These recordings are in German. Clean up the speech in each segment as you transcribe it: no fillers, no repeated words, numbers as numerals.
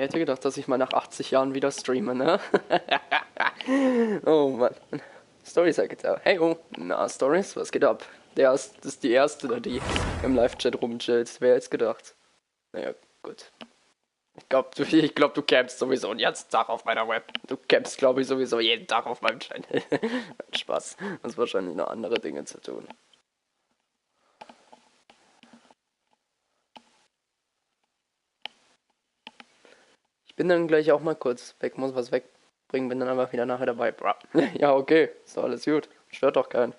hätte gedacht, dass ich mal nach 80 Jahren wieder streame, ne? Oh Mann. Stories, hey, oh, na, Stories, was geht ab? Das ist die erste, die im Live-Chat rumchillt. Wer hätte gedacht? Naja, gut. Ich glaub, du campst sowieso den ganzen Tag auf meiner Web. Du campst, glaube ich, sowieso jeden Tag auf meinem Channel. Spaß. Hast wahrscheinlich noch andere Dinge zu tun. Ich bin dann gleich auch mal kurz weg, muss was wegbringen, bin dann aber wieder nachher dabei. Bra. Ja, okay, ist doch alles gut. Stört doch keinen.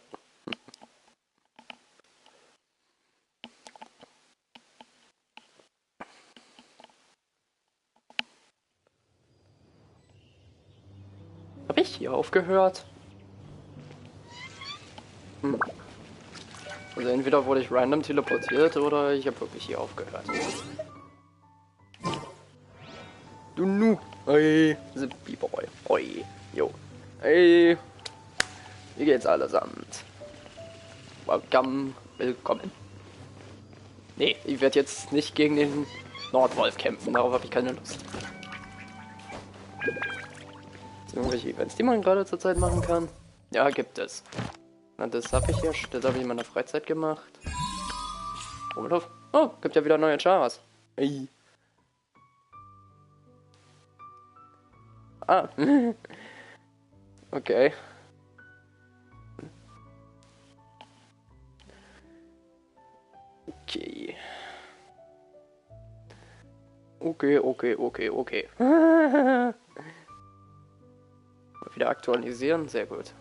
Hab ich hier aufgehört? Also entweder wurde ich random teleportiert oder ich habe wirklich hier aufgehört. Du Noob. Hey, Zippy-Boy. Oi. Jo. Hey. Wie geht's allesamt? Welcome. Willkommen. Nee, ich werde jetzt nicht gegen den Nordwolf kämpfen. Darauf habe ich keine Lust. Sind irgendwelche Events, die man gerade zur Zeit machen kann? Ja, gibt es. Na, das habe ich ja. Das habe ich in meiner Freizeit gemacht. Oh, gibt ja wieder neue Charas. Hey. Ah. Okay. Okay. Wieder aktualisieren, sehr gut.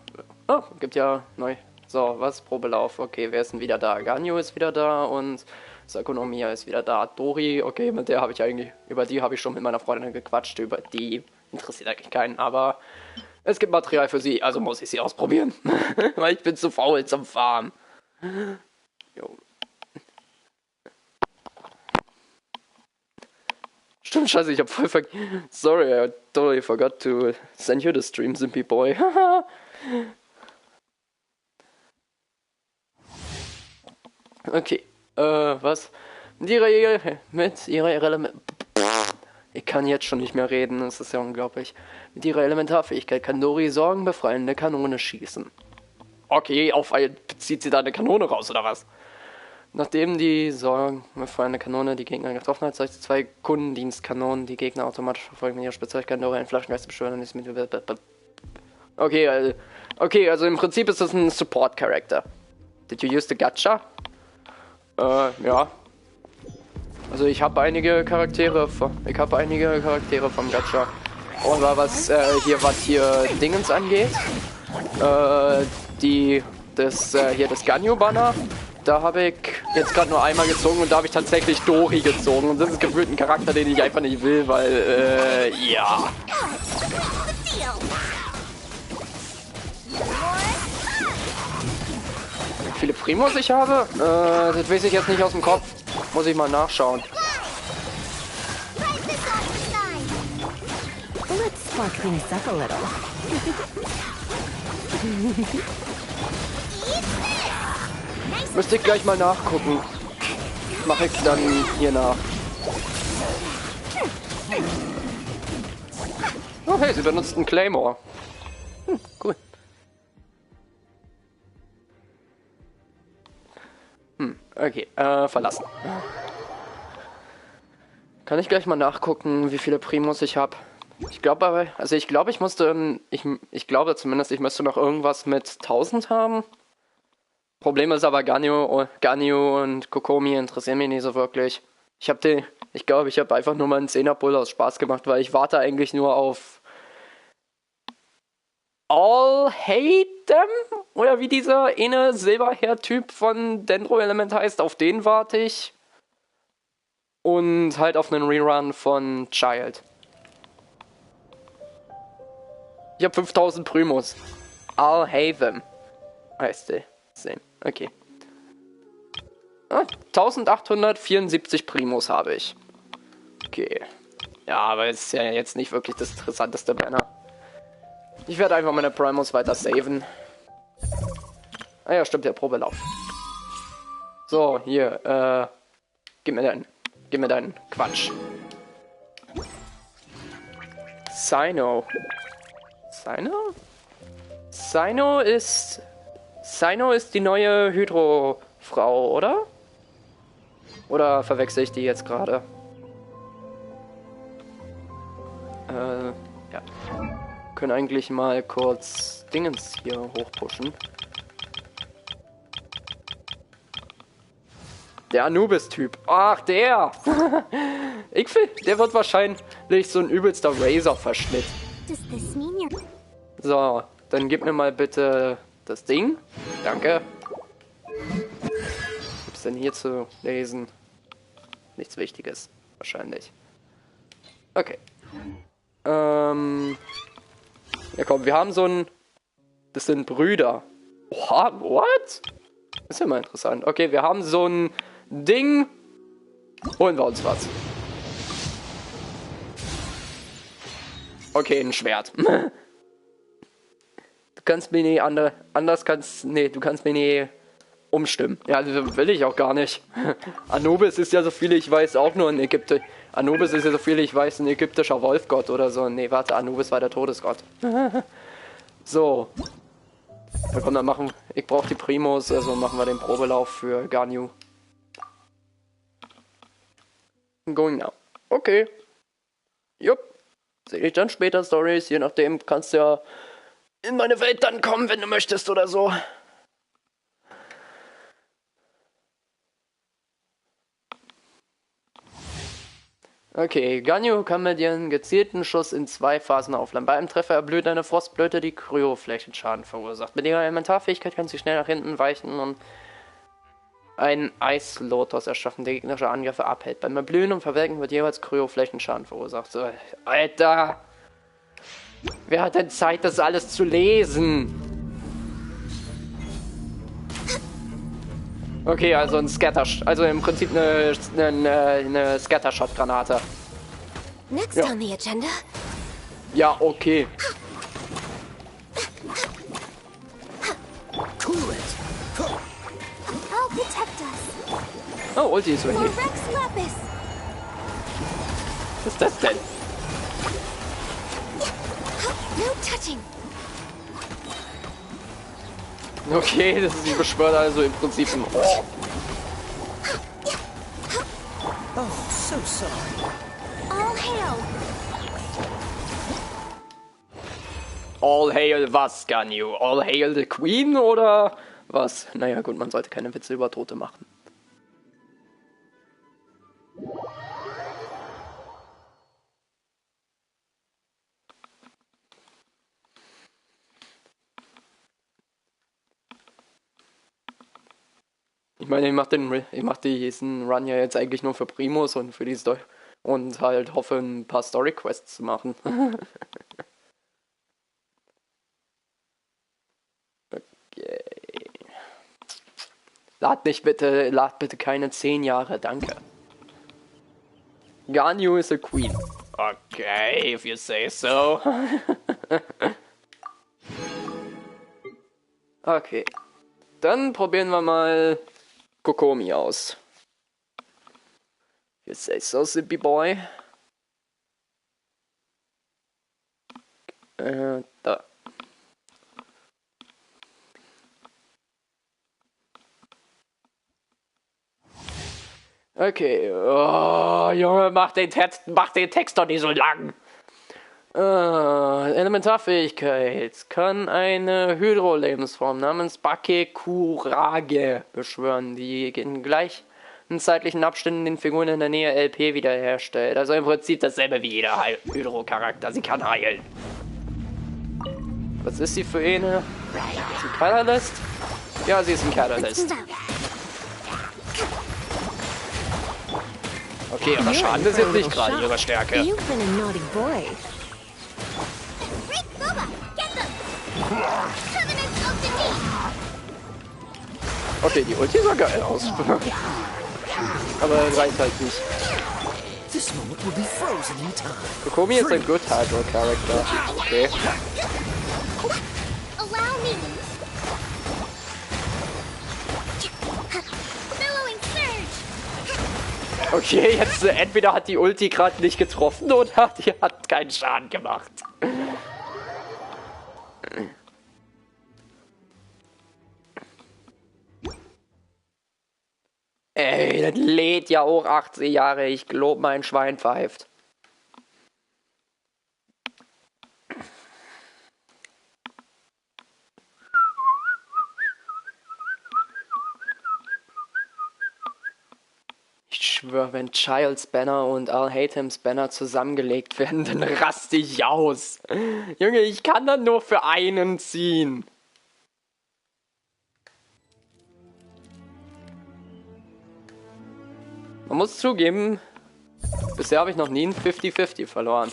Oh, gibt ja neu. So, was? Probelauf. Okay, wer ist denn wieder da? Ganyu ist wieder da und Sakonomiya ist wieder da. Dori, okay, mit der habe ich eigentlich, über die habe ich schon mit meiner Freundin gequatscht, über die interessiert eigentlich keinen, aber es gibt Material für sie, also muss ich sie ausprobieren. Weil ich bin zu faul zum Farmen. Jo. Stimmt, scheiße, ich hab voll Sorry, I totally forgot to send you the stream, Simpy Boy. Okay, was? Mit ihrer Ich kann jetzt schon nicht mehr reden, das ist ja unglaublich. Mit ihrer Elementarfähigkeit kann Dori sorgenbefreiende Kanone schießen. Okay, zieht sie da eine Kanone raus, oder was? Nachdem die sorgenbefreiende Kanone die Gegner getroffen hat, sollte 2 Kundendienstkanonen die Gegner automatisch verfolgen, wenn ihre Spezialkeit Dori einen Flaschengeist beschwören ist mit. Okay, also im Prinzip ist das ein Support-Charakter. Did you use the Gacha? Ja. Also ich habe einige Charaktere vom Gacha. Aber was hier Dingens angeht, das Ganyu-Banner, da habe ich jetzt gerade nur einmal gezogen und da habe ich tatsächlich Dori gezogen. Und das ist gefühlt ein Charakter, den ich einfach nicht will, weil, ja. Wie viele Primos ich habe? Das weiß ich jetzt nicht aus dem Kopf. Muss ich mal nachschauen. Müsste ich gleich mal nachgucken. Mache ich dann hier nach. Oh hey, sie benutzt einen Claymore. Cool. Okay, verlassen. Kann ich gleich mal nachgucken, wie viele Primos ich habe? Ich glaube aber, ich glaube zumindest, ich müsste noch irgendwas mit 1000 haben. Problem ist aber, Ganyu und Kokomi interessieren mich nicht so wirklich. Ich glaube, ich habe einfach nur mal einen 10er-Pull aus Spaß gemacht, weil ich warte eigentlich nur auf All Hate Them? Oder wie dieser eine Silberhair-Typ von Dendro-Element heißt, auf den warte ich. Und halt auf einen Rerun von Child. Ich habe 5000 Primos. All Hate Them heißt der. Same. Okay. 1874 Primos habe ich. Okay. Ja, aber es ist ja jetzt nicht wirklich das interessanteste Banner. Ich werde einfach meine Primos weiter saven. Ah ja, stimmt, der Probelauf. So, hier, gib mir deinen Quatsch. Sino. Sino? Sino ist die neue Hydro-Frau, oder? Oder verwechsel ich die jetzt gerade? Ja. Können eigentlich mal kurz Dingens hier hochpushen. Der Anubis-Typ. Ach, der! Ich finde, der wird wahrscheinlich so ein übelster Razor-Verschnitt. So, dann gib mir mal bitte das Ding. Danke. Was gibt's denn hier zu lesen? Nichts Wichtiges. Wahrscheinlich. Okay. Ja komm, wir haben so ein... Das sind Brüder. Oha, what? Das ist ja mal interessant. Okay, wir haben so ein Ding. Holen wir uns was. Okay, ein Schwert. Du kannst mir nie du kannst mir nie umstimmen. Ja, das will ich auch gar nicht. Anubis ist ja, so viel ich weiß, auch nur ein Ägypter. Anubis ist ja, so viel ich weiß, ein ägyptischer Wolfgott oder so. Nee, warte, Anubis war der Todesgott. So. Ja, komm, dann machen... Ich brauche die Primos, also machen wir den Probelauf für Ganyu. Going now. Okay. Jupp. Sehe ich dann später Stories, je nachdem kannst du ja in meine Welt dann kommen, wenn du möchtest oder so. Okay, Ganyu kann mit ihren gezielten Schuss in 2 Phasen aufladen. Bei einem Treffer erblüht eine Frostblüte, die Kryoflächenschaden verursacht. Mit ihrer Elementarfähigkeit kann sie schnell nach hinten weichen und einen Eislotus erschaffen, der gegnerische Angriffe abhält. Beim Erblühen und Verwelken wird jeweils Kryoflächenschaden verursacht. So, Alter! Wer hat denn Zeit, das alles zu lesen? Okay, also ein also im Prinzip eine Scatter-Shot-Granate. Next on the agenda. Ja, okay. I'll protect us. Oh, Ulti ist ready. For Rex Lapis. Was ist das denn? No touching. Okay, das ist, die beschwört also im Prinzip ein... Oh. Oh, so sorry. All hail. All hail was, Ganyu? All hail the Queen oder was? Naja gut, man sollte keine Witze über Tote machen. Ich meine, ich mach diesen Run ja jetzt eigentlich nur für Primus und für die Story und halt hoffe, ein paar Story-Quests zu machen. Okay. Lad bitte keine 10 Jahre, danke. Ganyu is a queen. Okay, if you say so. Okay. Dann probieren wir mal Kokomi aus. You say so, Zippy Boy. Da. Okay. Oh, Junge, mach den Text doch nicht so lang. Elementarfähigkeit kann eine Hydro-Lebensform namens Bakekurage beschwören, die in gleichen zeitlichen Abständen den Figuren in der Nähe LP wiederherstellt. Also im Prinzip dasselbe wie jeder Hydro-Charakter. Sie kann heilen. Was ist sie für eine? Ist sie ein Catalyst? Ja, sie ist ein Catalyst. Okay, aber Schaden ist jetzt nicht gerade ihre Stärke. Okay, die Ulti sah geil aus. Aber reicht halt nicht. Kokomi ist ein good Hydro Character. Okay. Okay, jetzt entweder hat die Ulti gerade nicht getroffen oder die hat keinen Schaden gemacht. Ey, das lädt ja auch 80 Jahre. Ich glaub, mein Schwein pfeift. Ich schwöre, wenn Child's Banner und I'll Hate Him's Banner zusammengelegt werden, dann raste ich aus. Junge, ich kann dann nur für einen ziehen. Man muss zugeben, bisher habe ich noch nie ein 50-50 verloren.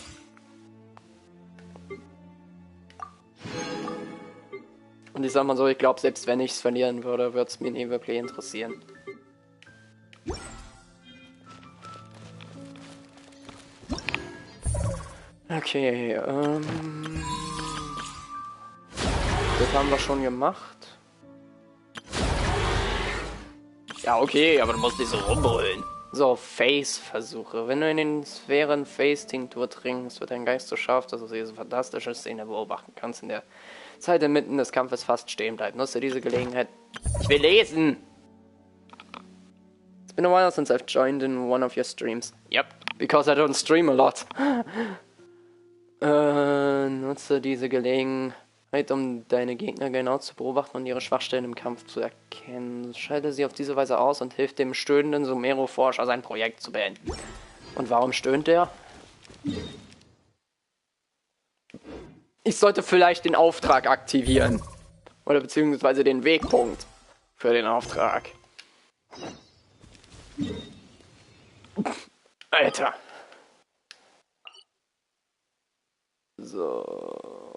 Und ich sag mal so, ich glaube, selbst wenn ich es verlieren würde, würde es mich nie wirklich interessieren. Okay, das haben wir schon gemacht. Ja, okay, aber du musst nicht so rumbrüllen. So, Face-Versuche. Wenn du in den Sphären Face-Tinktur trinkst, wird dein Geist so scharf, dass du diese fantastische Szene beobachten kannst, in der Zeit inmitten des Kampfes fast stehen bleibt. Nutze diese Gelegenheit. Ich will lesen! It's been a while since I've joined in one of your streams. Yep, because I don't stream a lot. Nutze diese Gelegenheit, um deine Gegner genau zu beobachten und ihre Schwachstellen im Kampf zu erkennen. Schalte sie auf diese Weise aus und hilft dem stöhnenden Sumero-Forscher, sein Projekt zu beenden. Und warum stöhnt er? Ich sollte vielleicht den Auftrag aktivieren. Oder beziehungsweise den Wegpunkt für den Auftrag. Alter. So.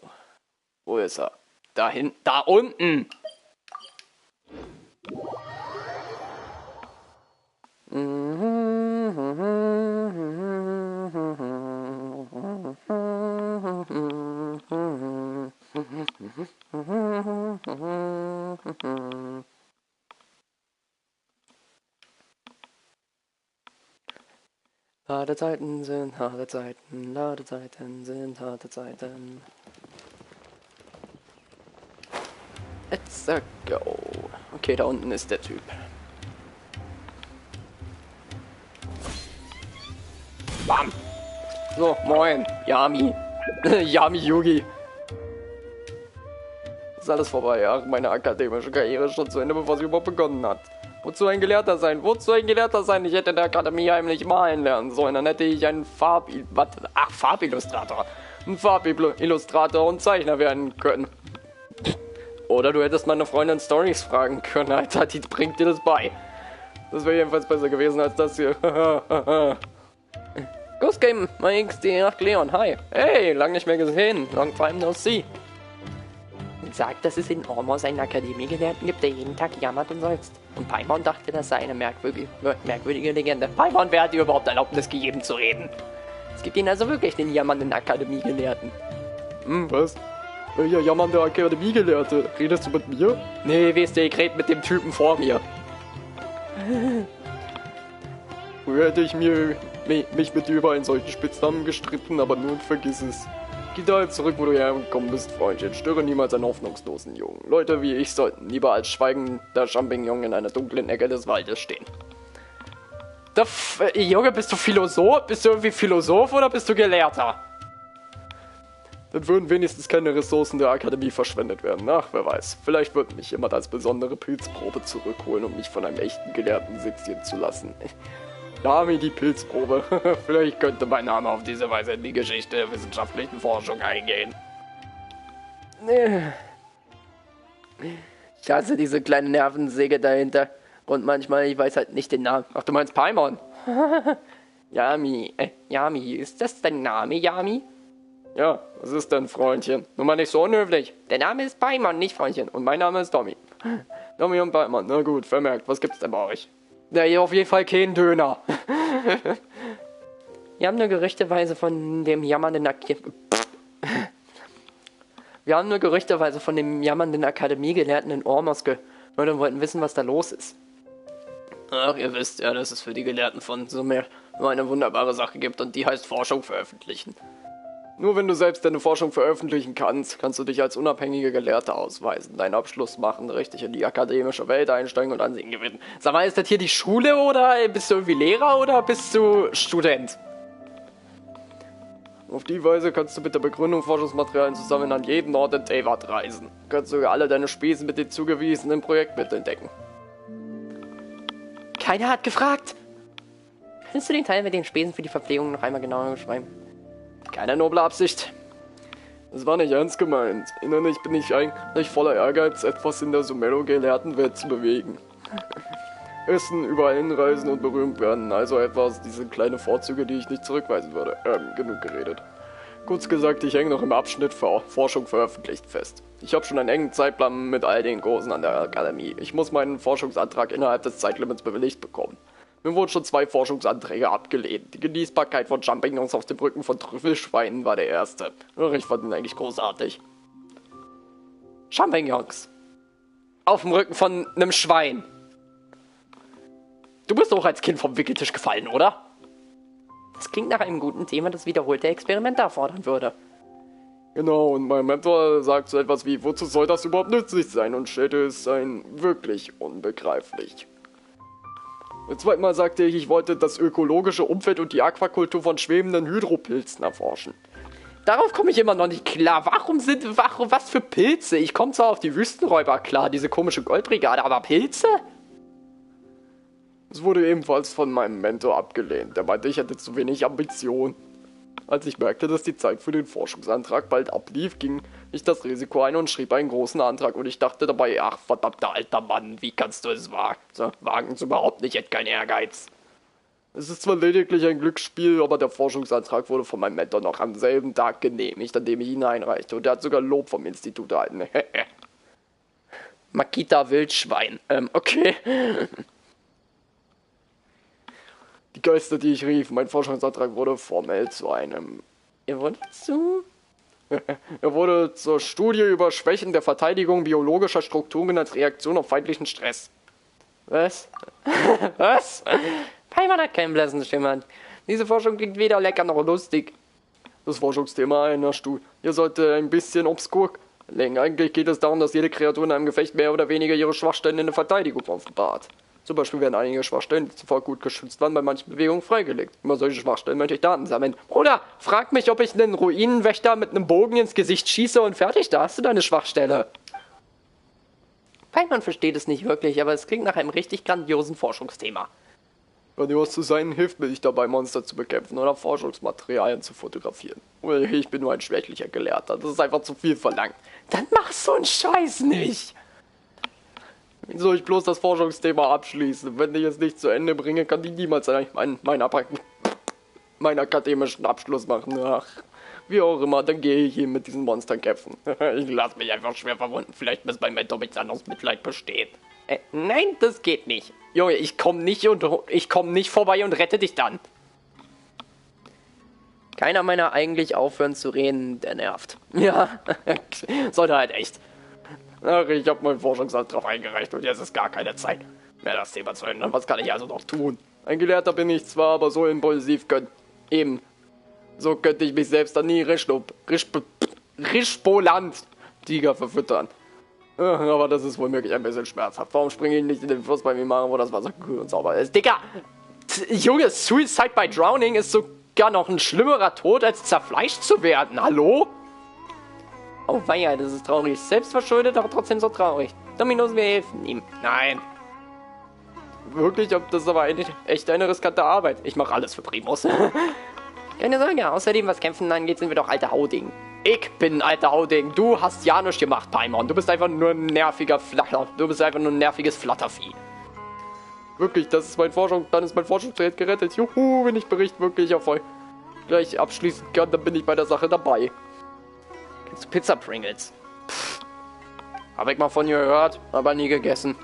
Wo ist er? Da hinten. Da unten. Ladezeiten sind harte Zeiten, Ladezeiten sind harte Zeiten. Let's go. Okay, da unten ist der Typ. Bam. So, moin, Yami. Yami Yugi. Ist alles vorbei, ja. Meine akademische Karriere ist schon zu Ende, bevor sie überhaupt begonnen hat. Wozu ein Gelehrter sein? Wozu ein Gelehrter sein? Ich hätte in der Akademie heimlich malen lernen sollen. Dann hätte ich einen Farbillustrator. Ein Farbillustrator und Zeichner werden können. Oder du hättest meine Freundin Stories fragen können. Alter, die bringt dir das bei. Das wäre jedenfalls besser gewesen als das hier. Ghost Game, mein XD, ach Leon, hi. Hey, lang nicht mehr gesehen. Long time no see. Sagt, dass es in Ormos einen Akademiegelehrten gibt, der jeden Tag jammert und seufzt. Und Paimon dachte, das sei eine merkwürdige Legende. Paimon, wer hat dir überhaupt Erlaubnis gegeben zu reden? Es gibt ihn also wirklich, den jammernden Akademiegelehrten. Was? Welcher jammernde Akademiegelehrte? Redest du mit mir? Nee, wisst ihr, ich rede mit dem Typen vor mir. Früher hätte ich mich mit dir über einen solchen Spitznamen gestritten, aber nun vergiss es. Geh dahin zurück, wo du hergekommen bist, Freundchen. Störe niemals einen hoffnungslosen Jungen. Leute wie ich sollten lieber als schweigender Champignon in einer dunklen Ecke des Waldes stehen. Junge, bist du Philosoph? Bist du irgendwie Philosoph oder bist du Gelehrter? Dann würden wenigstens keine Ressourcen der Akademie verschwendet werden. Ach, wer weiß. Vielleicht wird mich jemand als besondere Pilzprobe zurückholen, um mich von einem echten Gelehrten sezieren zu lassen. Name die Pilzprobe. Vielleicht könnte mein Name auf diese Weise in die Geschichte der wissenschaftlichen Forschung eingehen. Ich hasse diese kleine Nervensäge dahinter. Und manchmal, ich weiß halt nicht den Namen. Ach, du meinst Paimon? Yami. Yami, ist das dein Name, Yami? Ja, was ist denn, Freundchen? Nur mal nicht so unhöflich. Der Name ist Paimon, nicht Freundchen. Und mein Name ist Tommy. Tommy und Paimon. Na gut, vermerkt. Was gibt's denn bei euch? Na, hier auf jeden Fall kein Döner. Wir haben nur gerüchteweise von dem jammernden Akademiegelehrten in Ormos gehört und wollten wissen, was da los ist. Ach, ihr wisst ja, dass es für die Gelehrten von Sumer nur eine wunderbare Sache gibt und die heißt Forschung veröffentlichen. Nur wenn du selbst deine Forschung veröffentlichen kannst, kannst du dich als unabhängiger Gelehrter ausweisen, deinen Abschluss machen, richtig in die akademische Welt einsteigen und Ansehen gewinnen. Sag mal, ist das hier die Schule oder bist du irgendwie Lehrer oder bist du Student? Auf die Weise kannst du mit der Begründung Forschungsmaterialien zusammen an jeden Ort in Teyvat reisen. Du kannst sogar alle deine Spesen mit den zugewiesenen Projektmitteln decken. Keiner hat gefragt. Kannst du den Teil mit den Spesen für die Verpflegung noch einmal genauer beschreiben? Keine noble Absicht. Das war nicht ernst gemeint. Innerlich bin ich eigentlich voller Ehrgeiz, etwas in der Sumerro-Gelehrtenwelt zu bewegen. Essen, überall hinreisen und berühmt werden. Also etwas, diese kleinen Vorzüge, die ich nicht zurückweisen würde. Genug geredet. Kurz gesagt, ich hänge noch im Abschnitt für Forschung veröffentlicht fest. Ich habe schon einen engen Zeitplan mit all den Kursen an der Akademie. Ich muss meinen Forschungsantrag innerhalb des Zeitlimits bewilligt bekommen. Mir wurden schon 2 Forschungsanträge abgelehnt. Die Genießbarkeit von Champignons auf dem Rücken von Trüffelschweinen war der erste. Ach, ich fand ihn eigentlich großartig. Champignons. Auf dem Rücken von einem Schwein. Du bist auch als Kind vom Wickeltisch gefallen, oder? Das klingt nach einem guten Thema, das wiederholte Experimente erfordern würde. Genau, und mein Mentor sagt so etwas wie, wozu soll das überhaupt nützlich sein? Und stellte es ein wirklich unbegreiflich. Zum zweiten Mal sagte ich wollte das ökologische Umfeld und die Aquakultur von schwebenden Hydropilzen erforschen. Darauf komme ich immer noch nicht klar. Was für Pilze? Ich komme zwar auf die Wüstenräuber klar, diese komische Goldbrigade, aber Pilze? Es wurde ebenfalls von meinem Mentor abgelehnt. Der meinte, ich hätte zu wenig Ambition. Als ich merkte, dass die Zeit für den Forschungsantrag bald ablief, ging ich das Risiko ein und schrieb einen großen Antrag. Und ich dachte dabei, ach, verdammter alter Mann, wie kannst du es wagen? Wagen es überhaupt nicht, ich hätte keinen Ehrgeiz. Es ist zwar lediglich ein Glücksspiel, aber der Forschungsantrag wurde von meinem Mentor noch am selben Tag genehmigt, an dem ich ihn einreichte. Und er hat sogar Lob vom Institut erhalten. Makita Wildschwein. Okay. Die Geister, die ich rief, mein Forschungsantrag wurde formell zu einem... Er wurde zur Studie über Schwächen der Verteidigung biologischer Strukturen als Reaktion auf feindlichen Stress. Was? Was? Paimon hat keinen blassen Schimmer. Diese Forschung klingt weder lecker noch lustig. Das Forschungsthema einer Studie sollte ein bisschen obskur klingen. Eigentlich geht es darum, dass jede Kreatur in einem Gefecht mehr oder weniger ihre Schwachstellen in der Verteidigung offenbart. Zum Beispiel werden einige Schwachstellen, die zuvor gut geschützt waren, bei manchen Bewegungen freigelegt. Über solche Schwachstellen möchte ich Daten sammeln. Bruder, frag mich, ob ich einen Ruinenwächter mit einem Bogen ins Gesicht schieße und fertig, da hast du deine Schwachstelle. Paimon versteht es nicht wirklich, aber es klingt nach einem richtig grandiosen Forschungsthema. Grandios zu sein, hilft mir nicht dabei, Monster zu bekämpfen oder Forschungsmaterialien zu fotografieren. Ich bin nur ein schwächlicher Gelehrter, das ist einfach zu viel verlangt. Dann mach so einen Scheiß nicht! Wie soll ich bloß das Forschungsthema abschließen? Wenn ich es nicht zu Ende bringe, kann ich niemals meinen akademischen Abschluss machen. Ach, wie auch immer, dann gehe ich hier mit diesen Monstern kämpfen. Ich lasse mich einfach schwer verwunden. Vielleicht bis mein Mentor mich dann aus Mitleid besteht. Nein, das geht nicht. Junge, ich komme nicht vorbei und rette dich dann. Keiner meiner eigentlich aufhören zu reden, der nervt. Ja, sollte halt echt. Ach, ich habe meinen Forschungsantrag eingereicht und jetzt ist gar keine Zeit mehr, das Thema zu ändern. Was kann ich also noch tun? Ein Gelehrter bin ich zwar, aber so impulsiv könnte ich mich selbst an die Rischboland-Tiger verfüttern. Aber das ist wohl möglich ein bisschen schmerzhaft. Warum springe ich nicht in den Fluss bei mir machen, wo das Wasser kühl und sauber ist? Digga! Junge, Suicide by Drowning ist sogar noch ein schlimmerer Tod, als zerfleischt zu werden. Hallo? Oh weia, das ist traurig. Selbstverschuldet, aber trotzdem so traurig. Dominos, wir helfen ihm. Nein. Wirklich, das ist aber echt eine riskante Arbeit. Ich mache alles für Primus. Keine Sorge, außerdem, was Kämpfen angeht, sind wir doch alte Hauding. Ich bin ein alter Hauding. Du hast ja nichts gemacht, Paimon. Du bist einfach nur ein nerviger Du bist einfach nur ein nerviges Flattervieh. Wirklich, dann ist mein Forschungsprojekt gerettet. Juhu, wenn ich Bericht wirklich gleich abschließen kann, dann bin ich bei der Sache dabei. Kennst du Pizza Pringles? Pff. Hab ich mal von ihr gehört, aber nie gegessen.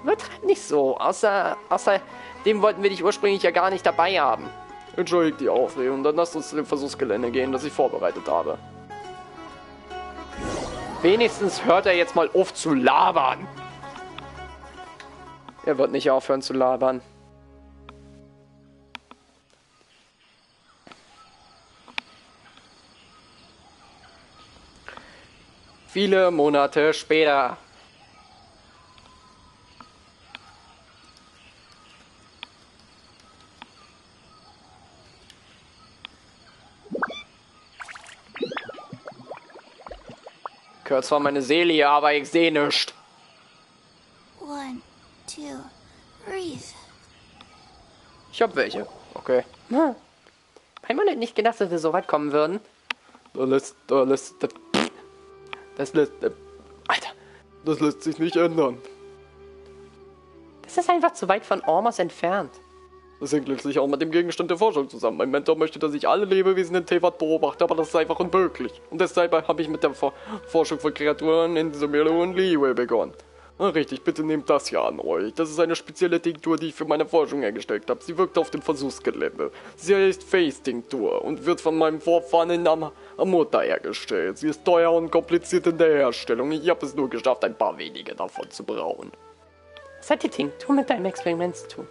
Übertreib nicht so. Außerdem wollten wir dich ursprünglich ja gar nicht dabei haben. Entschuldigt die Aufregung, dann lasst uns zu dem Versuchsgelände gehen, das ich vorbereitet habe. Wenigstens hört er jetzt mal auf zu labern. Er wird nicht aufhören zu labern. Viele Monate später. Gehört zwar meine Seele hier, aber ich sehe nichts. 1, 2, breathe. Ich hab welche. Okay. Hm. Hat man nicht gedacht, dass wir so weit kommen würden? Alter, das lässt sich nicht ändern. Das ist einfach zu weit von Ormos entfernt. Das hängt letztlich auch mit dem Gegenstand der Forschung zusammen. Mein Mentor möchte, dass ich alle Lebewesen in Tevat beobachte, aber das ist einfach unmöglich. Und deshalb habe ich mit der Forschung von Kreaturen in Sumeru und Liyue begonnen. Ah, richtig, bitte nehmt das hier an euch. Das ist eine spezielle Tinktur, die ich für meine Forschung hergestellt habe. Sie wirkt auf dem Versuchsgelände. Sie heißt Face-Tinktur und wird von meinem Vorfahren in Amurta hergestellt. Sie ist teuer und kompliziert in der Herstellung. Ich habe es nur geschafft, ein paar wenige davon zu brauen. Was hat die Tinktur mit deinem Experiment zu tun?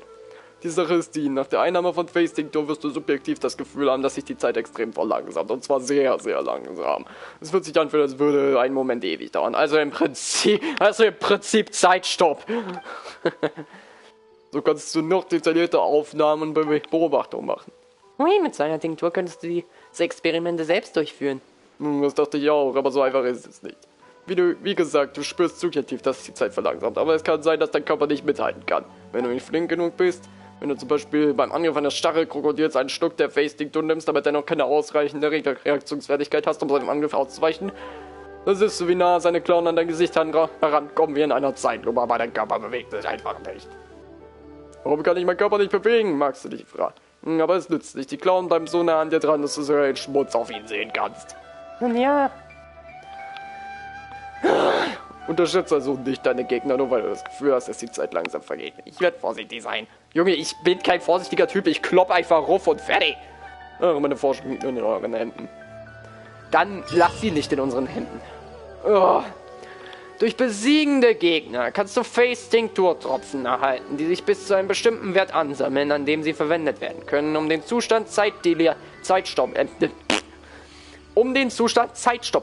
Die Sache ist die, nach der Einnahme von Face-Tinktur wirst du subjektiv das Gefühl haben, dass sich die Zeit extrem verlangsamt. Und zwar sehr, sehr langsam. Es wird sich anfühlen, als würde ein Moment ewig dauern. Also im Prinzip Zeitstopp. So kannst du noch detaillierte Aufnahmen und Beobachtungen machen. Ui, mit so einer Tinktur könntest du diese Experimente selbst durchführen. Das dachte ich auch, aber so einfach ist es nicht. Wie gesagt, du spürst subjektiv, dass die Zeit verlangsamt. Aber es kann sein, dass dein Körper nicht mithalten kann. Wenn du nicht flink genug bist. Wenn du zum Beispiel beim Angriff eines Stachelkrokodils einen Schluck der Face-Tinktur nimmst, aber dennoch keine ausreichende Reaktionsfertigkeit hast, um seinem Angriff auszuweichen, das ist so wie nah seine Klauen an dein Gesicht herankommen wie in einer Zeitlupe, aber dein Körper bewegt sich einfach nicht. Warum kann ich meinen Körper nicht bewegen, magst du dich fragen. Aber es nützt nicht, die Klauen bleiben so nah an dir dran, dass du sogar den Schmutz auf ihn sehen kannst. Nun ja. Unterschätze also nicht deine Gegner, nur weil du das Gefühl hast, dass die Zeit langsam vergeht. Ich werde vorsichtig sein. Junge, ich bin kein vorsichtiger Typ, ich klopp einfach ruf und fertig. Ach, meine Forschung liegt nur in euren Händen. Dann lasst sie nicht in unseren Händen. Oh. Durch besiegende Gegner kannst du Face-Tinktur-Tropfen erhalten, die sich bis zu einem bestimmten Wert ansammeln, an dem sie verwendet werden können, um den Zustand Zeitstopp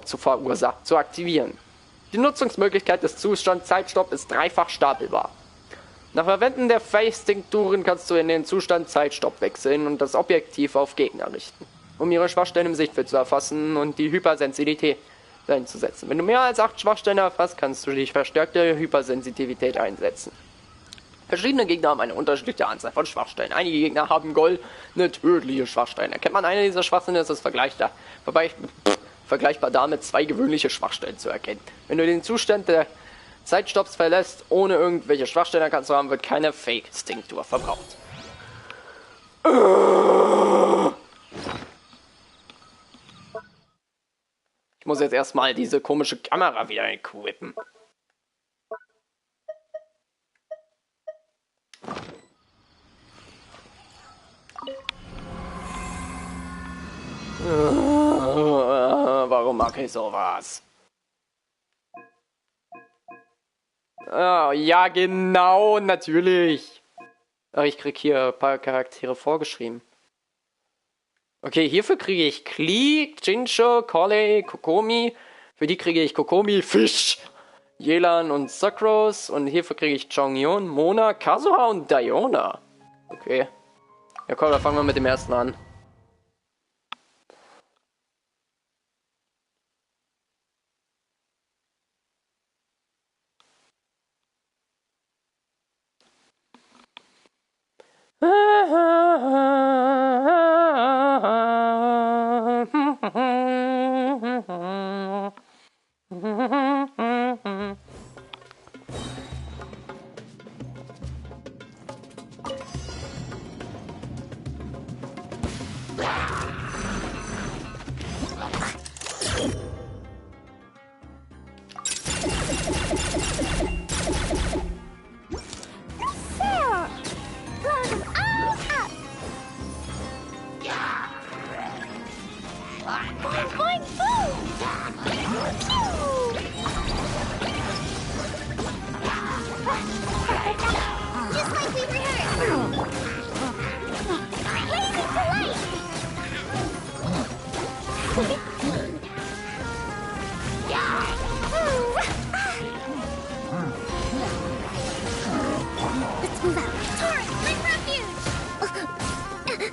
zu aktivieren. Die Nutzungsmöglichkeit des Zustands Zeitstopp ist dreifach stapelbar. Nach Verwenden der Face-Tinkturen kannst du in den Zustand Zeitstopp wechseln und das Objektiv auf Gegner richten, um ihre Schwachstellen im Sichtfeld zu erfassen und die Hypersensitivität einzusetzen. Wenn du mehr als 8 Schwachstellen erfasst, kannst du die verstärkte Hypersensitivität einsetzen. Verschiedene Gegner haben eine unterschiedliche Anzahl von Schwachstellen. Einige Gegner haben goldene, tödliche Schwachstellen. Erkennt man eine dieser Schwachstellen, ist es vergleichbar damit, 2 gewöhnliche Schwachstellen zu erkennen. Wenn du den Zustand der Zeitstopps verlässt, ohne irgendwelche Schwachstellen erkannt zu haben, wird keine Fake-Tinktur verbraucht. Ich muss jetzt erstmal diese komische Kamera wieder equippen. Warum mag ich sowas? Oh, ja, genau, natürlich. Ach, ich krieg hier ein paar Charaktere vorgeschrieben. Okay, hierfür kriege ich Klee, Jincho, Collei, Kokomi. Für die kriege ich Kokomi, Fisch, Yelan und Sucrose. Und hierfür kriege ich Chongyun, Mona, Kazuha und Diona. Okay. Ja komm, dann fangen wir mit dem ersten an.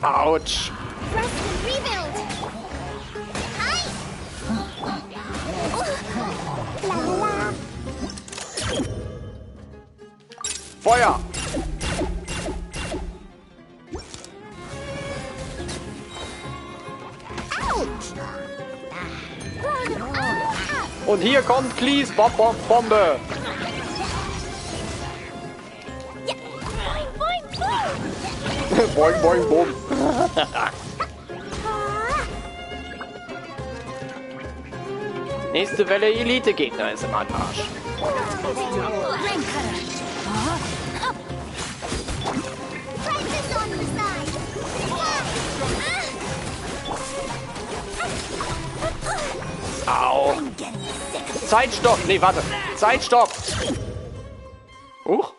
Autsch. Rest and rebuild. Hi. La la la. Feuer. Und hier kommt Cleese Bombe. Boing, boing, boom. Nächste Welle Elite-Gegner ist im Anmarsch. Au. Zeitstopp. Nee, warte. Zeitstopp. Huch.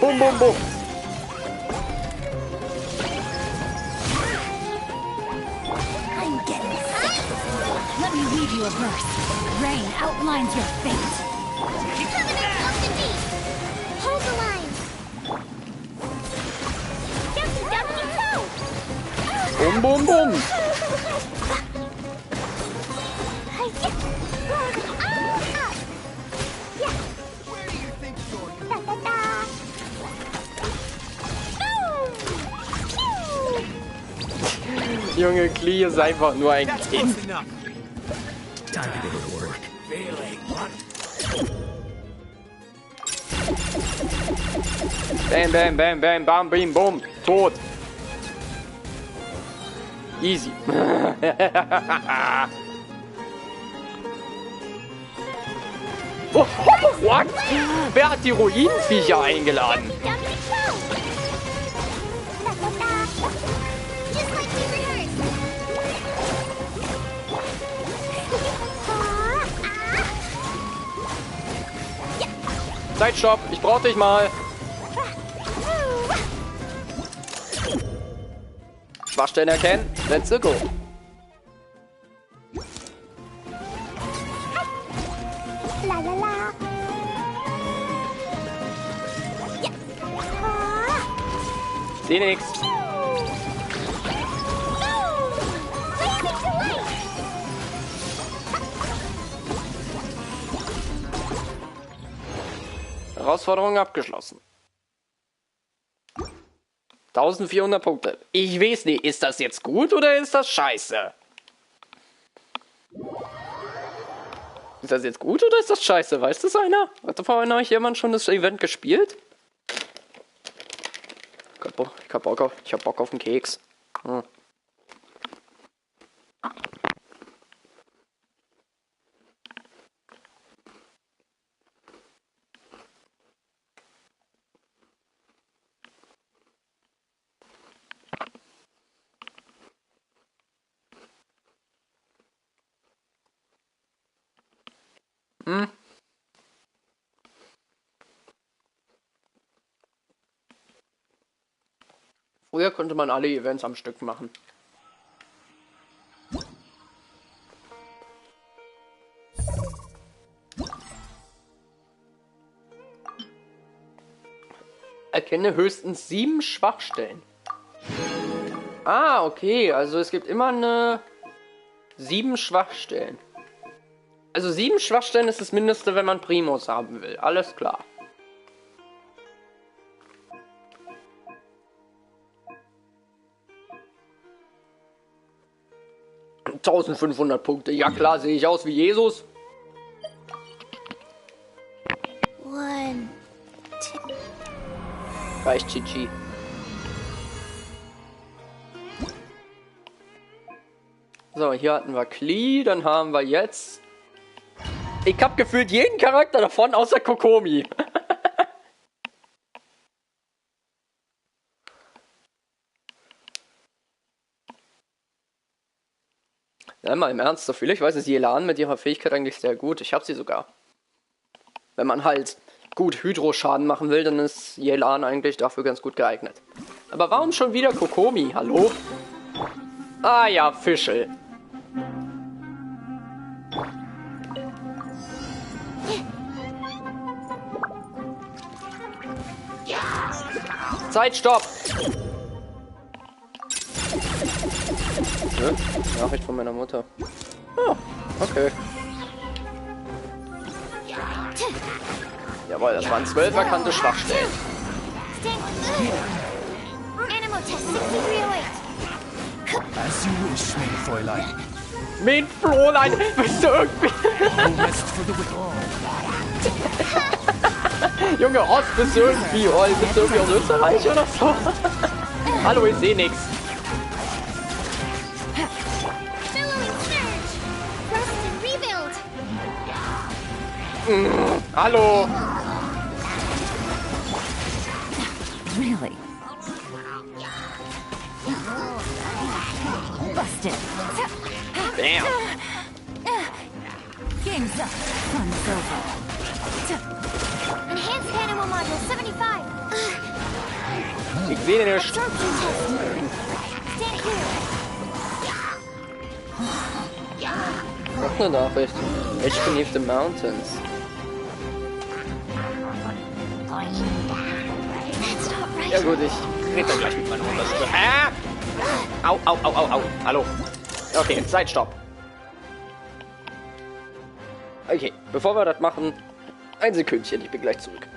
Bum, bum, bum. I'm getting sick. Let me read you a verse. Rain outlines your fate. Hold the line. Bum, bum, bum. Junge, Klee ist einfach nur ein That's Kind. close enough. Time to go to work. Bam, bam, bam, bam, bam, bim, bum. Tot. Easy. Oh, what? Wer hat die Ruinenviecher eingeladen? Just like we rehearsed. Zeitstopp, ich brauch dich mal. Schwachstellen erkennen. Let's go. La la la. Seh nix. Herausforderung abgeschlossen. 1400 Punkte. Ich weiß nicht, ist das jetzt gut oder ist das scheiße? Ist das jetzt gut oder ist das scheiße? Weiß das einer? Hat da vorhin euch jemand schon das Event gespielt? Ich hab Bock auf einen Keks. Hm. Früher konnte man alle Events am Stück machen. Erkenne höchstens 7 Schwachstellen. Ah, okay. Also es gibt immer 7 Schwachstellen. Also 7 Schwachstellen ist das Mindeste, wenn man Primus haben will. Alles klar. $1500 Punkte. Ja klar, sehe ich aus wie Jesus. One. Reicht, Chichi. So, hier hatten wir Klee, dann haben wir jetzt... Ich hab gefühlt jeden Charakter davon, außer Kokomi. Ja, mal im Ernst, so viel ich weiß, ist Jahren mit ihrer Fähigkeit eigentlich sehr gut. Ich hab sie sogar. Wenn man halt gut Hydro-Schaden machen will, dann ist Jahren eigentlich dafür ganz gut geeignet. Aber warum schon wieder Kokomi? Hallo? Ah ja, Fischl. Zeitstopp! Nö, Nachricht von meiner Mutter. Oh, okay. Jawohl, das waren 12 erkannte Schwachstellen. Animal test 6308. As you wish, mein Fräulein. Mein Fräulein, bist du irgendwie... No rest for the wicked. Junge, Ost, bist du irgendwie... Oh, bist du irgendwie aus Österreich oder so? Hallo, ich seh nix. Billowing surge. Rest and rebuild. Hallo. Really? Busted. Bam. Game's up. Fun's over. Enhanced animal module 75. Ich sehe nicht. Absorption test. Stand here. Noch eine Nachricht. Edge beneath the mountains. That's not right. Ja gut, ich rede dann gleich mit meiner Mutter. Au, au, au, au, au. Hallo. Okay, Zeitstopp. Okay, bevor wir das machen, ein Sekündchen, ich bin gleich zurück.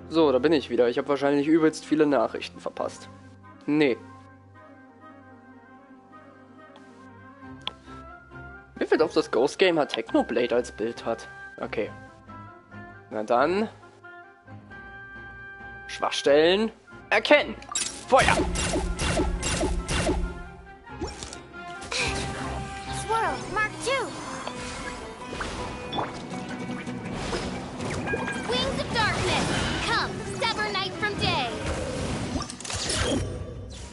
So, da bin ich wieder. Ich habe wahrscheinlich übelst viele Nachrichten verpasst. Nee. Mir fällt auf, das Ghost Gamer Technoblade als Bild hat. Okay. Na dann. Schwachstellen erkennen. Feuer! Swirl, Mark II. Wings of darkness. Come, sever night from day.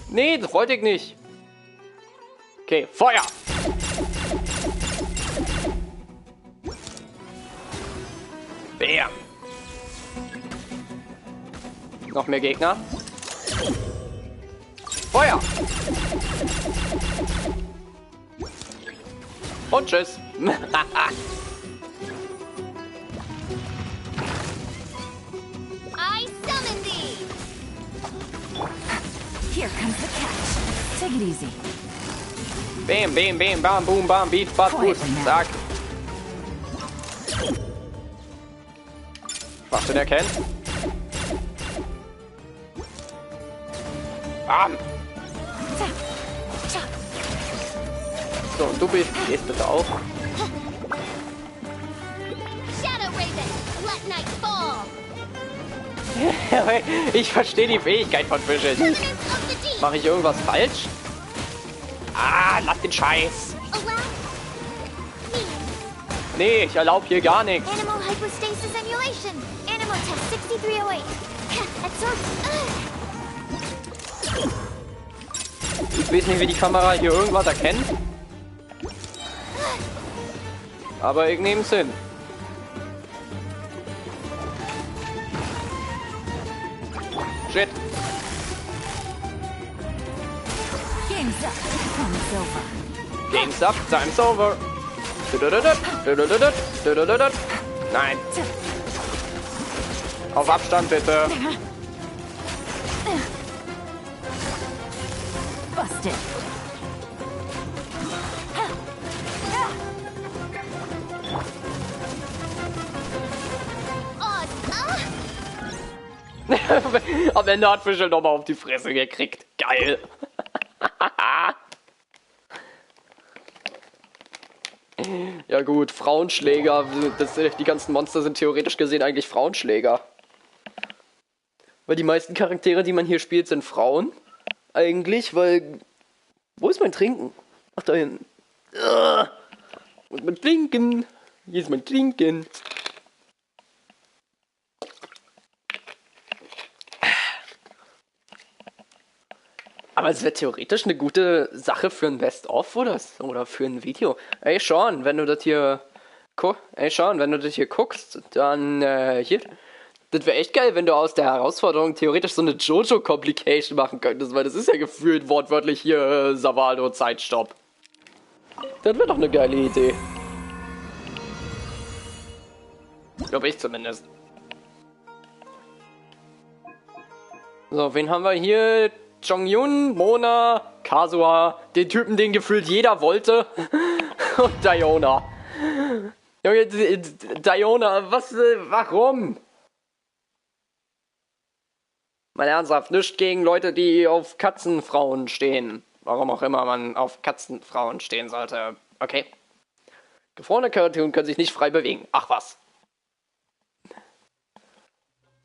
Nee, das wollte ich nicht. Okay, Feuer! Bam! Noch mehr Gegner. Feuer! Und tschüss. I summon thee! Here comes the catch. Take it easy. Bam, bam, bam, bam, boom, bam, beat, fast, gut. Zack. Schwachsinn erkennen. Bam. So, und du gehst bitte auch. Shadow Raven, let night fall! Ich verstehe die Fähigkeit von Fischen. Evidence of the deep! Mache ich irgendwas falsch? Ah, lass den Scheiß. Allow me! Nee, ich erlaube hier gar nichts. Animal hypostasis emulation! Animal test 6308! Ich weiß nicht, wie die Kamera hier irgendwas erkennt. Aber ich nehme es hin. Shit. Game's up. Time's over. Game's up, time's over. Nein. Auf Abstand bitte. Busted. Am Ende hat Fischl nochmal auf die Fresse gekriegt. Geil. Ja gut, Frauenschläger. Die ganzen Monster sind theoretisch gesehen eigentlich Frauenschläger. Weil die meisten Charaktere, die man hier spielt, sind Frauen. Eigentlich, weil... Wo ist mein Trinken? Ach, da hinten. Wo ist mein Trinken? Hier ist mein Trinken. Aber es wäre theoretisch eine gute Sache für ein Best-of oder für ein Video. Ey Sean, wenn du das hier guckst, dann hier. Das wäre echt geil, wenn du aus der Herausforderung theoretisch so eine Jojo-Complication machen könntest, weil das ist ja gefühlt wortwörtlich hier Savaldo Zeitstopp. Das wäre doch eine geile Idee. Glaube ich zumindest. So, wen haben wir hier? Jong-Yun, Mona, Kazuha, den Typen, den gefühlt jeder wollte. Und Diona. Junge, Diona, warum? Mal ernsthaft, nichts gegen Leute, die auf Katzenfrauen stehen. Warum auch immer man auf Katzenfrauen stehen sollte. Okay. Gefrorene Kreaturen können sich nicht frei bewegen. Ach was.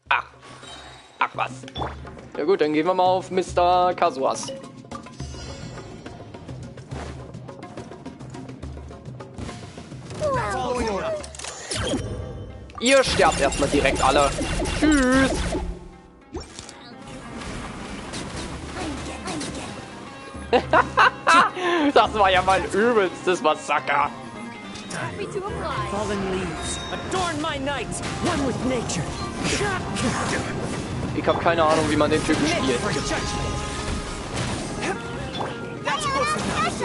Ach was. Ja gut, dann gehen wir mal auf Mr. Kazuas. Ihr sterbt erstmal direkt alle. Tschüss. Das war ja mein übelstes Massaker. Happy to oblige! Fallen leaves, adorn my nights, one with nature. Ich habe keine Ahnung, wie man den Typen spielt. For judgment. That's close enough.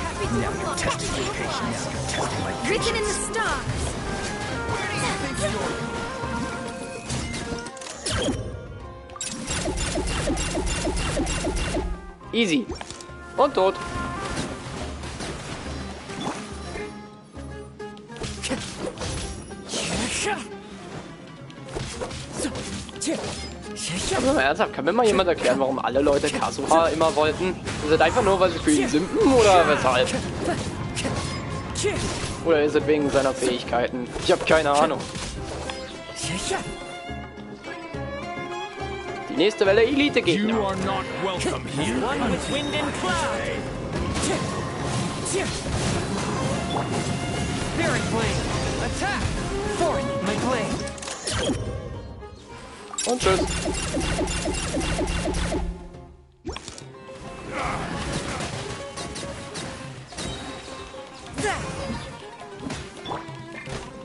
Happy to Never oblige! tested my patience. Tested my Written in the stars. Easy. Und tot. Also mal ernsthaft, kann mir mal jemand erklären, warum alle Leute Kazuha immer wollten? Ist das einfach nur, weil sie für ihn simpen oder weshalb? Oder ist es wegen seiner Fähigkeiten? Ich habe keine Ahnung. Die nächste Welle Elite-Gegner. You are not welcome here. One with wind and cloud. Spirit blade. Attack. Forth my blade. Und tschüss.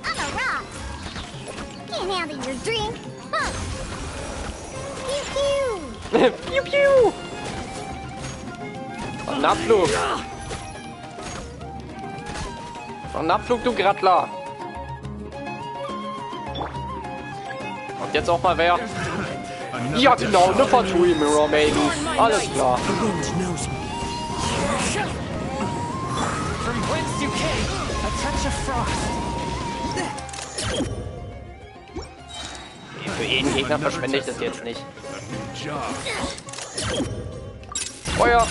I'm a rock! Can't handle your drink, huh? Pew pew! Piu piu. Und Abflug. Ein Abflug, du Grattler. Und jetzt auch mal wer? Ja, genau, eine Fatui Mirror, maybe. Alles klar. The wind knows me. From whence you came, a touch of frost. Für jeden Gegner verschwende ich das jetzt nicht. Feuer!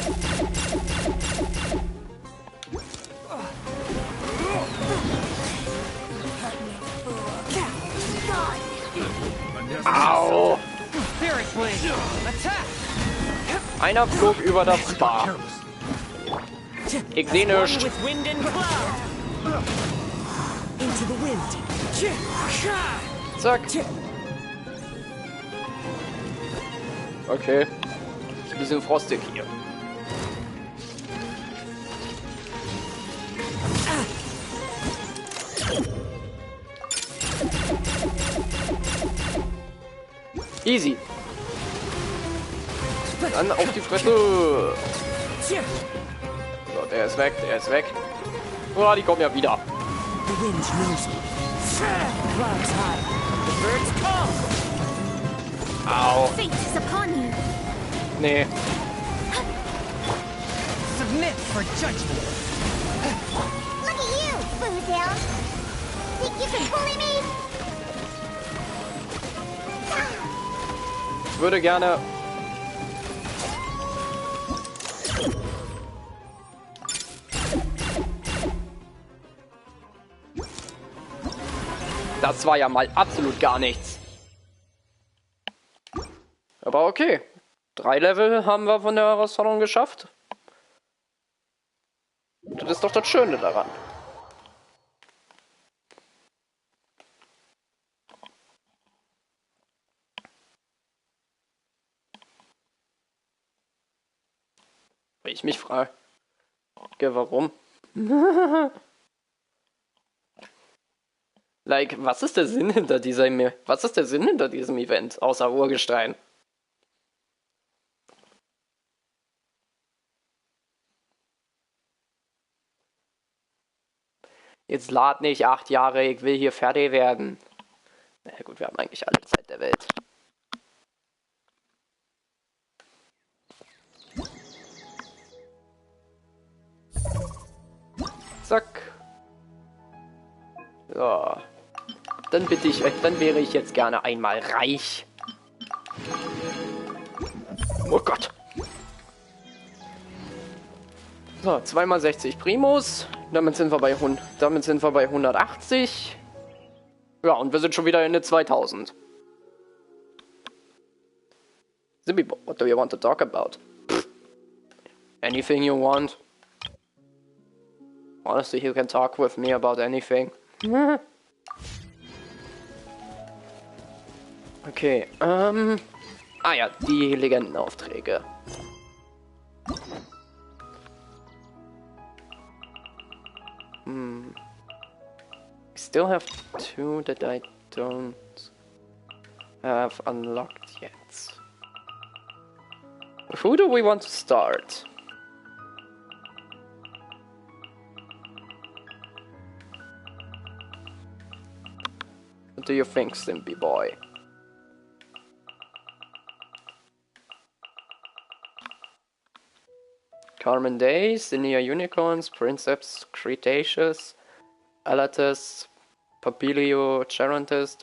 Au! Spirit blade, attack! Einer flog über das Spa. Ich sehe nichts. With wind and cloud. Into the wind. Zack. Okay. Ist ein bisschen frostig hier. Easy. Dann auf die Fresse. So, der ist weg, der ist weg. Oh, die kommen ja wieder. The wind knows me. Clouds high. The birds come. Au. Fate is upon you. Nee. Submit for judgment. Look at you, Foodale. Think you can bully me? Ich würde gerne... Das war ja mal absolut gar nichts. Aber okay. 3 Level haben wir von der Herausforderung geschafft. Das ist doch das Schöne daran. Weil ich mich frage, warum? Like, was ist der Sinn hinter diesem Event, außer Urgestein? Jetzt lad nicht 8 Jahre, ich will hier fertig werden. Na ja, gut, wir haben eigentlich alle Zeit der Welt. Zack. So. Dann bitte ich euch, dann wäre ich jetzt gerne einmal reich. Oh Gott. So, 2x60 Primus. Damit sind wir bei 180. Ja, und wir sind schon wieder in der 2000. Zippy, what do you want to talk about? Pfft. Anything you want. Honestly, you can talk with me about anything. Okay, ah ja, die Legendenaufträge. I still have 2 that I don't have unlocked yet. Who do we want to start? What do you think, Stimpy boy? Carmen Day, Senior Unicorns, Princeps, Cretaceous, Alatus, Papilio, Charontis,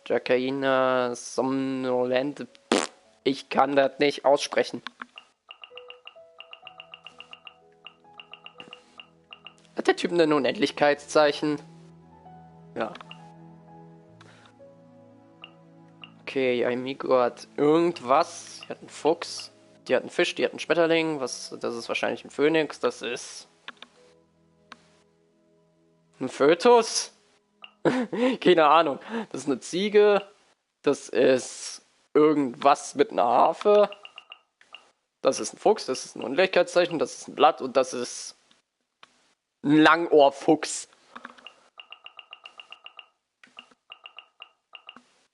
Dracaina, Somnolent. Ich kann das nicht aussprechen. Hat der Typ ein Unendlichkeitszeichen? Ja. Okay, Amigo hat irgendwas. Die hat einen Fuchs. Die hat einen Fisch, die hat einen Schmetterling. Das ist wahrscheinlich ein Phönix. Das ist ein Fötus. Keine Ahnung. Das ist eine Ziege. Das ist irgendwas mit einer Harfe. Das ist ein Fuchs. Das ist ein Unendlichkeitszeichen. Das ist ein Blatt. Und das ist ein Langohrfuchs.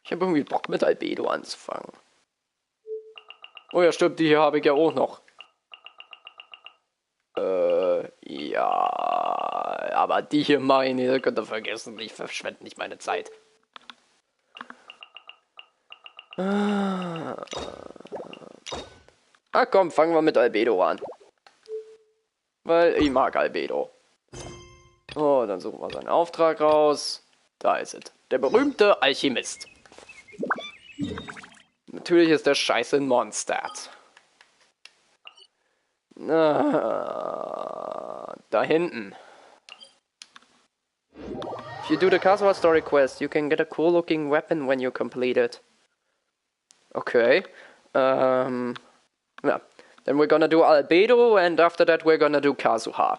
Ich habe irgendwie Bock mit Albedo anzufangen. Oh ja, stimmt, die hier habe ich ja auch noch. Ja, aber die hier meine, könnt ihr vergessen, ich verschwende nicht meine Zeit. Ah komm, fangen wir mit Albedo an. Weil ich mag Albedo. Oh, dann suchen wir seinen Auftrag raus. Da ist es. Der berühmte Alchemist. Natürlich ist der Scheiße in Mondstadt. Da hinten. If you do the Kazuha story quest, you can get a cool looking weapon when you complete it. Okay. Yeah. Then we're gonna do Albedo and after that we're gonna do Kazuha.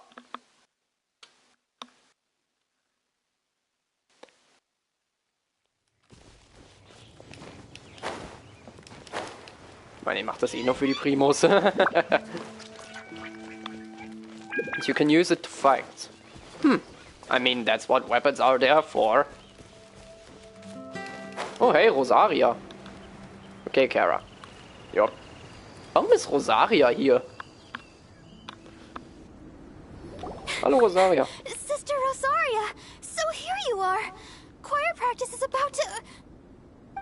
Ich meine, ich mach das eh nur für die Primos. You can use it to fight. I mean, that's what weapons are there for. Oh, hey, Rosaria. Okay, Kara. Ja. Warum ist Rosaria hier? Hallo, Rosaria. Sister Rosaria, so here you are. Choir practice is about to...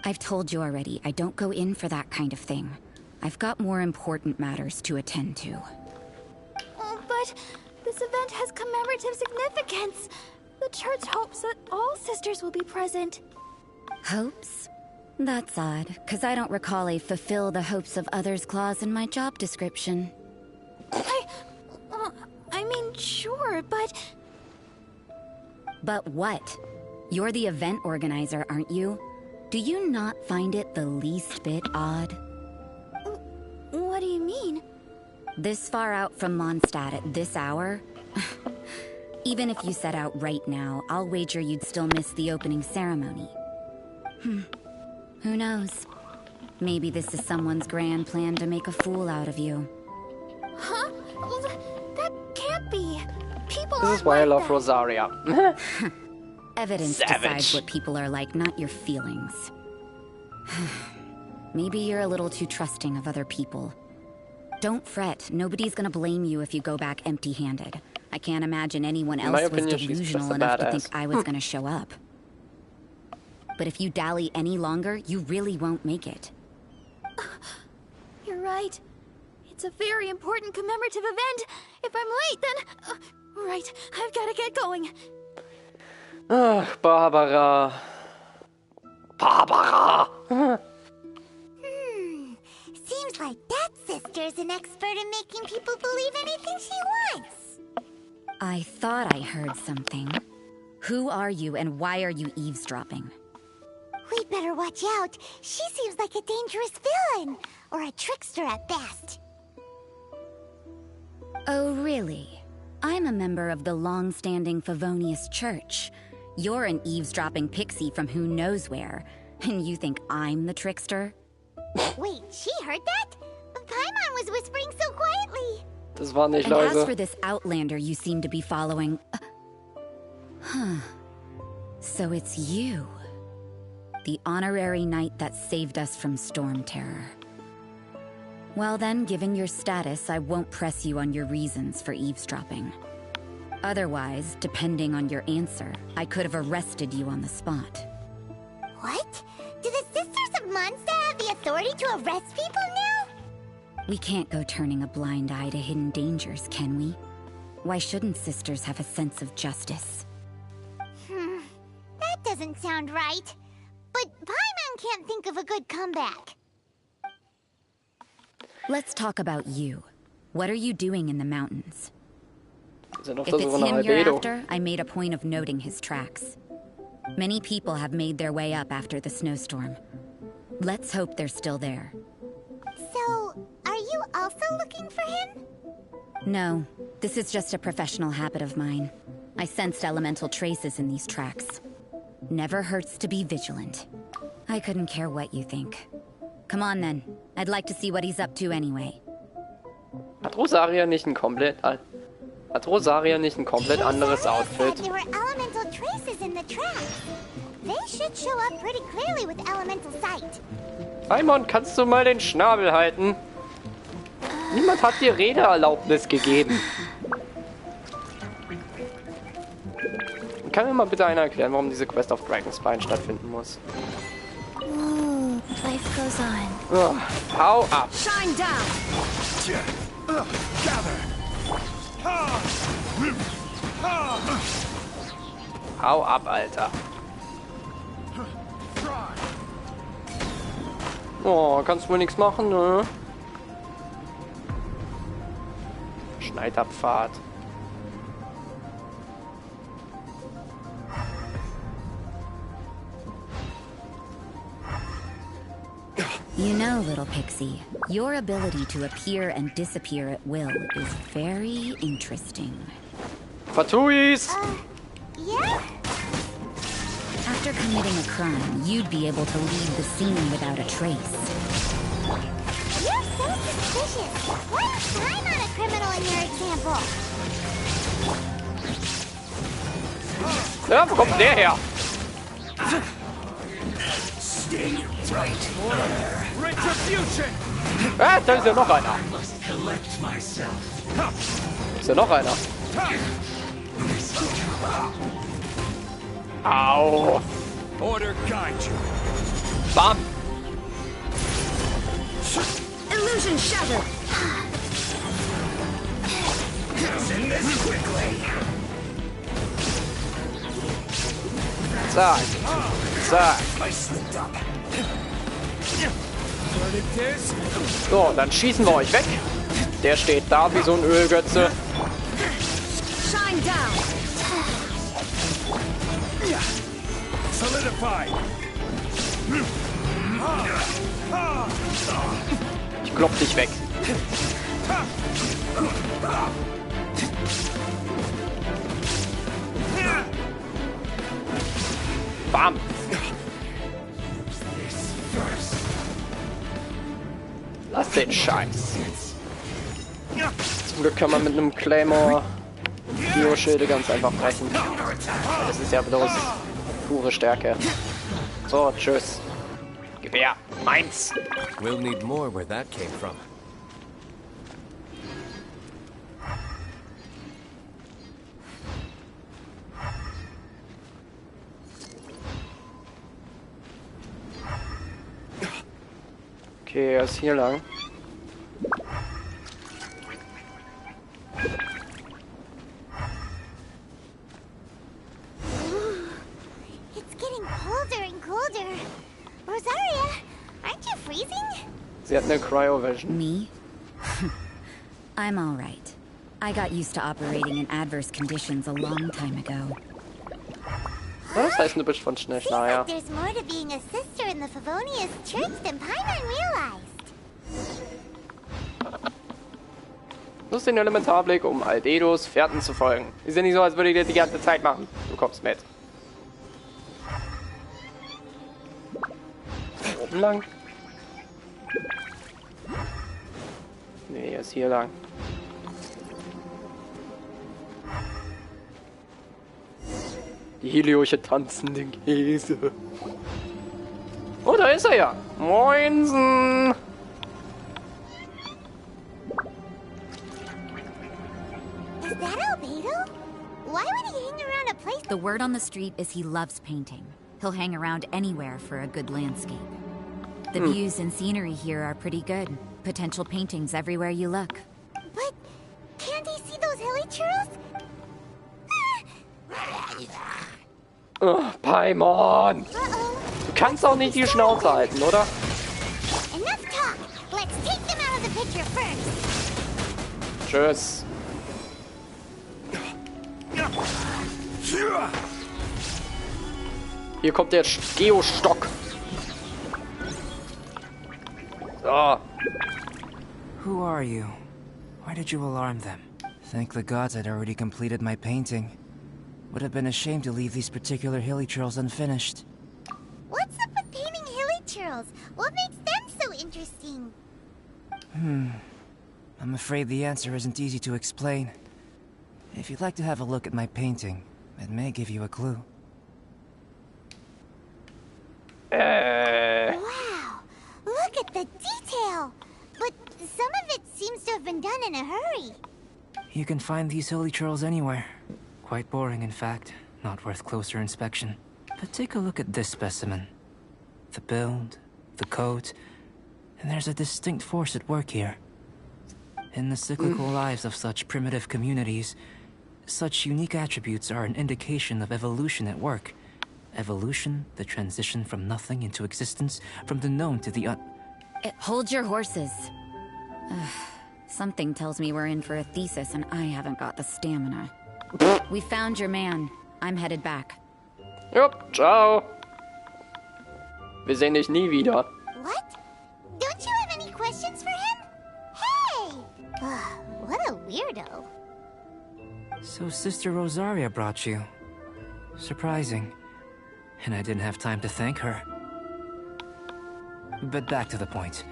I've told you already, I don't go in for that kind of thing. I've got more important matters to attend to. Oh, but this event has commemorative significance. The church hopes that all sisters will be present. Hopes? That's odd, because I don't recall a fulfill the hopes of others clause in my job description. I mean, sure, but... But what? You're the event organizer, aren't you? Do you not find it the least bit odd? What do you mean? This far out from Mondstadt at this hour? Even if you set out right now, I'll wager you'd still miss the opening ceremony. Who knows? Maybe this is someone's grand plan to make a fool out of you. Huh? Well, that can't be. People This is aren't why I like love that. Rosaria. Evidence Savage. decides what people are like, not your feelings. Maybe you're a little too trusting of other people. Don't fret, nobody's gonna blame you if you go back empty-handed. I can't imagine anyone In my else was opinion, she's delusional just a enough to badass. think I was gonna show up. But if you dally any longer, you really won't make it. You're right. It's a very important commemorative event. If I'm late, then... right, I've gotta get going. Ach, Barbara. Barbara! Seems like that sister's an expert in making people believe anything she wants. I thought I heard something. Who are you and why are you eavesdropping? We'd better watch out. She seems like a dangerous villain. Or a trickster at best. Oh, really? I'm a member of the long-standing Favonius Church. You're an eavesdropping pixie from who knows where. And you think I'm the trickster? Wait, she heard that? Paimon was whispering so quietly. Das war nicht And as for leise. this Outlander you seem to be following... So it's you. The honorary knight that saved us from Storm Terror. Well then, given your status, I won't press you on your reasons for eavesdropping. Otherwise, depending on your answer, I could have arrested you on the spot. What? Do the Sisters of Mondstadt have the authority to arrest people now? We can't go turning a blind eye to hidden dangers, can we? Why shouldn't sisters have a sense of justice? That doesn't sound right. But Paimon can't think of a good comeback. Let's talk about you. What are you doing in the mountains? Wir sind auf If der it's Suche nach him you're Albedo. after, I made a point of noting his tracks. Many people have made their way up after the snowstorm. Let's hope they're still there. So, are you also looking for him? No, this is just a professional habit of mine. I sensed elemental traces in these tracks. Never hurts to be vigilant. I couldn't care what you think. Come on then. I'd like to see what he's up to anyway. Hat Rosaria nicht ein komplett anderes Outfit? There were elemental traces in the tracks. They should show up pretty clearly with elemental sight. Simon, kannst du mal den Schnabel halten? Niemand hat dir Redeerlaubnis gegeben. Kann mir mal bitte einer erklären, warum diese Quest auf Dragonspine stattfinden muss? Ooh, life goes on. Oh, hau ab! Shine down! Hau ab, Alter! Oh, kannst wohl nichts machen, ne? Schneiderpfad. You know, little pixie, your ability to appear and disappear at will is very interesting. Fatuis! Yeah? After committing a crime, you'd be able to leave the scene without a trace. You're so suspicious. Why is I not a criminal in your example? Ja, wo kommt der her? Retribution! Ah, da ist ja noch einer. Ist ja noch einer. Au. Order guide you. Bam. Illusion shattered! Zack. Zack. So, dann schießen wir euch weg. Der steht da wie so ein Ölgötze. Shine down! Solidify. Ich klopp dich weg. Bam. Lass den Scheiß. Zum Glück kann man mit einem Claymore Bio-Schilde ganz einfach brechen. Das ist ja bloß pure Stärke. So, tschüss. Gewehr, meins. We'll need more where that came from. Okay, er ist hier lang. It's getting colder and colder. Rosaria, aren't you freezing? Sie hat eine Cryovision. Me? I'm all right. I got used to operating in adverse conditions a long time ago. Das heißt, du bist von schnell Seems schneller. like there's more to being a sister in the Favonius Church than Paimon realized. Nutzt den Elementarblick, um Aldedos Fährten zu folgen. Ist ja nicht so, als würde ich das die ganze Zeit machen. Du kommst mit. Oben lang? Nee, er ist hier lang. Die Helioche tanzen den Käse. Oh, da ist er ja. Moinsen. Is that Albedo? Why would he hang around a place? The word on the street is he loves painting. He'll hang around anywhere for a good landscape. The views and scenery here are pretty good. Potential paintings everywhere you look. But can't he see those hilly churros? Oh, Paimon. Uh-oh. Du kannst auch nicht die Schnauze halten, oder? Enough talk. Let's take them out of the picture first. Tschüss. Hier kommt der Geostock. So. Who are you? Why did you alarm them? Thank the gods I'd already completed my painting. Would have been a shame to leave these particular hilly churls unfinished. What's up with painting hilly churls? What makes them so interesting? I'm afraid the answer isn't easy to explain. If you'd like to have a look at my painting, it may give you a clue. Wow, look at the detail! But some of it seems to have been done in a hurry. You can find these hilly churls anywhere. Quite boring, in fact. Not worth closer inspection. But take a look at this specimen. The build, the coat, and there's a distinct force at work here. In the cyclical lives of such primitive communities, such unique attributes are an indication of evolution at work. Evolution, the transition from nothing into existence, from the known to the Hold your horses. Ugh, something tells me we're in for a thesis and I haven't got the stamina. We found your man. I'm headed back. Jupp, ciao. Wir sehen dich nie wieder. What? Don't you have any questions for him? Hey! What a weirdo. So Sister Rosaria brought you. Surprising. And I didn't have time to thank her. But back to the point.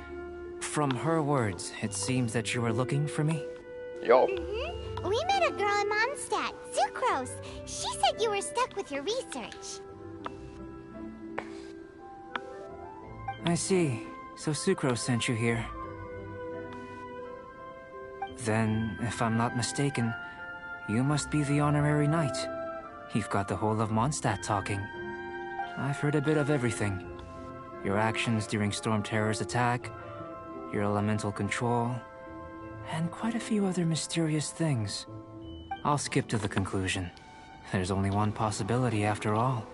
From her words, it seems that you were looking for me? Jo. We met a girl in Mondstadt, Sucrose. She said you were stuck with your research. I see. So Sucrose sent you here. Then, if I'm not mistaken, you must be the honorary knight. You've got the whole of Mondstadt talking. I've heard a bit of everything. Your actions during Storm Terror's attack, your elemental control, and quite a few other mysterious things. I'll skip to the conclusion. There's only one possibility after all.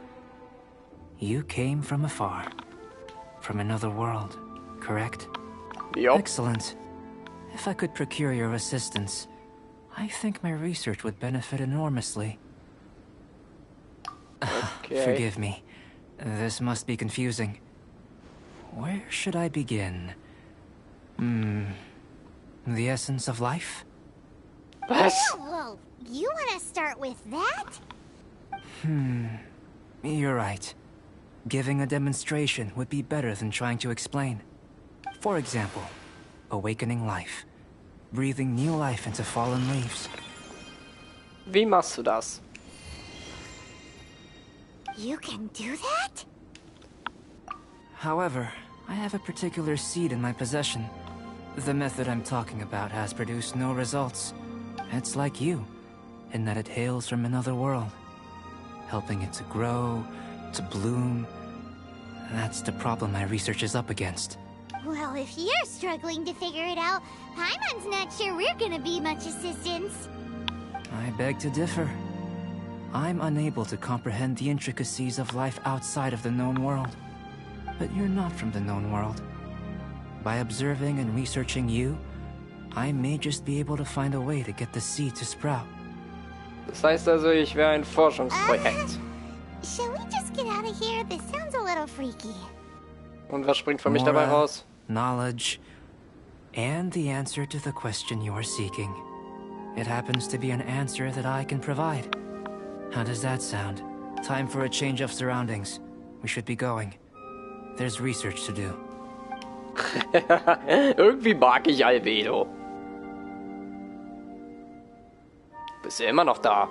You came from afar. From another world, correct? Yup. Excellent. If I could procure your assistance, I think my research would benefit enormously. Okay. Forgive me. This must be confusing. Where should I begin? The essence of life? Was? Whoa, you want to start with that? You're right. Giving a demonstration would be better than trying to explain. For example, awakening life. Breathing new life into fallen leaves. Wie machst du das? You can do that? However, I have a particular seed in my possession. The method I'm talking about has produced no results. It's like you, in that it hails from another world. Helping it to grow, to bloom. That's the problem my research is up against. Well, if you're struggling to figure it out, Paimon's not sure we're gonna be much assistance. I beg to differ. I'm unable to comprehend the intricacies of life outside of the known world. But you're not from the known world. By observing and researching you, I may just be able to find a way to get the seed to sprout. Das heißt also, ich wäre ein Forschungsprojekt. Shall we just get out of here? This sounds a little freaky. Und was springt für mich dabei Moral, raus? knowledge, and the answer to the question you are seeking. It happens to be an answer that I can provide. How does that sound? Time for a change of surroundings. We should be going. There's research to do. Irgendwie mag ich Albedo. Bist du immer noch da?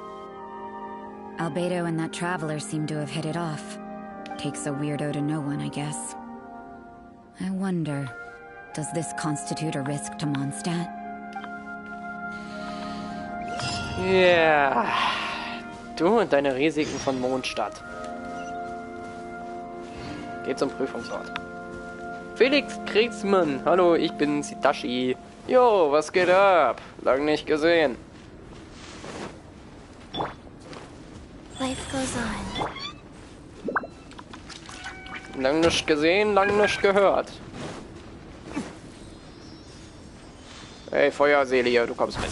Albedo and that traveler seem to have hit it off. Takes a weirdo to know one, I guess. I wonder, does this constitute a risk to Mondstadt? Ja. Du und deine Risiken von Mondstadt. Geht zum Prüfungsort. Felix Kriegsmann, hallo, ich bin Sitashi. Jo, was geht ab? Lang nicht gesehen. Life goes on. Lang nicht gesehen, lang nicht gehört. Hey, Feuerseele, du kommst mit.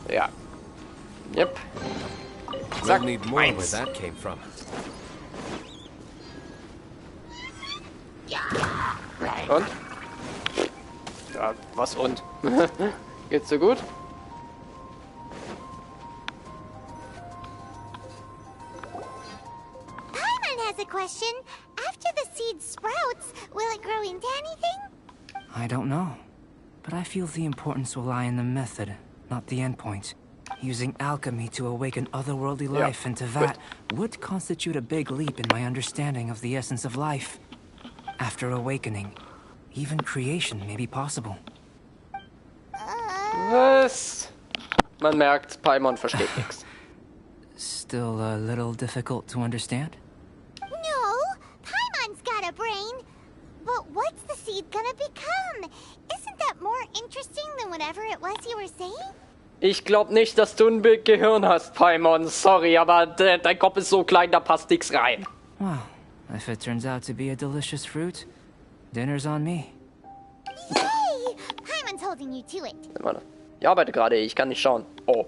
Ja. Yep. We'll Zack, need more where eins. that came from. Und? Ja, was und? Geht's dir gut? Paimon has a question. After the seed sprouts, will it grow into anything? I don't know. But I feel the importance will lie in the method, not the endpoint. Using alchemy to awaken otherworldly life into that would constitute a big leap in my understanding of the essence of life. After awakening, even creation may be possible. Was? Man merkt, Paimon versteht nichts. Still a little difficult to understand? No, Paimon's got a brain. But what's the seed gonna become? Isn't that more interesting than whatever it was you were saying? Ich glaube nicht, dass du ein Gehirn hast, Paimon. Sorry, aber dein Kopf ist so klein, da passt nichts rein. Well, if it turns out to be a delicious fruit, dinner's on me. Yay! Paimon's holding you to it. Warte. Ich arbeite gerade, ich kann nicht schauen. Oh.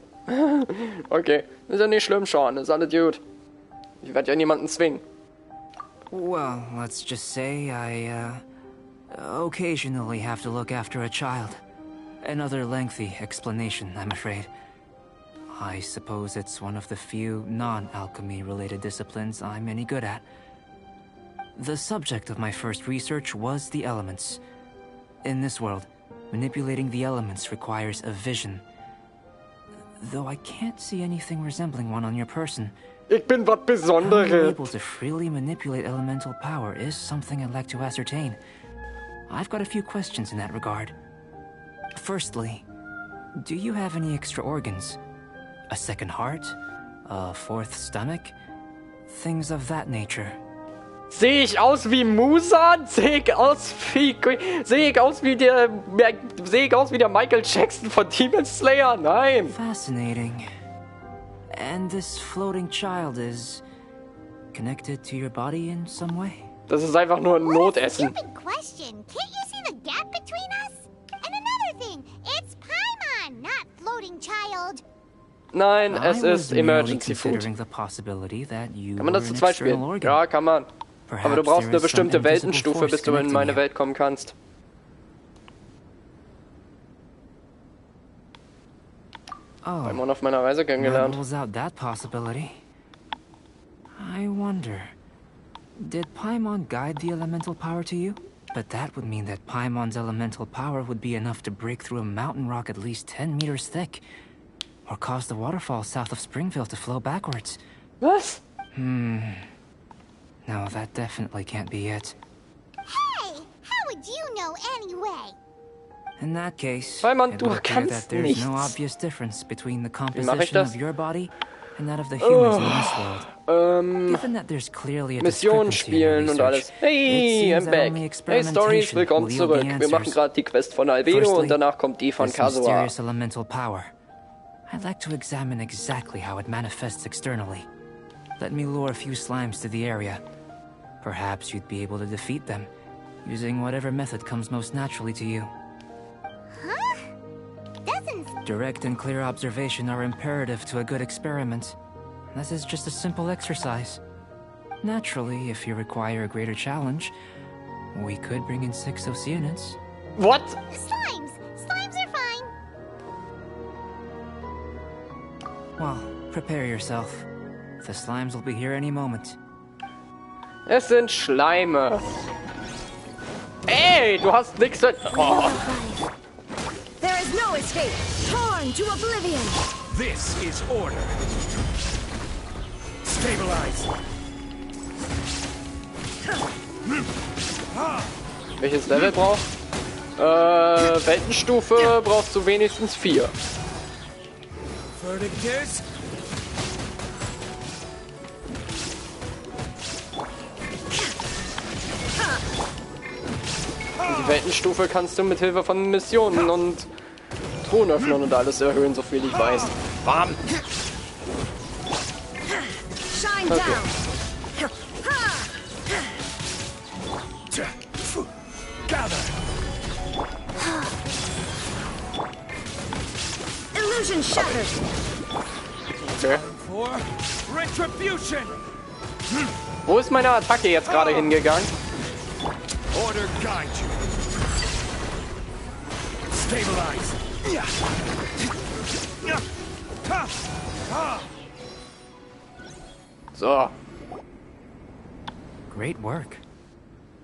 Okay, ist ja nicht schlimm, Sean, ist alles gut. Ich werde ja niemanden zwingen. Well, let's just say I, occasionally have to look after a child. Another lengthy explanation, I'm afraid. I suppose it's one of the few non-alchemy-related disciplines I'm any good at. The subject of my first research was the elements. In this world, manipulating the elements requires a vision. Though I can't see anything resembling one on your person. Ich bin was How Besonderes. you're able to freely manipulate elemental power is something I'd like to ascertain. I've got a few questions in that regard. Firstly, do you have any extra organs? A second heart? A fourth stomach? Things of that nature. Sehe ich aus wie Musan? Sehe ich aus wie der Michael Jackson von Demon Slayer? Nein. Fascinating. And this floating child is connected to your body in some way? Das ist einfach nur ein What a Notessen. stupid question. Can't you see the gap between us? And another thing, it's Paimon, not floating child. Nein, I es was ist merely Emergency Food. considering the possibility that you Kann man das were zu an zweit external spielen? organ. Ja, kann man. Aber du Perhaps brauchst there eine is some bestimmte invisible Weltenstufe, force bis du in connecting meine you. Welt kommen kannst. Oh, Paimon auf meiner Reise that kennengelernt. rules out that possibility. I wonder, did Paimon guide the elemental power to you? But that would mean that Paimon's elemental power would be enough to break through a mountain rock at least 10 meters thick, or cause the waterfall south of Springfield to flow backwards. Was? No, that definitely can't be it. Hey, how would you know anyway? In that case, Paimon, it du would appear kannst that there's no nichts. obvious difference between the mache ich composition das? of your body and that of the humans in this world. Given that there's clearly a Mission discrepancy in your spielen und research, alles. Hey, it I'm seems that back. only Hey, experimentation Stories, willkommen will yield zurück. the Wir machen answers. gerade die Quest von Albedo Firstly, und danach kommt die von this Kazuha. mysterious elemental power. I'd like to examine exactly how it manifests externally. Let me lure a few slimes to the area. Perhaps you'd be able to defeat them, using whatever method comes most naturally to you. Huh? Doesn't... Direct and clear observation are imperative to a good experiment. This is just a simple exercise. Naturally, if you require a greater challenge, we could bring in 6 Oceanids. What? Slimes! Slimes are fine! Well, prepare yourself. The slimes will be here any moment. Es sind Schleime. Ey, du hast nichts mit... Oh. There is no escape! Torn to oblivion! This is order. Stabilize. Welches Level brauchst? Weltenstufe brauchst du wenigstens 4. Verdictus. Und die Weltenstufe kannst du mit Hilfe von Missionen und Truhen öffnen und alles erhöhen, so viel ich weiß. Bam! Shine Okay. down! Gather. Illusion shattered! Okay. For retribution. Wo ist meine Attacke jetzt gerade hingegangen? Order guide you. Stabilize. So. Great work.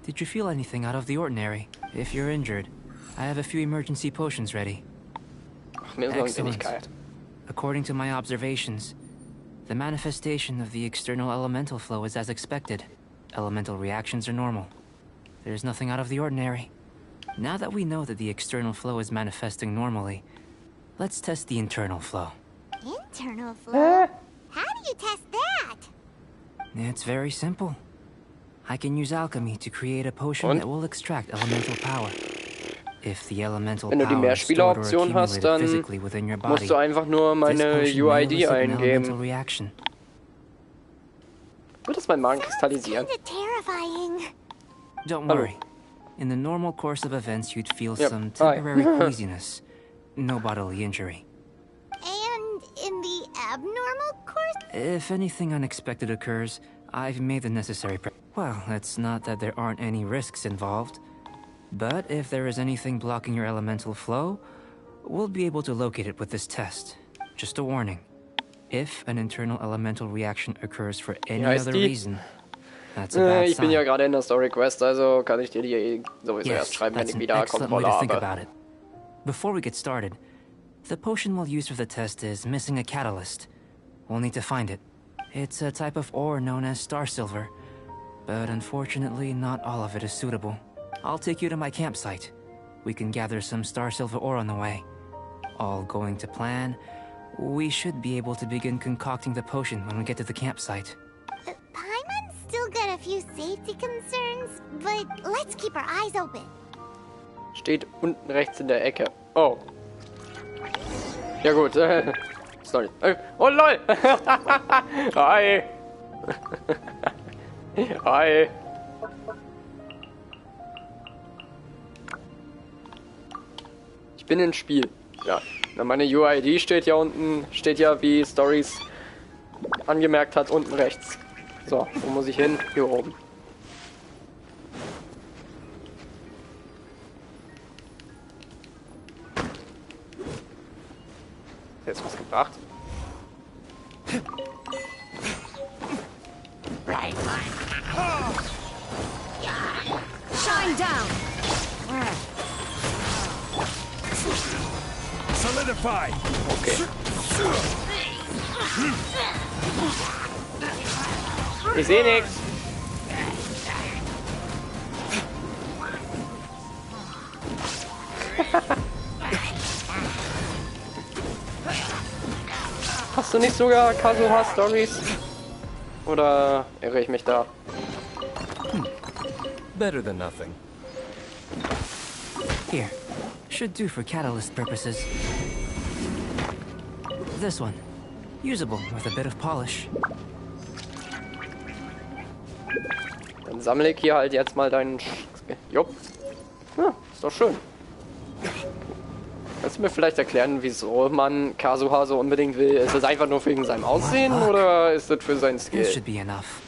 Did you feel anything out of the ordinary? If you're injured, I have a few emergency potions ready. Ach, mir ist noch Excellent. nicht kalt. According to my observations, the manifestation of the external elemental flow is as expected. Elemental reactions are normal. There's nothing out of the ordinary. Now that we know that the external flow is manifesting normally, let's test the internal flow. Internal flow? How do you test that? It's very simple. I can use alchemy to create a potion that will extract elemental power. If the elemental Wenn du die power is stored or Mehrspieleroption hast, accumulated dann physically within your musst body, du einfach nur this meine potion may UID elicit an elemental eingeben. reaction. Wird das mein Magen kristallisieren? Kinda terrifying. Don't Hallo. worry. In the normal course of events, you'd feel Yep. some Hi. temporary queasiness. No bodily injury. And in the abnormal course? If anything unexpected occurs, I've made the necessary well, it's not that there aren't any risks involved. But if there is anything blocking your elemental flow, we'll be able to locate it with this test. Just a warning. If an internal elemental reaction occurs for any heißt other die? reason, that's a bad Ich bin ja sign. gerade in der Story Quest, also kann ich dir die sowieso erst Yes, schreiben, wenn that's ich an wieder excellent way Kontrolle to think habe. about it. Before we get started, the potion we'll use for the test is missing a catalyst. We'll need to find it. It's a type of ore known as star silver, but unfortunately not all of it is suitable. I'll take you to my campsite. We can gather some star silver ore on the way. All going to plan, we should be able to begin concocting the potion when we get to the campsite. Paimon's still got a few safety concerns, but let's keep our eyes open. Steht unten rechts in der Ecke. Oh. Ja gut. Sorry. Oh lol. Hi. Hi. Ich bin im Spiel. Ja. Na, meine UID steht ja unten. Steht ja, wie Stories angemerkt hat, unten rechts. So, wo muss ich hin? Hier oben. Jetzt was gebracht. Shine down! Solidify! Okay. Ich sehe nichts. Hast du nicht sogar Kazuha Stories? Oder irre ich mich da? Better than nothing. Here. Should do for catalyst purposes. This one. Usable with a bit of polish. Dann sammle ich hier halt jetzt mal deinen... Jupp. Ja, ist doch schön. Kannst du mir vielleicht erklären, wieso man Kazuha so unbedingt will? Ist das einfach nur wegen seinem Aussehen oder ist das für seinen This Skill? should be enough.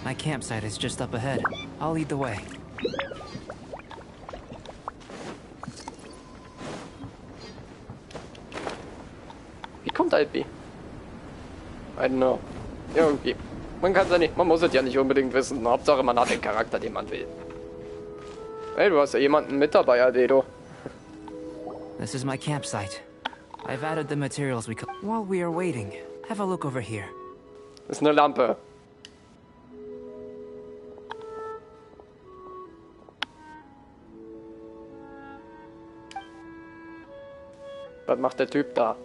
My campsite is just up ahead. I'll lead the way. Wie kommt Alpi? I don't know. Irgendwie. Man kann es ja nicht, man muss es ja nicht unbedingt wissen. Hauptsache man hat den Charakter, den man will. Hey, du hast ja jemanden mit dabei, Albedo. This is my campsite. I've added the materials we While we are waiting, have a look over here. Das ist eine Lampe. Was macht der Typ da?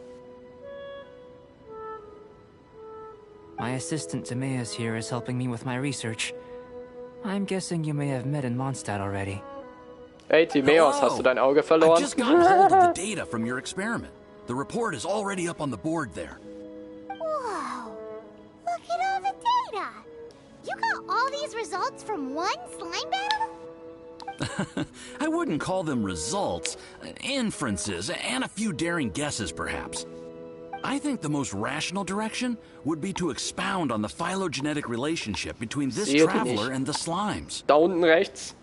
My assistant Timaeus here is helping me with my research. I'm guessing you may have met in Mondstadt already. Hey, Timaeus, hast du dein Auge verloren? I just got hold of the data from your experiment. The report is already up on the board there. Whoa! Look at all the data! You got all these results from one slime battle? I wouldn't call them results, inferences, and a few daring guesses, perhaps. I think the most rational direction would be to expound on the phylogenetic relationship between this Sehe die traveler nicht. and the slimes. Da unten rechts.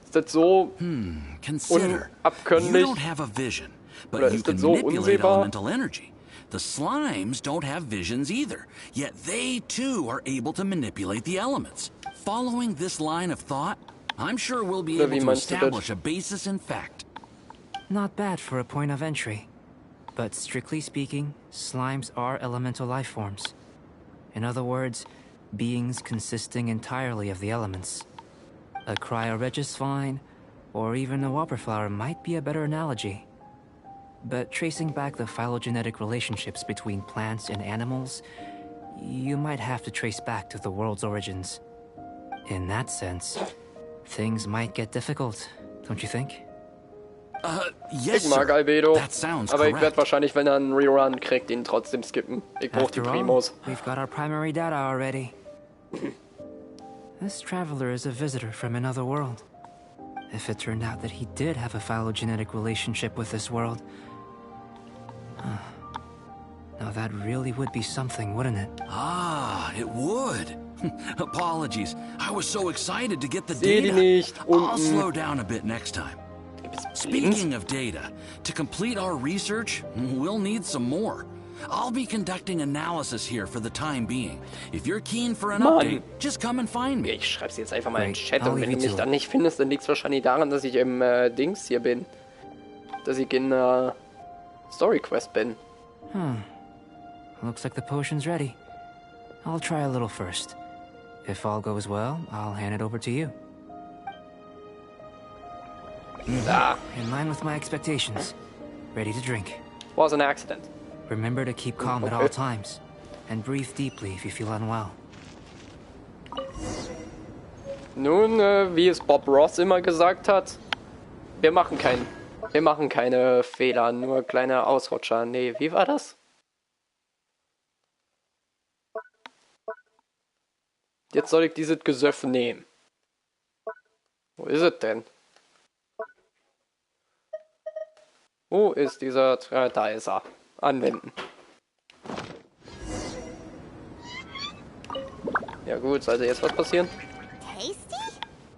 Ist das so Consider, unabkömmlich? you don't have a vision, Oder but you ist das can so manipulate unsehbar? elemental energy. The slimes don't have visions either, yet they too are able to manipulate the elements. Following this line of thought, I'm sure we'll be Oder able wie to meinst du das? establish a basis in fact. Not bad for a point of entry. But strictly speaking, slimes are elemental life forms. In other words, beings consisting entirely of the elements. A cryoregis vine, or even a whopper flower might be a better analogy. But tracing back the phylogenetic relationships between plants and animals, you might have to trace back to the world's origins. In that sense, things might get difficult, don't you think? Yes, Ich mag sir. Albedo, That sounds aber ich werde correct. wahrscheinlich, wenn er einen Rerun kriegt, ihn trotzdem skippen. Ich brauche die After all, Primos. we've got our primary data already. This traveler is a visitor from another world. If it turned out that he did have a phylogenetic relationship with this world, now that really would be something, wouldn't it? Ah, it would. Apologies. I was so excited to get the Seh die data. nicht. I'll Unten. slow down a bit next time. Speaking of data, to complete our research, we'll need some more. I'll be conducting analysis here for the time being. If you're keen for an Mann. update, just come and find me. Ich schreib's jetzt einfach mal in den Great. Chat I'll und wenn leave du you mich to dann it. nicht findest, dann liegt's wahrscheinlich daran, dass ich im Dings hier bin. Dass ich in Story Quest bin. Looks like the potion's ready. I'll try a little first. If all goes well, I'll hand it over to you. Ah, In line with my expectations. Ready to drink. was an accident. Remember to keep calm at all times. And breathe deeply if you feel unwell. Nun, wie es Bob Ross immer gesagt hat, wir machen keine Fehler, nur kleine Ausrutscher. Nee, wie war das? Jetzt soll ich dieses Gesöff nehmen. Wo ist es denn? Wo ist dieser... da ist er. Anwenden. Ja gut, sollte jetzt was passieren? Tasty?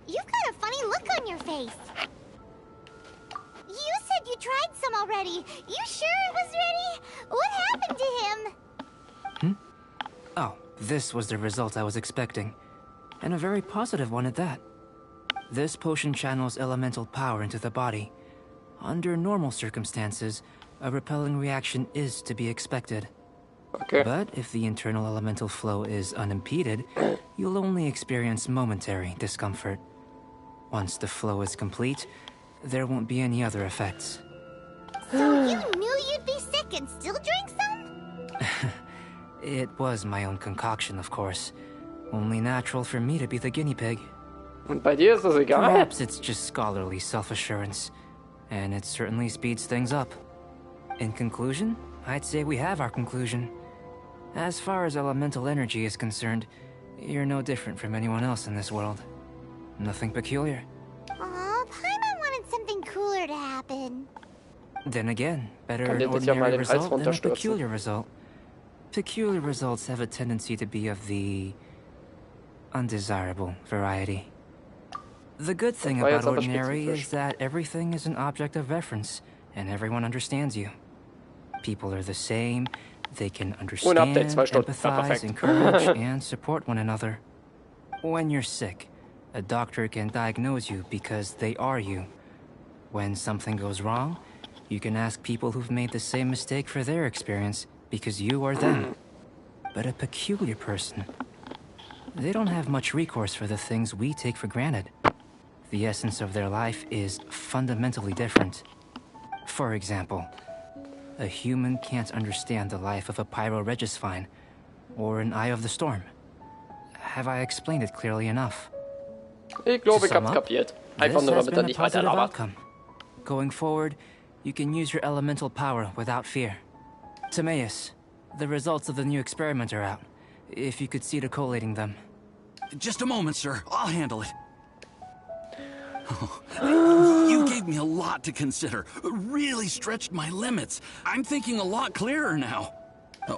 You've got a funny look on your face. You said you tried some already. You sure it was ready? What happened to him? Oh, this was the result I was expecting. And a very positive one at that. This potion channels elemental power into the body. Under normal circumstances, a repelling reaction is to be expected. Okay. But if the internal elemental flow is unimpeded, you'll only experience momentary discomfort. Once the flow is complete, there won't be any other effects. So you knew you'd be sick and still drank some? It was my own concoction, of course. Only natural for me to be the guinea pig. Und bei dir ist das egal? Perhaps it's just scholarly self-assurance, and it certainly speeds things up. In conclusion, I'd say we have our conclusion. As far as elemental energy is concerned, you're no different from anyone else in this world. Nothing peculiar. Aw, Paimon wanted something cooler to happen. Then again, better Kann an dir das ja mal ordinary den Hals result than a runterstürzen. peculiar result. Peculiar results have a tendency to be of the undesirable variety. The good thing war about jetzt aber ordinary spezifisch. is that everything is an object of reference, and everyone understands you. People are the same, they can understand, Update, 2 Stunden. Ja, empathize, perfekt. encourage, and support one another. When you're sick, a doctor can diagnose you because they are you. When something goes wrong, you can ask people who've made the same mistake for their experience because you are them. But a peculiar person, they don't have much recourse for the things we take for granted. The essence of their life is fundamentally different. For example, a human can't understand the life of a pyroregisvine or an eye of the storm. Have I explained it clearly enough? Ich glaube, To ich sum hab's up, kapiert. Einfach this nur, has damit er been a nicht weiter positive labert. outcome. Going forward, you can use your elemental power without fear. Timaeus, the results of the new experiment are out. If you could see to collating them. Just a moment, sir. I'll handle it. You gave me a lot to consider. Really stretched my limits. I'm thinking a lot clearer now.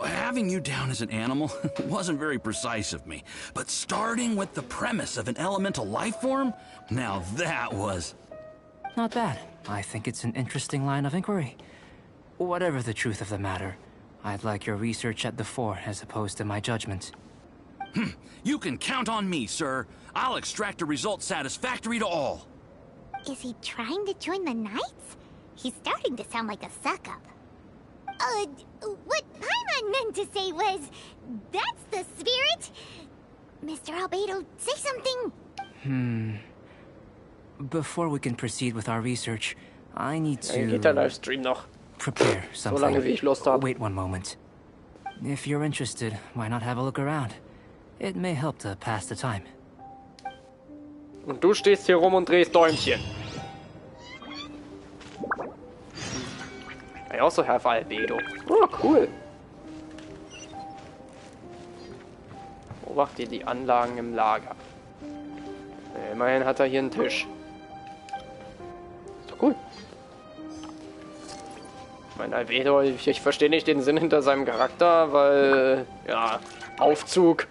Having you down as an animal wasn't very precise of me, but starting with the premise of an elemental life form, now that was... Not bad. I think it's an interesting line of inquiry. Whatever the truth of the matter, I'd like your research at the fore as opposed to my judgment. You can count on me, sir. I'll extract a result satisfactory to all. Is he trying to join the Knights? He's starting to sound like a suck-up. What Paimon meant to say was, that's the spirit. Mr. Albedo, say something. Before we can proceed with our research, I need Geht der to... Livestream noch? prepare something. Solange wie ich Lust habe. Wait one moment. If you're interested, why not have a look around? It may help to pass the time. Und du stehst hier rum und drehst Däumchen. I also have Albedo. Oh, cool. Beobachte die Anlagen im Lager. Immerhin hat er hier einen Tisch. Ist doch gut. Mein Albedo, ich verstehe nicht den Sinn hinter seinem Charakter, weil, ja, Aufzug.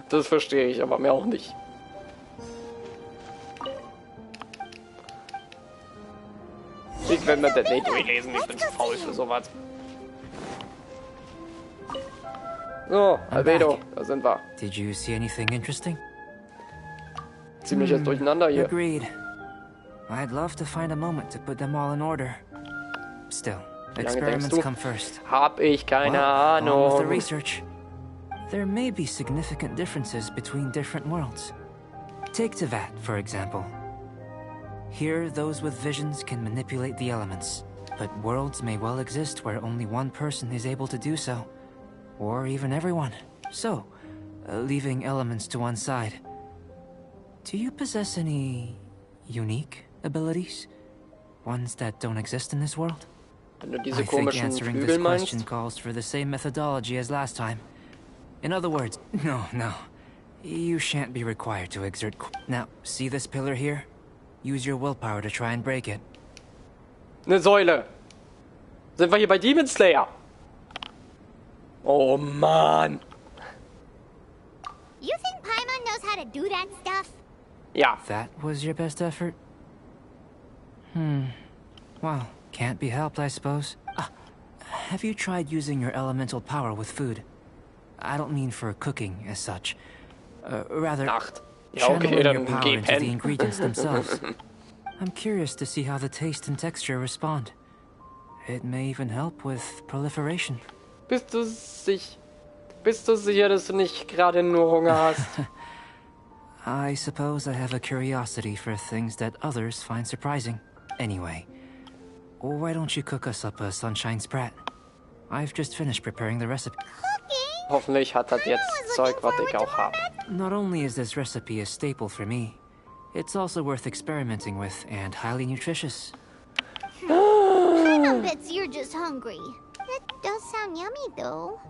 Das verstehe ich, aber mehr auch nicht. Ich werde mir das nicht durchlesen, ich bin zu faul für sowas. So, Albedo, da sind wir. Did you see anything interesting? Ziemliches Durcheinander hier. Agreed. I'd love to find a moment to put them all in order. Still, Wie lange denkst experiments du? come first. Hab ich keine On with the Ahnung. research. There may be significant differences between different worlds. Take Tevat, for example. Here, those with visions can manipulate the elements, but worlds may well exist where only one person is able to do so, or even everyone. So, leaving elements to one side. Do you possess any unique abilities? Ones that don't exist in this world? Wenn du diese I think komischen answering Flügel this meinst. question calls for the same methodology as last time. In other words, no. You shan't be required to exert. Now, see this pillar here? Use your willpower to try and break it. Eine Säule. Sind wir hier bei Demon Slayer? Oh Mann. You think Paimon knows how to do that stuff? Ja. That was your best effort? Well, can't be helped, I suppose. Have you tried using your elemental power with food? I don't mean for cooking as such. Rather, Nacht. Ja, okay, channeling your dann power geh into the pennen. ingredients themselves. I'm curious to see how the taste and texture respond. It may even help with proliferation. Bist du sicher, dass du nicht gerade nur Hunger hast? I suppose I have a curiosity for things that others find surprising. Anyway, why don't you cook us up a sunshine sprat? I've just finished preparing the recipe. Hoffentlich hat das jetzt Zeug, was ich auch habe. Not only is this recipe a staple for me, it's also worth experimenting with and highly nutritious. Paimon bets you're just hungry. That does sound yummy, though.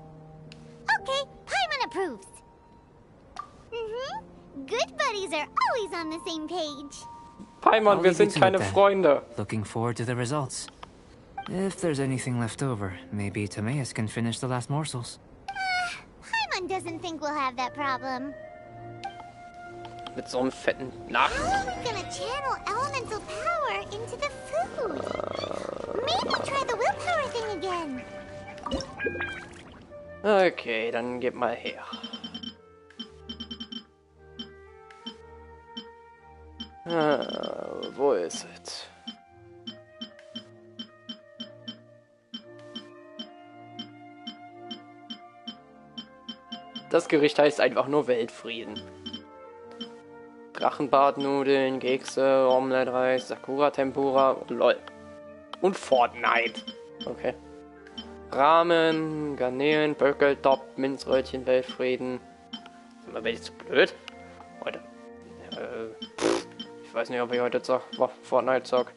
Okay, Paimon approves. Good buddies are always on the same page. Paimon, I'll wir leave you sind to it keine then. Freunde. Looking forward to the results. If there's anything left over, maybe Timaeus can finish the last morsels. Paimon doesn't think we'll have that problem. Mit so einem fetten Nach. How are we gonna channel elemental power into the food? Maybe try the willpower thing again. Okay, dann gib mal her. Wo ist es? Das Gericht heißt einfach nur Weltfrieden. Drachenbartnudeln, Kekse, Omelette-Reis, Sakura-Tempura, lol. Und Fortnite. Okay. Ramen, Garnelen, Böckeltop, Minzröllchen, Weltfrieden. Sind wir welche zu blöd? Heute. Ich weiß nicht, ob ich heute Fortnite zock.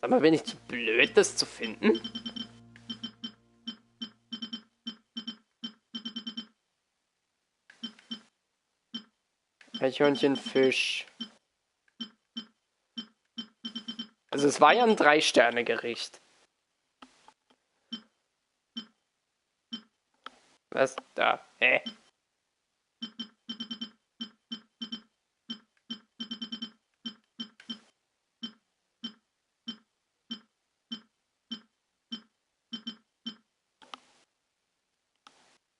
Sag mal, bin ich zu blöd, das zu finden? Eichhörnchen, Fisch. Also es war ja ein 3-Sterne-Gericht. Was? Da.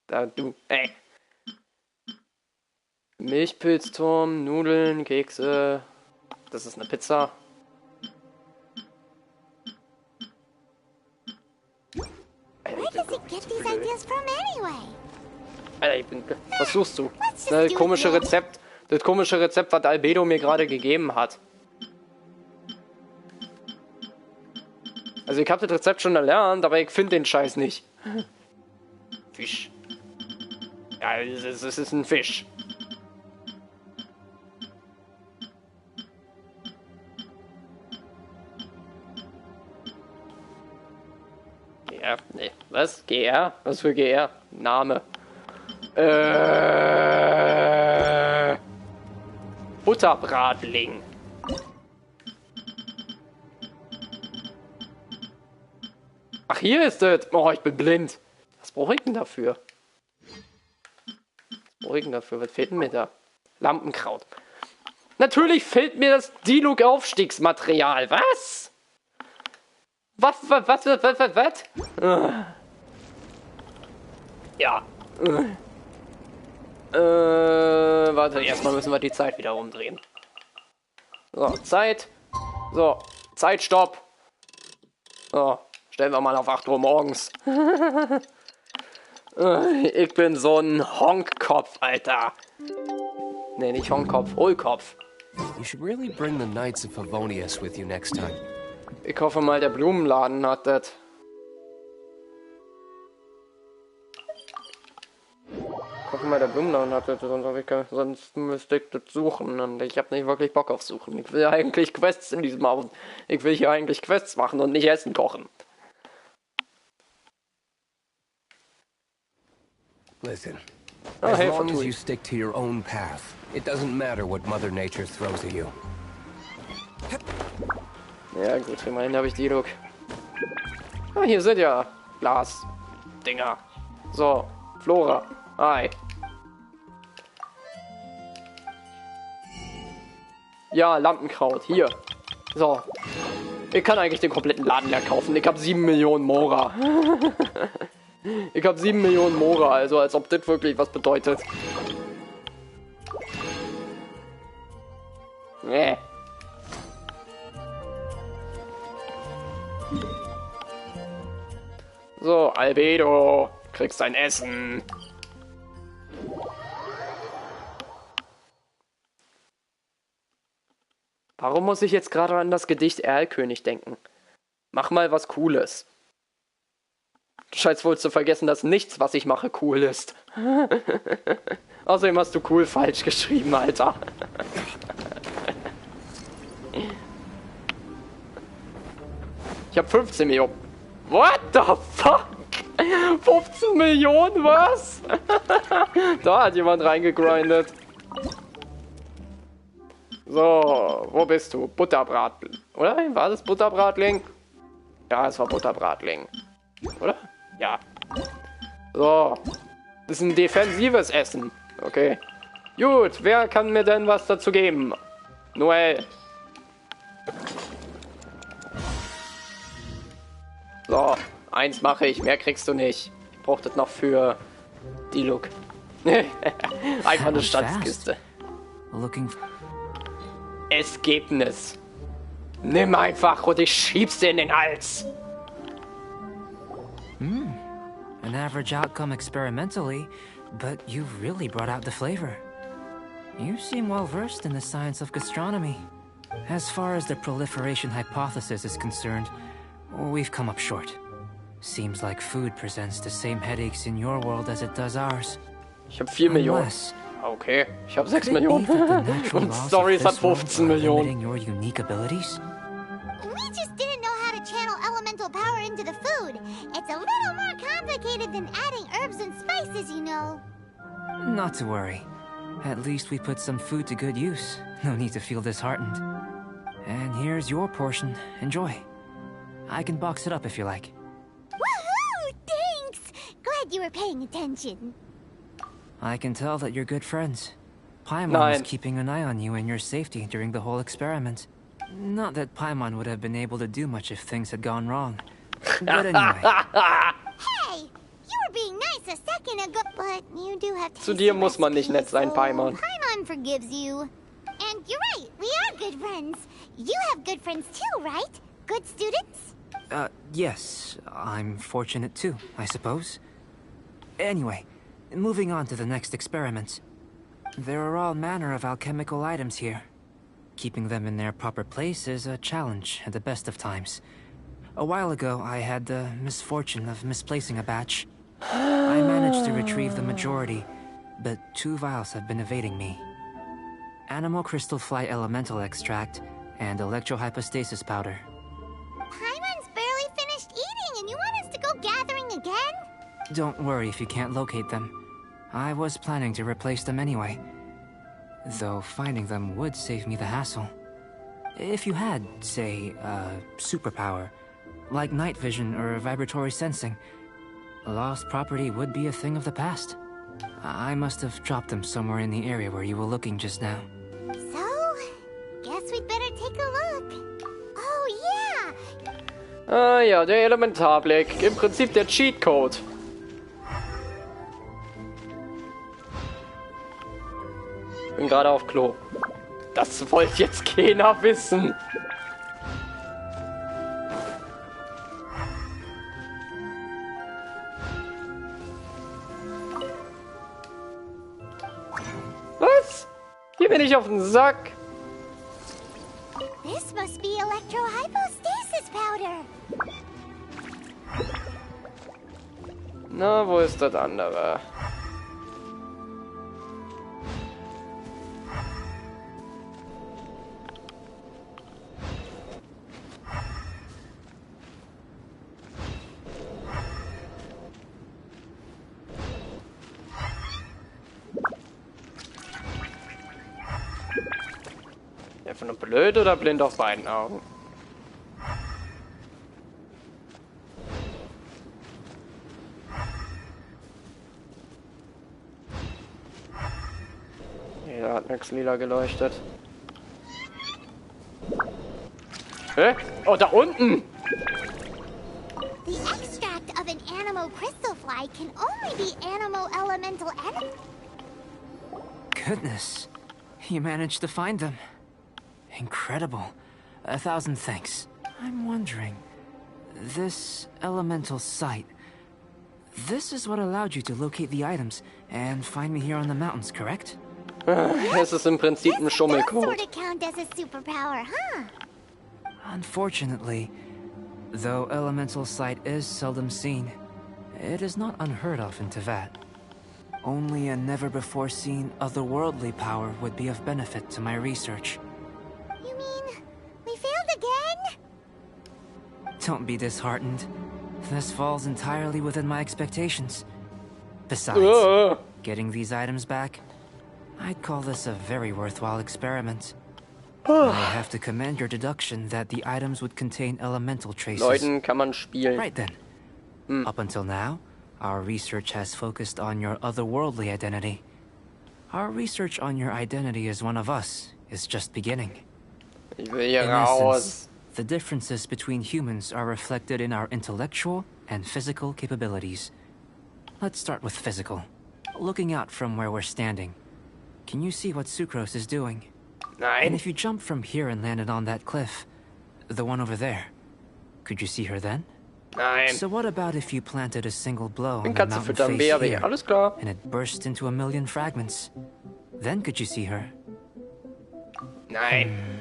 Da, du. Milchpilzturm, Nudeln, Kekse. Das ist eine Pizza. Where does it get these ideas from anyway? Alter, was suchst du? Das komische Rezept, was Albedo mir gerade gegeben hat. Also ich habe das Rezept schon erlernt, aber ich finde den Scheiß nicht. Fisch. Ja, es ist ein Fisch. GR? Nee. Was? GR? Was für GR? Name. Butterbratling. Ach, hier ist es. Oh, ich bin blind. Was brauche ich denn dafür? Was fehlt denn mir da? Lampenkraut. Natürlich fehlt mir das Diluc-Aufstiegsmaterial. Was? Was? Ja. Warte, erstmal müssen wir die Zeit wieder umdrehen. So, Zeit. So, Zeitstopp. So, stellen wir mal auf 8 Uhr morgens. Ich bin so ein Honkkopf, Alter. Nee, nicht Honkkopf, Hohlkopf. You should really bring the Knights of Favonius with you next time. Ich hoffe mal, der Blumenladen hat das. Sonst müsste ich das suchen und ich habe nicht wirklich Bock auf Suchen. Ich will eigentlich Quests in diesem Abend. Ich will hier eigentlich Quests machen und nicht Essen kochen. Listen, Oh, as hey, long as Fatui. you stick to your own path, it doesn't matter what Mother Nature throws at you. Ja gut, immerhin habe ich die Look. Ah, hier sind ja Glas-Dinger. So, Flora. Hi. Ja, Lampenkraut. Hier. So. Ich kann eigentlich den kompletten Laden leer kaufen. Ich habe 7 Millionen Mora. Ich habe 7 Millionen Mora, also als ob das wirklich was bedeutet. Nee. So, Albedo, kriegst dein Essen. Warum muss ich jetzt gerade an das Gedicht Erlkönig denken? Mach mal was Cooles. Du scheinst wohl zu vergessen, dass nichts, was ich mache, cool ist. Außerdem hast du cool falsch geschrieben, Alter. Ich habe 15 Millionen. What the fuck? 15 Millionen, was? Da hat jemand reingegrindet. So, wo bist du? Butterbratling. Oder? War das Butterbratling? Ja, es war Butterbratling. Oder? Ja. So. Das ist ein defensives Essen. Okay. Gut, wer kann mir denn was dazu geben? Noel. So, 1 mache ich, mehr kriegst du nicht. Ich brauch das noch für die Look. Einfach eine Schatzkiste. Ergebnis. Nimm einfach und ich schieb's dir in den Hals. An average outcome experimentally, but you've really brought out the flavor. You seem well versed in the science of gastronomy. As far as the proliferation hypothesis is concerned, we've come up short. Seems like food presents the same headaches in your world as it does ours. Ich habe 4 Millionen. Okay, ich habe 6 Millionen. Und Stories hat 15 Millionen. Your unique abilities? We just didn't know how to channel elemental power into the food. It's a little more complicated than adding herbs and spices, you know. Not to worry. At least we put some food to good use. No need to feel disheartened. And here's your portion. Enjoy. I can box it up if you like. Woohoo! Thanks! Glad you were paying attention. I can tell that you're good friends. Paimon was keeping an eye on you and your safety during the whole experiment. Not that Paimon would have been able to do much if things had gone wrong. But anyway. Hey! You were being nice a second ago, but you do have to. Zu dir muss man nicht nett sein, Paimon. Paimon forgives you. And you're right, we are good friends. You have good friends too, right? Good students? Yes. I'm fortunate too, I suppose. Anyway, moving on to the next experiment. There are all manner of alchemical items here. Keeping them in their proper place is a challenge at the best of times. A while ago, I had the misfortune of misplacing a batch. I managed to retrieve the majority, but 2 vials have been evading me. Animal crystal fly elemental extract and electrohypostasis powder. Paimon's barely finished eating and you want us to go gathering again? Don't worry if you can't locate them. I was planning to replace them anyway. Though finding them would save me the hassle. If you had, say, a superpower, like night vision or vibratory sensing, lost property would be a thing of the past. I must have dropped them somewhere in the area where you were looking just now. So, guess we'd better take a look. Oh yeah! Ah ja, der Elementarblick. Im Prinzip der Cheatcode. Bin gerade auf Klo. Das wollte jetzt keiner wissen. Was? Hier bin ich auf den Sack. This must be electrohypostasis powder. Na, wo ist das andere? Einfach nur blöd oder blind auf beiden Augen? Nee, da hat nix lila geleuchtet. Hä? Oh, da unten! The extract of an animal crystal fly can only be animal elemental Goodness, you managed to find them. Incredible. 1,000 thanks. I'm wondering, this elemental sight, this is what allowed you to locate the items and find me here on the mountains, correct? Es ist im Prinzip ein Does Schummelcode. sort of count as a superpower, huh? Unfortunately, though elemental sight is seldom seen, it is not unheard of in Teyvat. Only a never-before-seen otherworldly power would be of benefit to my research. You mean we failed again? Don't be disheartened. This falls entirely within my expectations. Besides, getting these items back, I'd call this a very worthwhile experiment. I have to commend your deduction that the items would contain elemental traces. Leuten kann man spielen. Right then. Up until now, our research has focused on your otherworldly identity. Our research on your identity as one of us is just beginning. Ich will hier In raus. essence, the differences between humans are reflected in our intellectual and physical capabilities. Let's start with physical. Looking out from where we're standing, can you see what Sucrose is doing? And Nein. if you jump from here and landed on that cliff, the one over there, could you see her then? Nein. So what about if you planted a single blow Bin on the Katze mountain füttern, face BRB. here, Alles klar. and it burst into a million fragments? Then could you see her? Nein.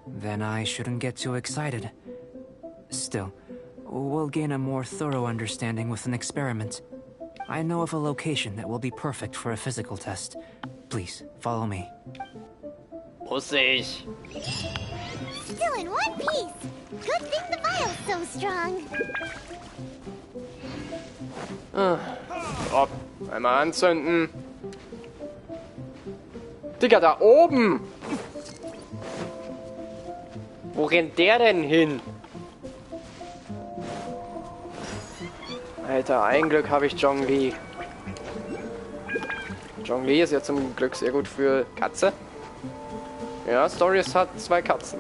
Then I shouldn't get too excited. Still, we'll gain a more thorough understanding with an experiment. I know of a location that will be perfect for a physical test. Please, follow me. Muss ich. Still in one piece. Good thing the vial's so strong. Hopp. Einmal anzünden. Digga, da oben! Wo rennt der denn hin? Alter, ein Glück habe ich Zhongli. Zhongli ist ja zum Glück sehr gut für Katze. Ja, Stories hat 2 Katzen.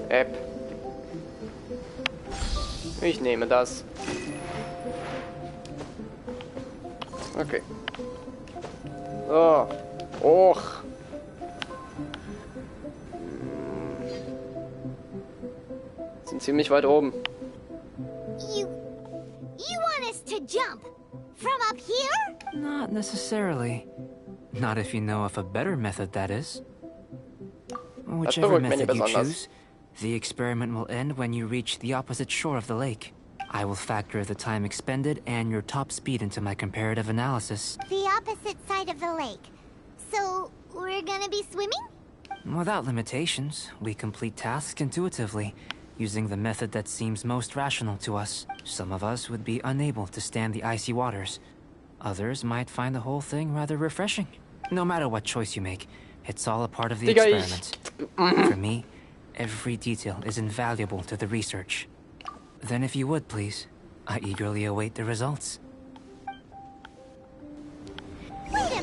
App. Ich nehme das. Okay. So. Och. sind ziemlich weit oben. You want us to jump? From up here? Not necessarily. Not if you know of a better method, that is. Whichever method you choose, the experiment will end when you reach the opposite shore of the lake. I will factor the time expended and your top speed into my comparative analysis. The opposite side of the lake. So, we're gonna be swimming? Without limitations, we complete tasks intuitively, using the method that seems most rational to us. Some of us would be unable to stand the icy waters. Others might find the whole thing rather refreshing. No matter what choice you make, it's all a part of the experiment. For me, every detail is invaluable to the research. Then if you would, please, I eagerly await the results.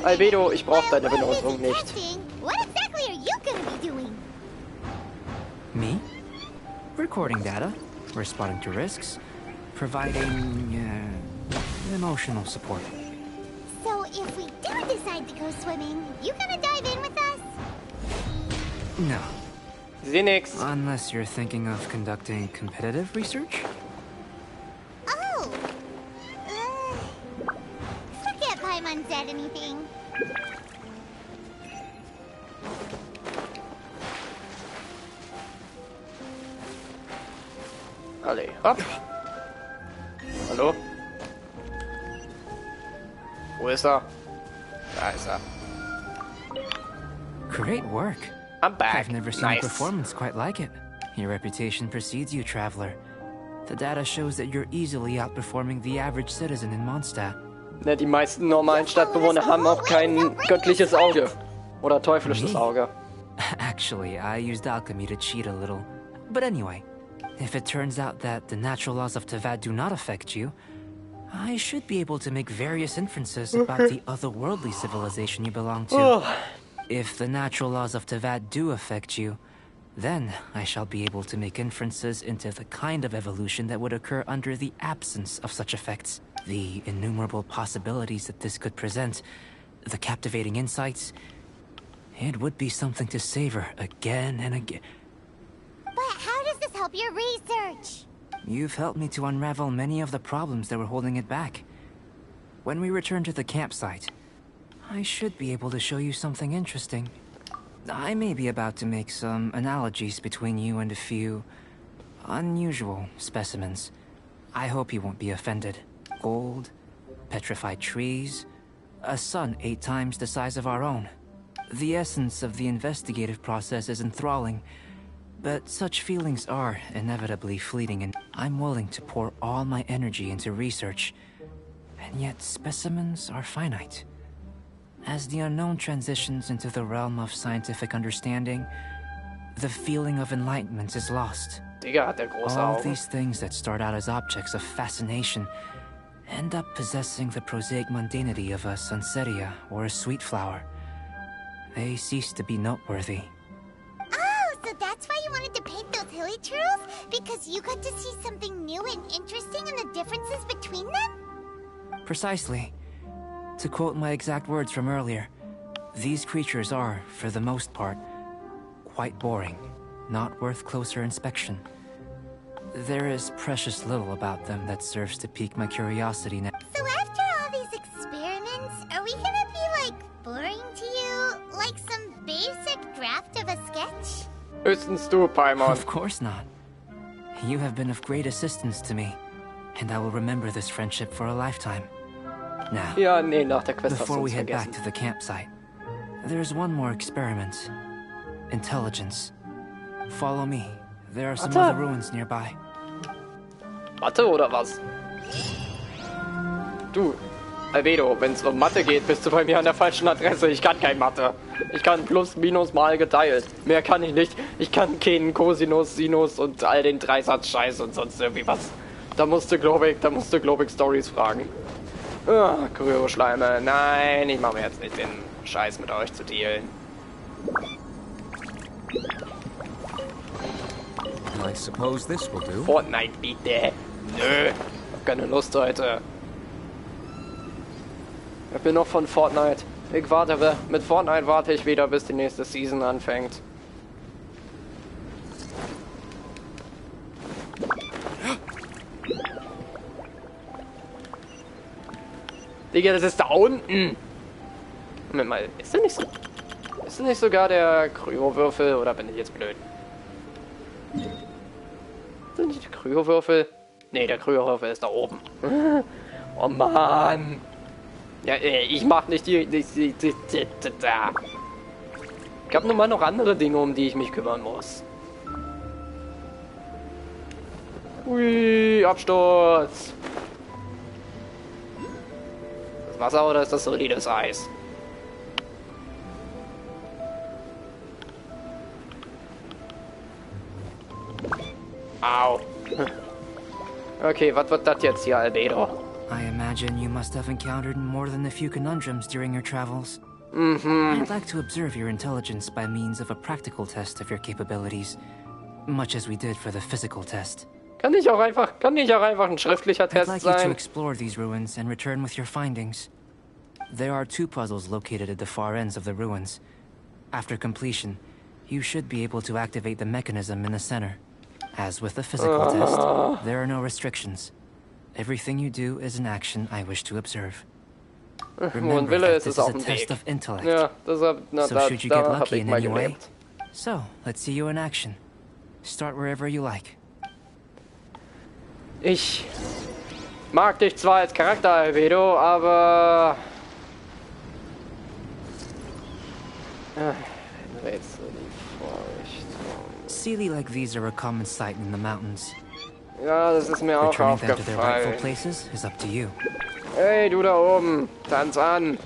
Albedo, ich brauche deine Benotung nicht. What exactly are you gonna be doing? Me? Recording data, responding to risks, providing emotional support. So if we do decide to go swimming, you gonna dive in with us? No. Seh nix. Unless you're thinking of conducting competitive research? Oh! Forget Paimon said anything. Allez, hopp. Hallo? Wo ist er? Da ist er. Great work. I'm back. I've never seen a performance quite like it. Your reputation precedes you, traveler. The data shows that you're easily outperforming the average citizen in Mondstadt. Ne, die meisten normalen Stadtbewohner haben auch kein göttliches Auge. Oder teuflisches Auge. Actually, I used alchemy to cheat a little. But anyway, if it turns out that the natural laws of Tevat do not affect you, I should be able to make various inferences about the otherworldly civilization you belong to. If the natural laws of Tevat do affect you, then I shall be able to make inferences into the kind of evolution that would occur under the absence of such effects. The innumerable possibilities that this could present, the captivating insights, it would be something to savor again and again. But how does this help your research? You've helped me to unravel many of the problems that were holding it back. When we return to the campsite, I should be able to show you something interesting. I may be about to make some analogies between you and a few unusual specimens. I hope you won't be offended. Gold, petrified trees, a sun 8 times the size of our own. The essence of the investigative process is enthralling, but such feelings are inevitably fleeting, and I'm willing to pour all my energy into research, and yet specimens are finite. As the unknown transitions into the realm of scientific understanding, the feeling of enlightenment is lost. Digga, hat der große All Augen. these things that start out as objects of fascination end up possessing the prosaic mundanity of a sunsetia or a sweet flower. They cease to be noteworthy. Oh, so that's why you wanted to paint those hilly turtles? Because you got to see something new and interesting and the differences between them? Precisely. To quote my exact words from earlier, these creatures are, for the most part, quite boring, not worth closer inspection. There is precious little about them that serves to pique my curiosity now. So after all these experiments, are we gonna be, like, boring to you? Like some basic draft of a sketch? Höchstens du, Paimon. Of course not. You have been of great assistance to me, and I will remember this friendship for a lifetime. Now, Ja, nee, nach der Quest hast du before we uns head back vergessen. to the campsite, there's one more experiment. Intelligence. Follow me. There are some Warte. other ruins nearby. Mathe oder was? Du, Albedo, wenn es um Mathe geht, bist du bei mir an der falschen Adresse. Ich kann kein Mathe. Ich kann Plus, Minus, Mal geteilt. Mehr kann ich nicht. Ich kann keinen Cosinus, Sinus und all den Dreisatz-Scheiß und sonst irgendwie was. Da musst du, glaube ich, Stories fragen. Kryroschleime. Nein, ich mache mir jetzt nicht den Scheiß mit euch zu dealen. I suppose this will do. Fortnite, bitte. Nö, hab keine Lust heute. Ich bin noch von Fortnite. Mit Fortnite warte ich wieder, bis die nächste Season anfängt. Digga, das ist da unten. Moment mal, ist das nicht sogar der Kryowürfel oder bin ich jetzt blöd? Sind nicht die Kryowürfel? Nee, der Kryowürfel ist da oben. Oh Mann. Ja, ich mach nicht die da. Ich habe nun mal noch andere Dinge, um die ich mich kümmern muss. Ui, Absturz. Das Wasser oder ist das solides Eis? Au. Okay, was wird das jetzt hier, Albedo? I imagine you must have encountered more than a few conundrums during your travels. I'd like to observe your intelligence by means of a practical test of your capabilities, much as we did for the physical test. Kann nicht auch einfach ein schriftlicher I'd Test like you to sein? explore these ruins and return with your findings. There are 2 puzzles located at the far ends of the ruins. After completion, you should be able to activate the mechanism in the center. As with the physical test, there are no restrictions. Everything you do is an action I wish to observe. Wo ein Remember Wille that ist, this ist is auch a ein test Weg. of intellect. Ja, deshalb, na, So da should you get hab lucky ich in mal any way? gelebt. So, let's see you in action. Start wherever you like. Ich mag dich zwar als Charakter, Albedo, aber... Rätsel die Vorrichtung. Sealy like these are a common sight in the mountains. Ja, das ist mir auch Returning them to their rightful aufgefallen. places is up to you. Hey, du da oben, tanz an.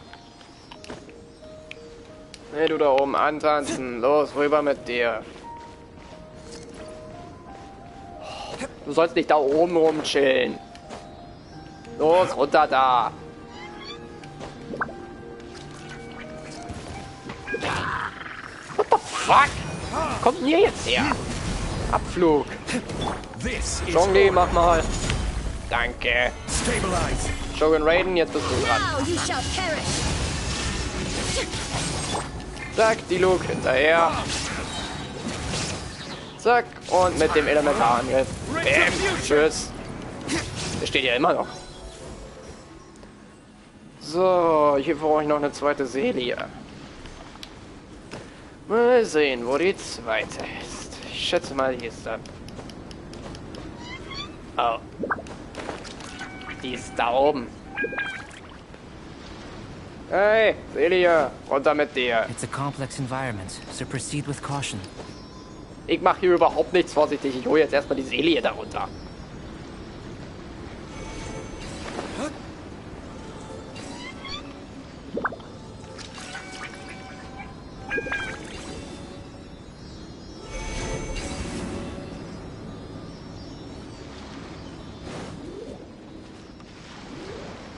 Hey, du da oben, antanzen. Los, rüber mit dir. Du sollst nicht da oben rumchillen. Los, runter da. What the fuck? Was kommt denn hier jetzt her? Abflug. This is Zhongli, order. mach mal. Danke. Stabilize. Shogun Raiden, jetzt bist du dran. Now you shall perish. Zack, die Luke hinterher. Zack, und mit dem Elementarangriff. Bäm, tschüss. Der steht ja immer noch. So, hier brauche ich noch eine zweite Seele. Mal sehen, wo die zweite ist. Ich schätze mal, hier ist da. Oh. Die ist da oben. Hey, Seele, runter mit dir. It's a complex environment, so proceed with caution. Ich mache hier überhaupt nichts vorsichtig. Ich hole jetzt erstmal die Seele da runter.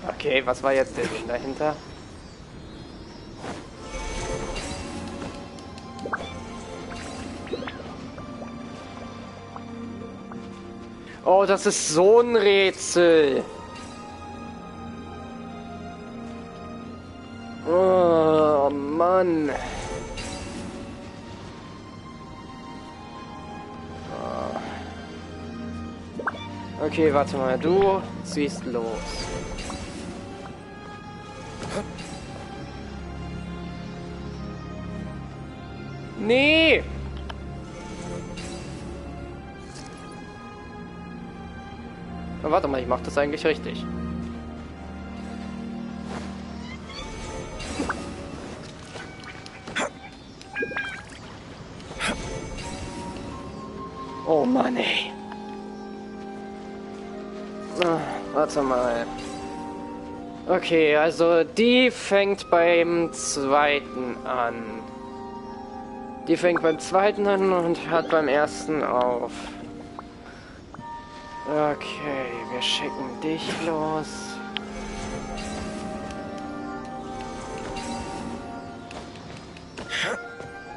Okay, was war jetzt der Sinn dahinter? Oh, das ist so ein Rätsel. Oh, Mann. Okay, warte mal. Du ziehst los. Nee! Na, warte mal, ich mach das eigentlich richtig. Oh Mann, ey. Warte mal. Okay, also die fängt beim zweiten an. Die fängt beim zweiten an und hört beim ersten auf. Okay, wir schicken dich los.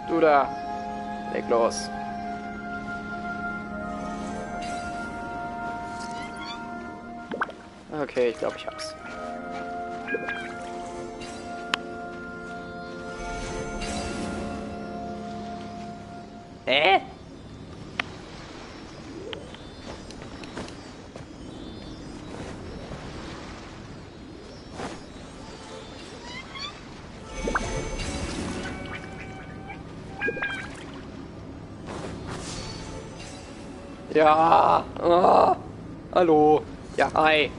Du da. Leg los. Okay, ich glaube, ich hab's. Ja. Ah. Hallo. Ja, hi.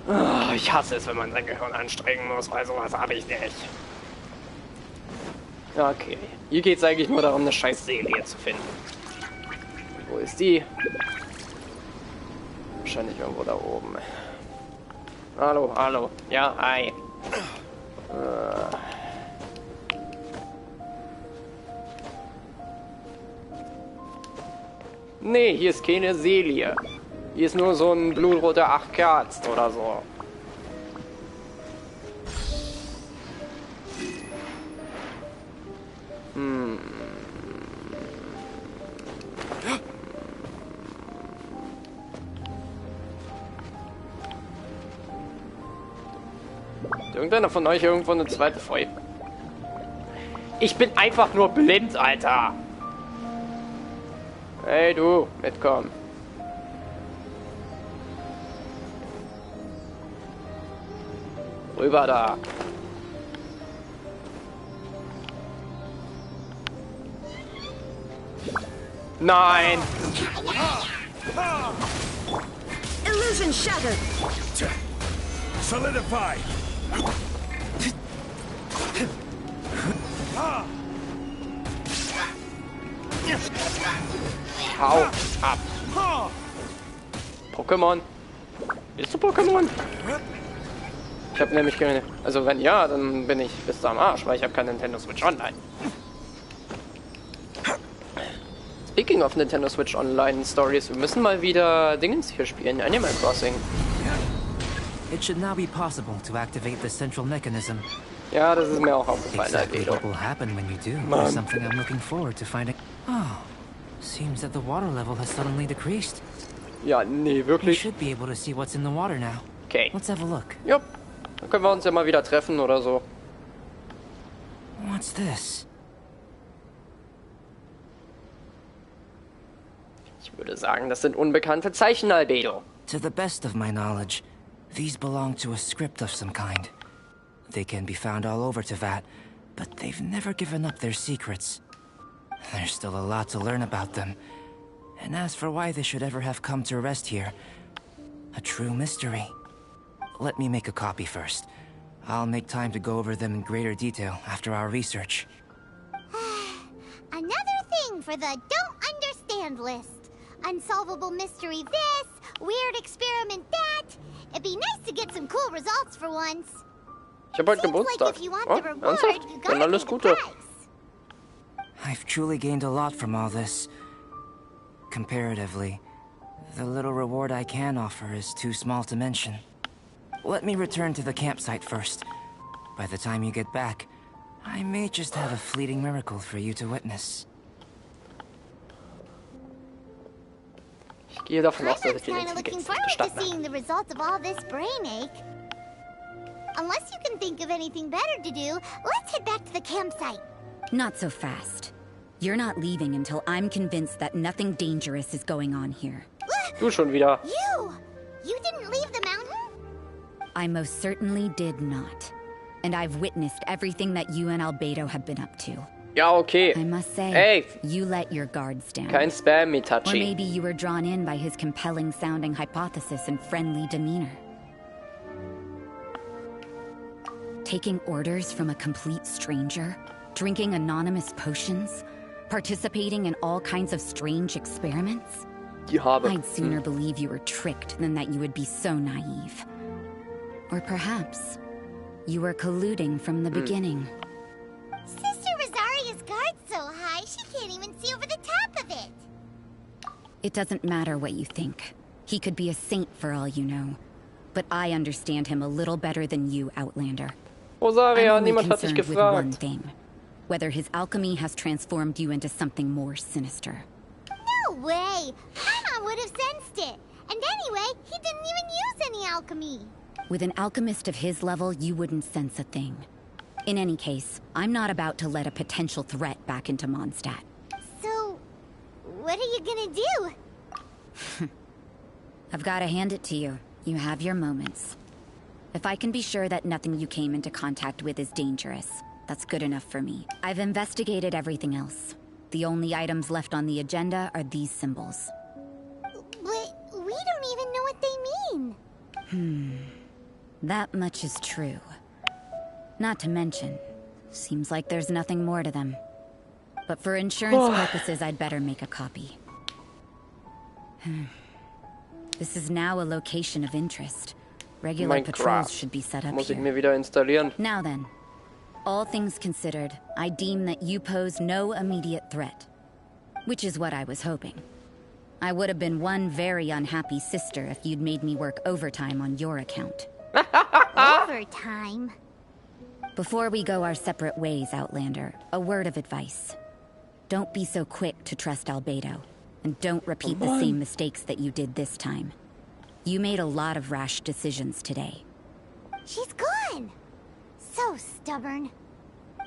Ah, ich hasse es, wenn man sein Gehirn anstrengen muss, weil sowas habe ich nicht. Okay. Hier geht es eigentlich nur darum, eine scheiß Seele zu finden. Wo ist die? Wahrscheinlich irgendwo da oben. Hallo, hallo. Ja, hi. Nee, hier ist keine Seele. Hier ist nur so ein blutroter Achkarzt oder so. Hat irgendeiner von euch irgendwo eine zweite Feuer? Ich bin einfach nur blind, Alter. Hey du, mitkommen. Rüber da. Nein! Illusion shattered. Solidify. Hau ab. Pokémon. Bist du Pokémon? Ich habe nämlich keine... Also wenn ja, dann bin ich bis am Arsch, weil ich habe kein Nintendo Switch Online. Speaking of Nintendo Switch Online Stories, wir müssen mal wieder Dingens hier spielen, Animal Crossing. It should now be possible to activate the central mechanism. Ja, das ist mir auch aufgefallen, Exactly Alter. what will happen when you do Mann. is something I'm looking forward to finding. Oh, seems that the water level has suddenly decreased. Ja, nee, We wirklich. should be able to see what's in the water now. Okay. Let's have a look. Jupp. Dann können wir uns ja mal wieder treffen oder so. What's this? Ich würde sagen, das sind unbekannte Zeichen, Albedo. To the best of my knowledge, these belong to a script of some kind. They can be found all over Teyvat, but they've never given up their secrets. There's still a lot to learn about them. And as for why they should ever have come to rest here, a true mystery. Let me make a copy first. I'll make time to go over them in greater detail after our research. Another thing for the don't understand list. Unsolvable mystery this, weird experiment that. It'd be nice to get some cool results for once. Ich habe heute Seems like Geburtstag. if you want Oh, the reward, ernsthaft? you Dann gotta pay alles the Gute. price. I've truly gained a lot from all this. Comparatively, the little reward I can offer is too small to mention. Let me return to the campsite first. By the time you get back, I may just have a fleeting miracle for you to witness. Ich gehe davon aus, dass ich Paimon's den kinda looking intelligenteste forward to Stadt seeing the results of all this brain ache. Unless you can think of anything better to do, let's head back to the campsite. Not so fast. You're not leaving until I'm convinced that nothing dangerous is going on here. Du schon wieder. You didn't leave the mountain? I most certainly did not. And I've witnessed everything that you and Albedo have been up to. Ja, okay. I must say, Ey, you let your guards down. kein Spam, Or Mitachi. maybe you were drawn in by his compelling sounding hypothesis and friendly demeanor. Taking orders from a complete stranger, drinking anonymous potions, participating in all kinds of strange experiments? Die habe. I'd sooner believe you were tricked than that you would be so naive. Or perhaps you were colluding from the beginning. Sister Rosaria's guard's so high, she can't even see over the top of it. It doesn't matter what you think. He could be a saint for all you know. But I understand him a little better than you, Outlander. Rosaria, I'm only niemand hat dich concerned with one gefragt. thing. Whether his alchemy has transformed you into something more sinister. No way! Paimon would have sensed it. And anyway, he didn't even use any alchemy. With an alchemist of his level, you wouldn't sense a thing. In any case, I'm not about to let a potential threat back into Mondstadt. So, what are you gonna do? I've got to hand it to you. You have your moments. If I can be sure that nothing you came into contact with is dangerous, that's good enough for me. I've investigated everything else. The only items left on the agenda are these symbols. But we don't even know what they mean. That much is true. Not to mention, seems like there's nothing more to them. But for insurance purposes, I'd better make a copy. This is now a location of interest. Regular patrols should be set up Muss ich here. mir wieder installieren. Now then, all things considered, I deem that you pose no immediate threat. Which is what I was hoping. I would have been one very unhappy sister if you'd made me work overtime on your account. Overtime? Before we go our separate ways, Outlander, a word of advice. Don't be so quick to trust Albedo, and don't repeat the same mistakes that you did this time. You made a lot of rash decisions today. She's gone! So stubborn.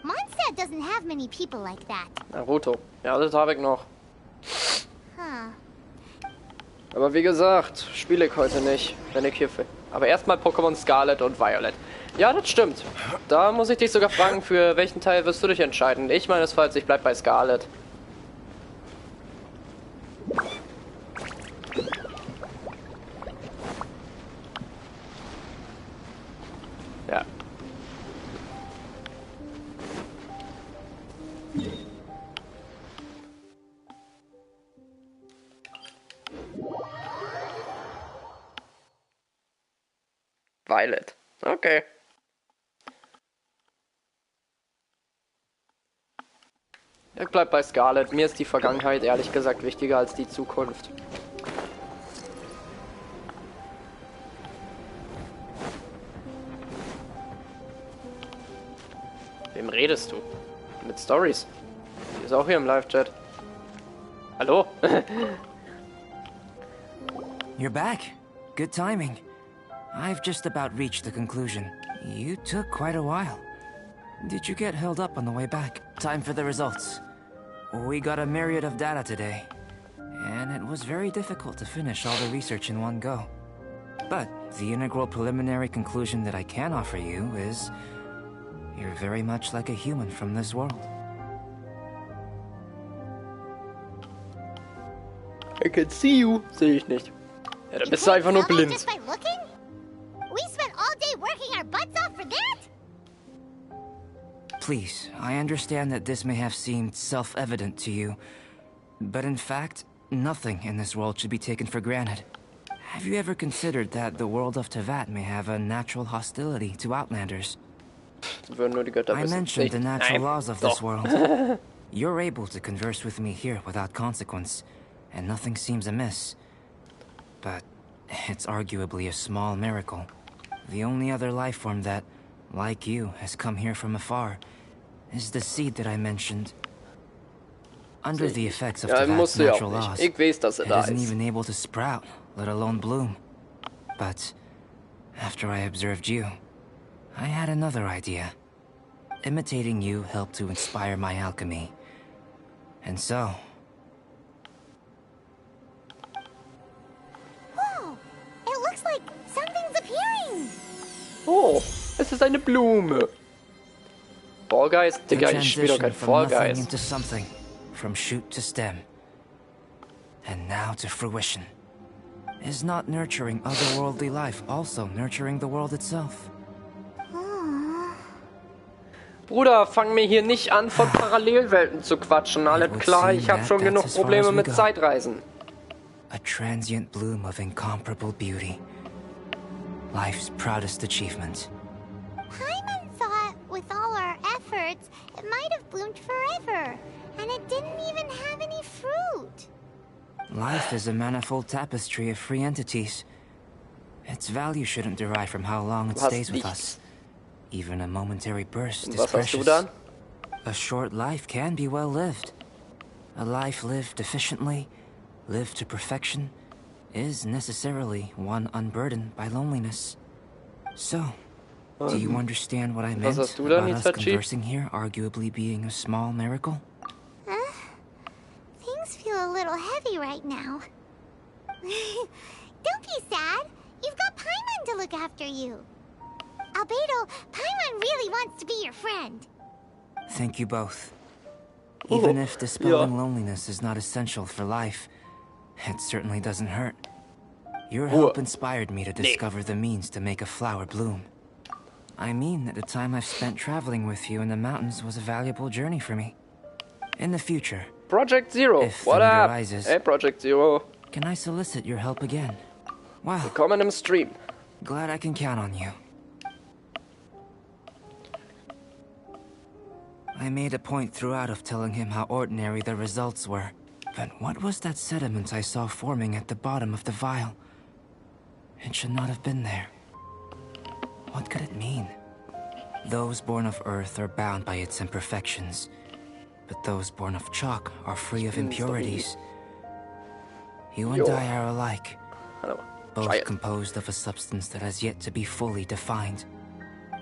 Mondstadt doesn't have many people like that. Naruto. Ja, das habe ich noch. Huh. Aber wie gesagt, spiele ich heute nicht, wenn ich hier... Aber erstmal Pokémon Scarlet und Violet. Ja, das stimmt. Da muss ich dich sogar fragen, für welchen Teil wirst du dich entscheiden? Ich meinesfalls, ich bleib bei Scarlet. Ja. Violet. Okay. Ich bleib bei Scarlet. Mir ist die Vergangenheit ehrlich gesagt wichtiger als die Zukunft. Wem redest du? Mit Stories. Die ist auch hier im Live-Chat. Hallo? You're back. Good timing. I've just about reached the conclusion. You took quite a while. Did you get held up on the way back? Time for the results. We got a myriad of data today, and it was very difficult to finish all the research in one go. But the integral preliminary conclusion that I can offer you is you're very much like a human from this world. I can see you. Sehe ich nicht. Ja, dann bist du einfach nur blind. Just by looking? We spent all day working our butts off for that? Please, I understand that this may have seemed self-evident to you, but in fact, nothing in this world should be taken for granted. Have you ever considered that the world of Tevat may have a natural hostility to Outlanders? I mentioned the natural laws of this world. You're able to converse with me here without consequence, and nothing seems amiss. But it's arguably a small miracle. The only other life form that, like you, has come here from afar is the seed that I mentioned. Under the effects of Tevat's natural laws, it isn't even able to sprout, let alone bloom. But after I observed you, I had another idea. Imitating you helped to inspire my alchemy. And so... Whoa! It looks like something's appearing! Oh, es ist eine Blume. Fall Guys? Digga, ich spiele doch kein Fall Guys. Into something, from shoot to stem. And now to fruition. Is not nurturing otherworldly life also nurturing the world itself? Bruder, fang mir hier nicht an, von Parallelwelten zu quatschen. Alles klar, ich habe schon genug Probleme mit Zeitreisen. A transient bloom of incomparable beauty. Life's proudest achievement. Paimon thought, with all our efforts, it might have bloomed forever. And it didn't even have any fruit. Life is a manifold tapestry of free entities. Its value shouldn't derive from how long it stays with us. Even a momentary burst is precious. A short life can be well lived. A life lived efficiently, lived to perfection, is necessarily one unburdened by loneliness. So, do you understand what I meant about us conversing here arguably being a small miracle? Things feel a little heavy right now. Don't be sad. You've got Paimon to look after you. Albedo, Paimon really wants to be your friend. Thank you both. Even if dispelling loneliness is not essential for life, it certainly doesn't hurt. Your help inspired me to discover the means to make a flower bloom. I mean that the time I've spent traveling with you in the mountains was a valuable journey for me. In the future, Project Zero, if what the need up? arises, Hey, Project Zero. can I solicit your help again? Wow, Willkommen im Stream. glad I can count on you. I made a point throughout of telling him how ordinary the results were. But what was that sediment I saw forming at the bottom of the vial? It should not have been there. What could it mean? Those born of Earth are bound by its imperfections, but those born of chalk are free of impurities. You and I are alike, Hallo. both composed of a substance that has yet to be fully defined.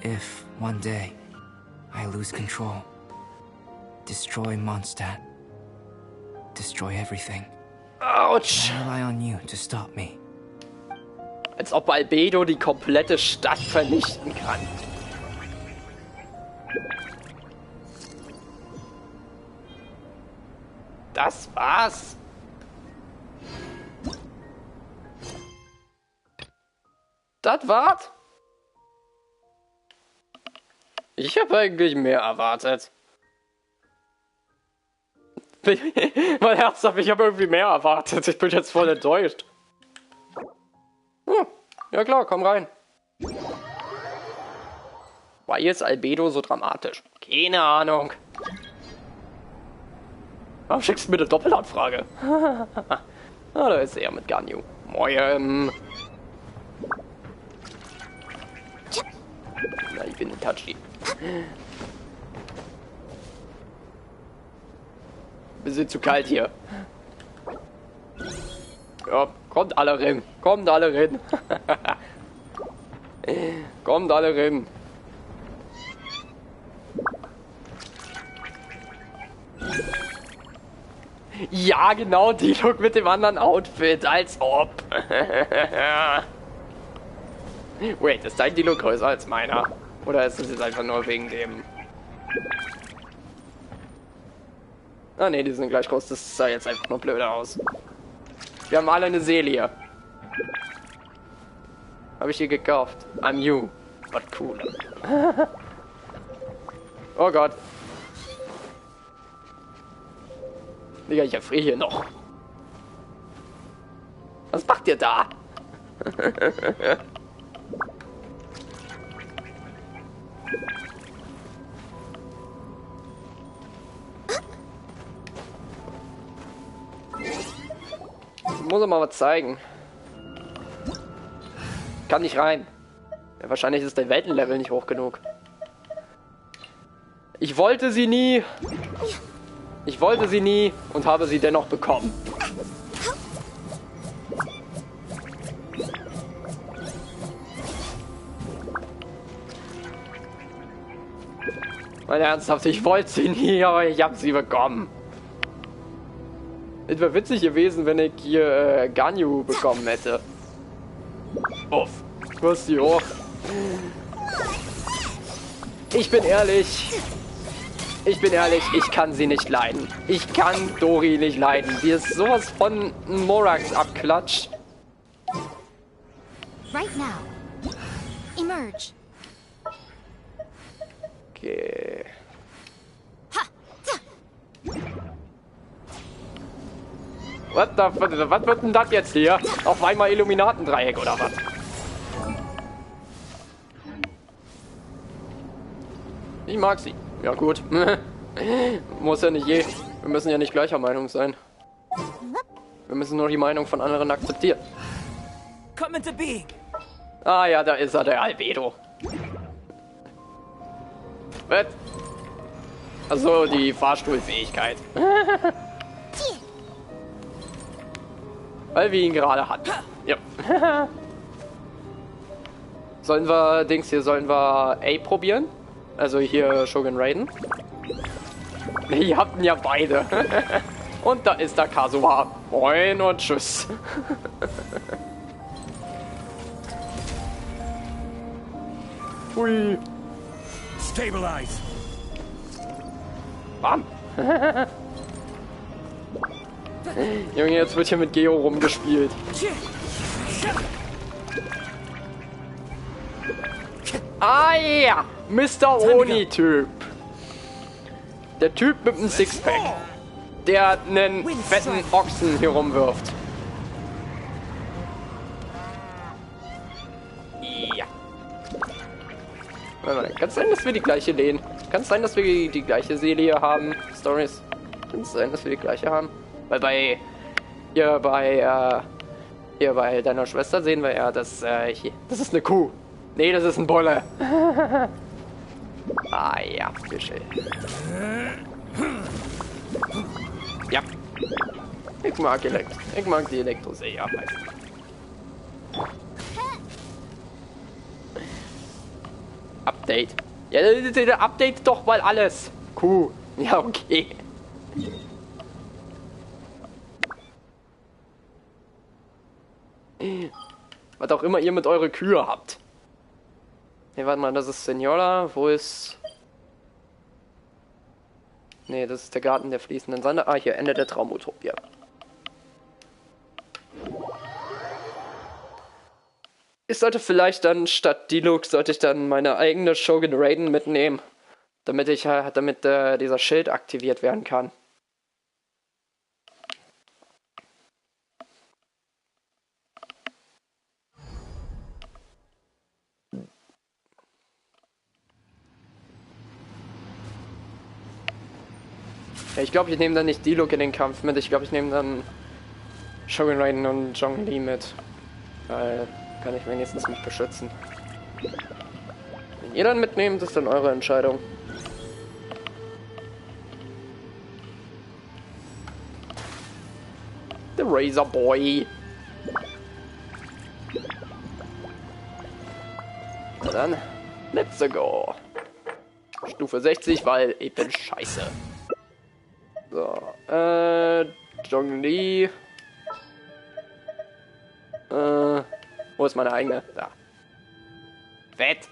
If, one day, I lose control, destroy Mondstadt, destroy everything, Autsch! I rely on you to stop me. Als ob Albedo die komplette Stadt vernichten kann. Das war's. Das war's? Ich habe eigentlich mehr erwartet. Mal ernsthaft, ich habe irgendwie mehr erwartet. Ich bin jetzt voll enttäuscht. Ja klar, komm rein. War jetzt Albedo so dramatisch? Keine Ahnung. Warum schickst du mir eine Doppelanfrage? Da ist er mit Ganyu. Moin. Na, ich bin ein Touchy. Bisschen zu kalt hier. Ja, kommt alle rein. Kommt alle rein. Kommt alle rein. Ja, genau, die Look mit dem anderen Outfit, als ob. Wait, ist dein Dilo größer als meiner? Oder ist es jetzt einfach nur wegen dem... Ah ne, die sind gleich groß, das sah jetzt einfach nur blöder aus. Wir haben alle eine Seele hier. Habe ich hier gekauft. I'm you, but cool. Oh Gott. Digga, ich erfriere hier noch. Was macht ihr da? Ich muss mal was zeigen. Kann nicht rein. Ja, wahrscheinlich ist der Weltenlevel nicht hoch genug. Ich wollte sie nie. Ich wollte sie nie und habe sie dennoch bekommen. Mal ernsthaft, ich wollte sie nie, aber ich habe sie bekommen. Es wäre witzig gewesen, wenn ich hier Ganyu bekommen hätte. Uff, was die hoch. Ich bin ehrlich. Ich kann sie nicht leiden. Ich kann Dori nicht leiden. Die ist sowas von Morax abklatscht. Right now. Emerge. Okay. Was wird denn das jetzt hier? Auf einmal Illuminatendreieck oder was? Ich mag sie. Ja gut. Muss ja nicht je. Wir müssen ja nicht gleicher Meinung sein. Wir müssen nur die Meinung von anderen akzeptieren. Come into being. Ah ja, da ist er, der Albedo. Was? Also die Fahrstuhlfähigkeit. Weil wir ihn gerade hatten. Ja. Sollen wir A probieren? Also hier Shogun Raiden. Die hatten ja beide. Und da ist der Kazuha. Moin und tschüss. Hui. Stabilize. Bam. Junge, jetzt wird hier mit Geo rumgespielt. Ah ja, Mr. Oni-Typ. Der Typ mit dem Sixpack. Der einen fetten Ochsen hier rumwirft. Ja. Kann es sein, dass wir die gleiche Lehnen? Kann es sein, dass wir die gleiche Serie haben? Stories? Kann es sein, dass wir die gleiche haben? Weil bei deiner Schwester sehen wir ja, dass hier, das ist eine Kuh. Nee, das ist ein Bolle. Ah ja, Fische. Ja. Ich mag die Elektro-Serie am meisten. Update. Ja, Update doch mal alles. Kuh. Ja, okay. Was auch immer ihr mit eure Kühe habt. Ne, warte mal, das ist Senora. Wo ist... Ne, das ist der Garten der fließenden Sande. Ah, hier, Ende der Traumutopia. Ich sollte vielleicht dann statt Deluxe sollte ich dann meine eigene Shogun Raiden mitnehmen, damit dieser Schild aktiviert werden kann. Ja, ich glaube, ich nehme dann nicht Diluc in den Kampf mit. Ich glaube, ich nehme dann Shogun Raiden und Zhongli mit. Weil kann ich wenigstens mich beschützen. Wenn ihr dann mitnehmt, ist dann eure Entscheidung. The Razor Boy. Na dann, let's go. Stufe 60, weil ich bin scheiße. So, Zhongli. Wo ist meine eigene? Da. Fett.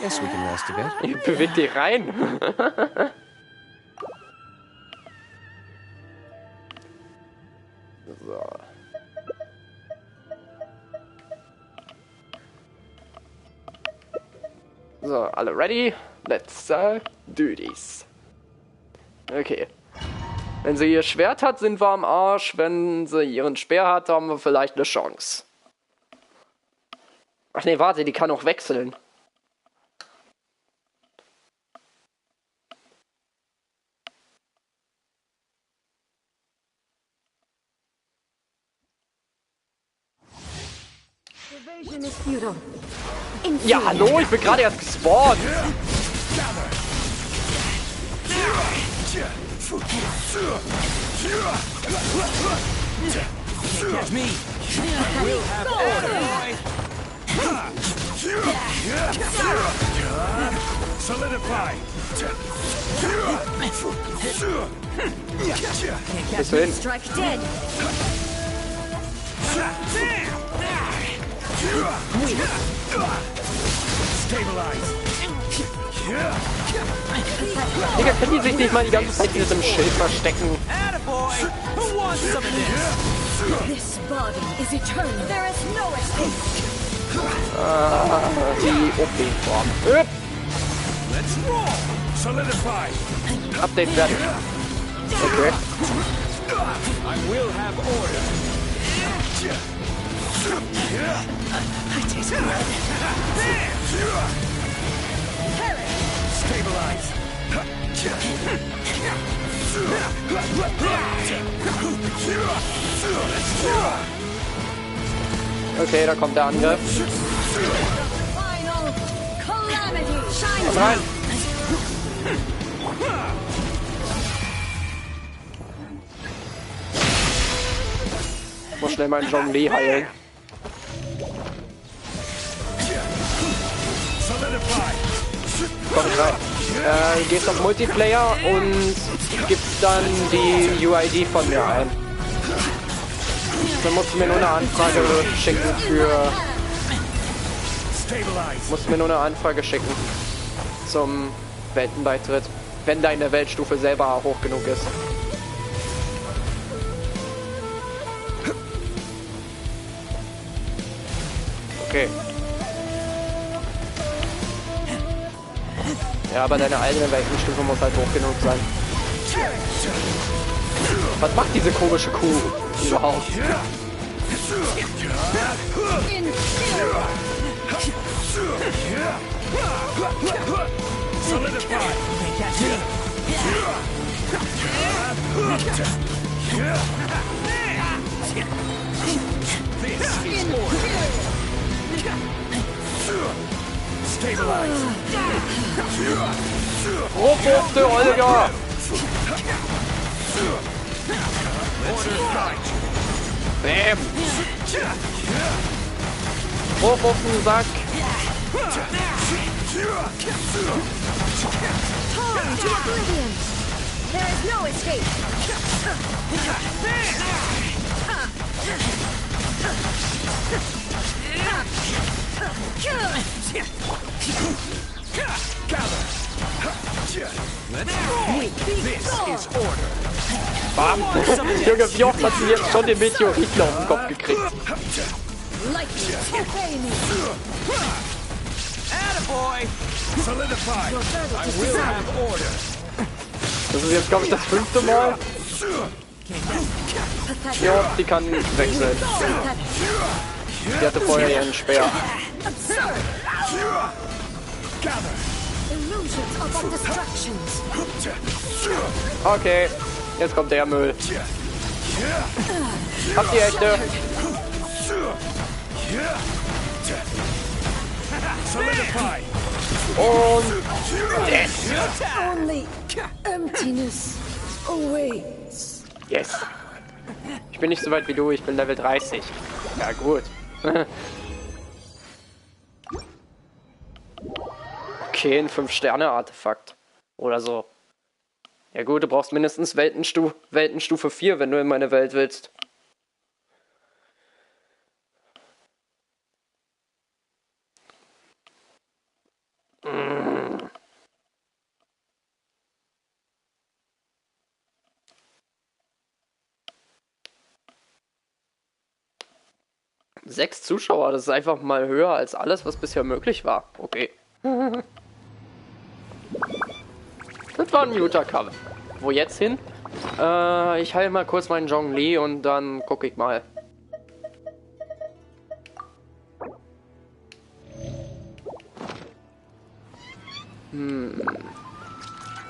Yes, we can rest a bit. Ich beweg dich rein. So. So, alle ready? Let's do this. Okay. Wenn sie ihr Schwert hat, sind wir am Arsch. Wenn sie ihren Speer hat, haben wir vielleicht eine Chance. Ach nee, warte, die kann auch wechseln. Ja, hallo, ich bin gerade erst gespawnt. Catch me. We'll have order. Solidify. Bis hin. Strike dead. Stabilize. Digga, können die sich nicht mal die ganze Zeit in diesem Schild verstecken? Attaboy! Who wants some of this? This body is eternal. There is no escape. Die OP-Form. Let's roll. Solidify. Update fertig. Okay. I will have order. I taste blood. Stabilize. Okay, da kommt der Angriff. Final calamity. Shine Komm rein. Ich muss schnell meinen Zhongli heilen. Komm rein. Gehst auf Multiplayer und gibst dann die UID von mir ein. Dann musst du mir nur eine Anfrage schicken für... Musst du mir nur eine Anfrage schicken. zum Weltenbeitritt, wenn deine Weltstufe selber hoch genug ist. Okay. Ja, aber deine eigene Weltenstufe muss halt hoch genug sein. Was macht diese komische Kuh überhaupt? Rohwurfte, Olga! Bäm! Rohwurfen, Sack! To oblivion! There is no escape! Bam! Junge, wie oft hat sie jetzt schon den Meteoriten auf den Kopf gekriegt? Das ist jetzt, glaube ich, das 5. Mal. Ja, die kann wechseln. Die hatte vorher ihren Speer. Okay, jetzt kommt der Müll. Habt ihr echte? Und Only emptiness awaits. yes. Ich bin nicht so weit wie du, ich bin Level 30. Ja gut. Okay, ein 5-Sterne-Artefakt. Oder so. Ja gut, du brauchst mindestens Weltenstufe 4, wenn du in meine Welt willst. Mm. 6 Zuschauer, das ist einfach mal höher als alles, was bisher möglich war. Okay. Das war ein guter Kampf. Wo jetzt hin? Ich heile mal kurz meinen Zhongli und dann gucke ich mal.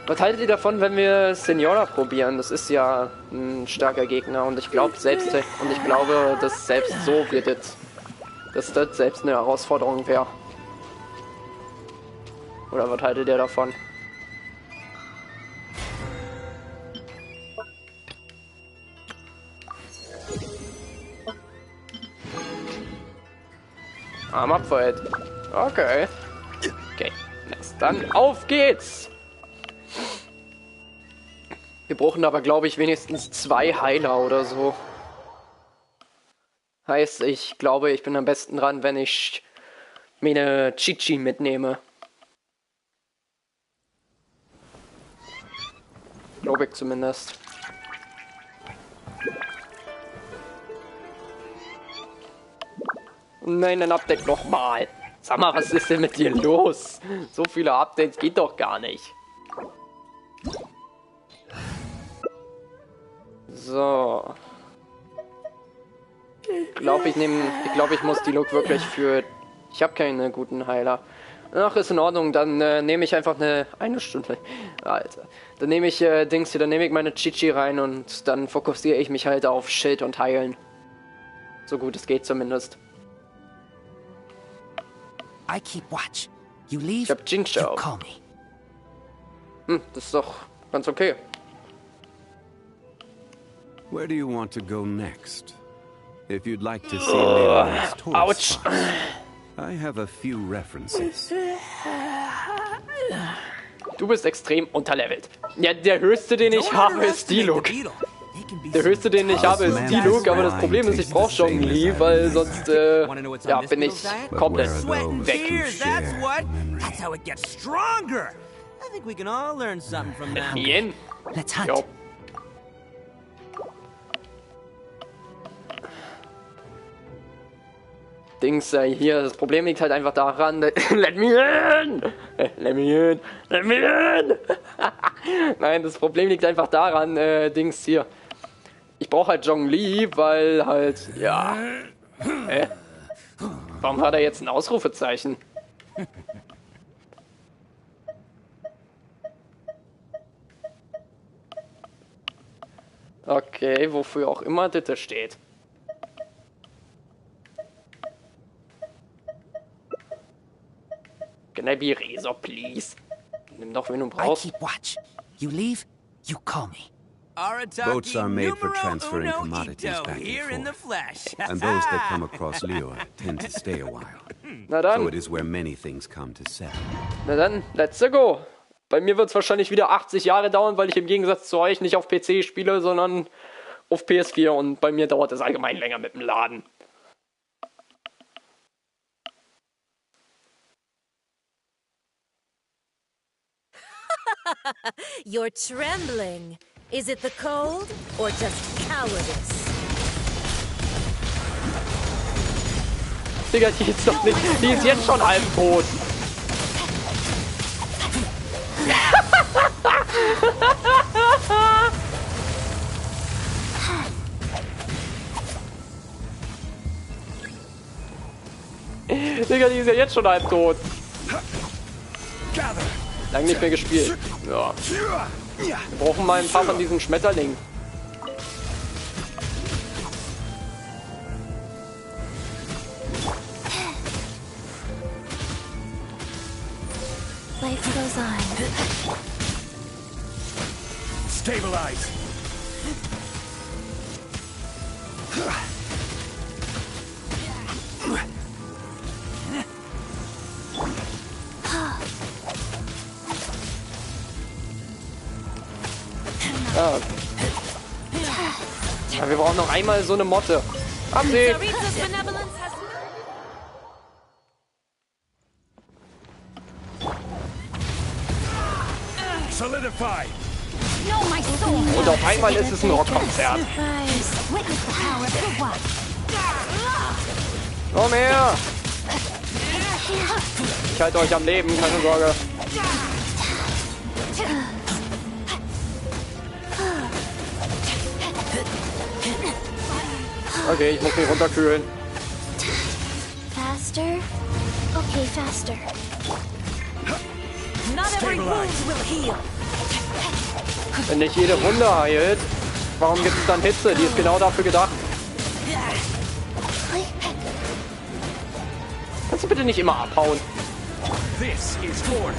Was haltet ihr davon, wenn wir Senora probieren? Das ist ja ein starker Gegner und ich glaube dass selbst so wird dass das selbst eine Herausforderung wäre. Oder was haltet ihr davon? Arm abfeuert. Okay. Okay. Nice. Dann auf geht's! Wir brauchen aber, glaube ich, wenigstens 2 Heiler oder so. Heißt, ich glaube, ich bin am besten dran, wenn ich meine Chichi mitnehme. Glaube ich zumindest. Nein, ein Update nochmal. Sag mal, was ist denn mit dir los? So viele Updates geht doch gar nicht. So. Ich glaube, ich muss die Look wirklich für... Ich habe keine guten Heiler. Ach, ist in Ordnung, dann nehme ich einfach eine Stunde. Alter. Dann nehme ich dann nehme ich meine Chichi rein und dann fokussiere ich mich halt auf Schild und Heilen. So gut es geht zumindest. I keep watch. You leave, Ich hab Jinx auf. call me. Das ist doch ganz okay. Where do you want to go next? If you'd like to see Leland's tourist Ouch. spots, I have a few references. Du bist extrem unterlevelt. Ja, der höchste, den ich habe, ist die Look. He Der höchste, den ich habe, ist Diluc, aber das Problem ist, ich brauche Zhongli, weil sonst, ja, bin ich komplett weg. That's how it gets stronger. I think we can all learn something from that. Yen. Let's hunt. Jo. Dings, hier, das Problem liegt halt einfach daran, let me in! Let me in! Let me in! Nein, das Problem liegt einfach daran, Dings, hier. Ich brauche halt Zhongli, weil halt, ja. Warum hat er jetzt ein Ausrufezeichen? Okay, wofür auch immer das steht. Can I be Razor, please? Nimm doch, wenn du I brauchst. keep watch. You leave, you call me. Boats are made for transferring commodities back and forth. And those that come across Leo tend to stay a while. Na dann. So it is where many things come to settle. Na dann, let's go. Bei mir wird es wahrscheinlich wieder 80 Jahre dauern, weil ich im Gegensatz zu euch nicht auf PC spiele, sondern auf PS4 und bei mir dauert es allgemein länger mit dem Laden. You're trembling. Is it the cold or just cowardice? Digga, die ist doch nicht. Die ist jetzt schon halb tot. Digga, die ist ja jetzt schon halb tot. Lang nicht mehr gespielt. Ja. Wir brauchen mal ein paar von diesen Schmetterlingen. Life goes on. Stabilize. Ja. Ja, wir brauchen noch einmal so eine Motte. Absehen! Solidify. Und auf einmal ist es ein Rockkonzert. Noch mehr! Ich halte euch am Leben, keine Sorge. Okay, ich muss mich runterkühlen. Faster? Okay, faster. Not every wound will heal. Wenn nicht jede Wunde heilt, warum gibt es dann Hitze? Die ist genau dafür gedacht. Kannst du bitte nicht immer abhauen? This is order.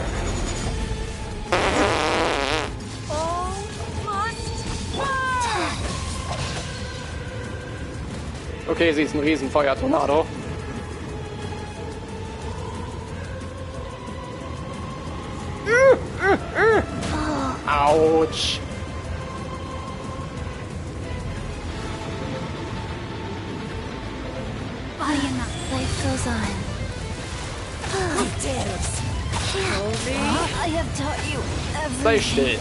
Okay, sie ist ein Riesenfeuertornado. Autsch. Life goes on. I have taught you Sei still.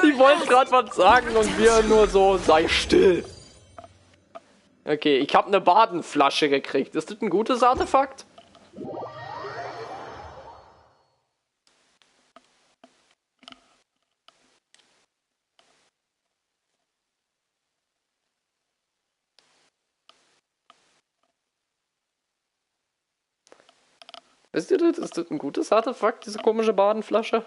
Die wollte gerade was sagen und wir nur so, sei still. Okay, ich habe eine Badenflasche gekriegt. Ist das ein gutes Artefakt? Wisst ihr das? Ist das ein gutes Artefakt, diese komische Badenflasche?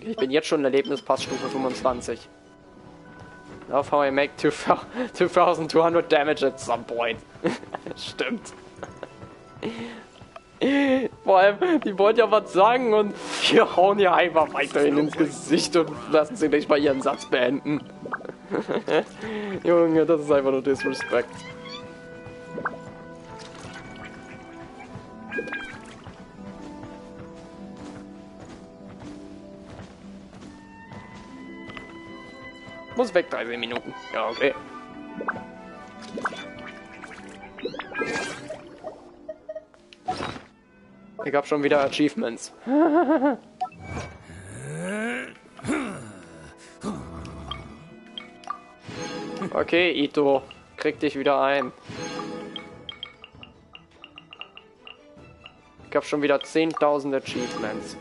Ich bin jetzt schon Erlebnispassstufe 25. Love how I make 2200 damage at some point. Stimmt. Vor allem, die wollen ja was sagen und wir hauen ja einfach weiterhin ins Gesicht und lassen sie nicht mal ihren Satz beenden. Junge, das ist einfach nur Disrespect. Muss weg, 13 Minuten. Ja, okay. Ich hab schon wieder Achievements. Okay, Ito, krieg dich wieder ein. Ich hab schon wieder 10.000 Achievements.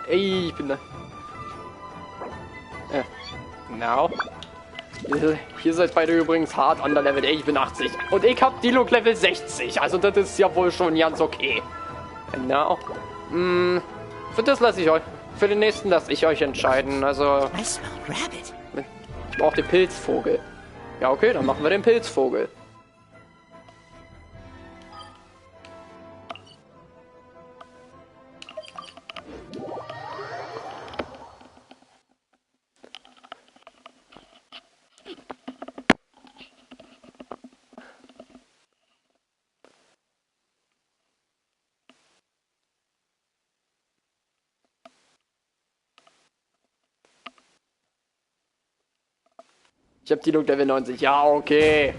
Ey, ich bin da. Now. Hier seid beide übrigens hart underlevelt. Ey, ich bin 80. Und ich hab Diluc Level 60. Also das ist ja wohl schon ganz okay. Now. Für das lasse ich euch. Für den nächsten lasse ich euch entscheiden. Also. Ich brauche den Pilzvogel. Ja, okay, dann machen wir den Pilzvogel. Ich hab Diluc Level 90. Ja, okay.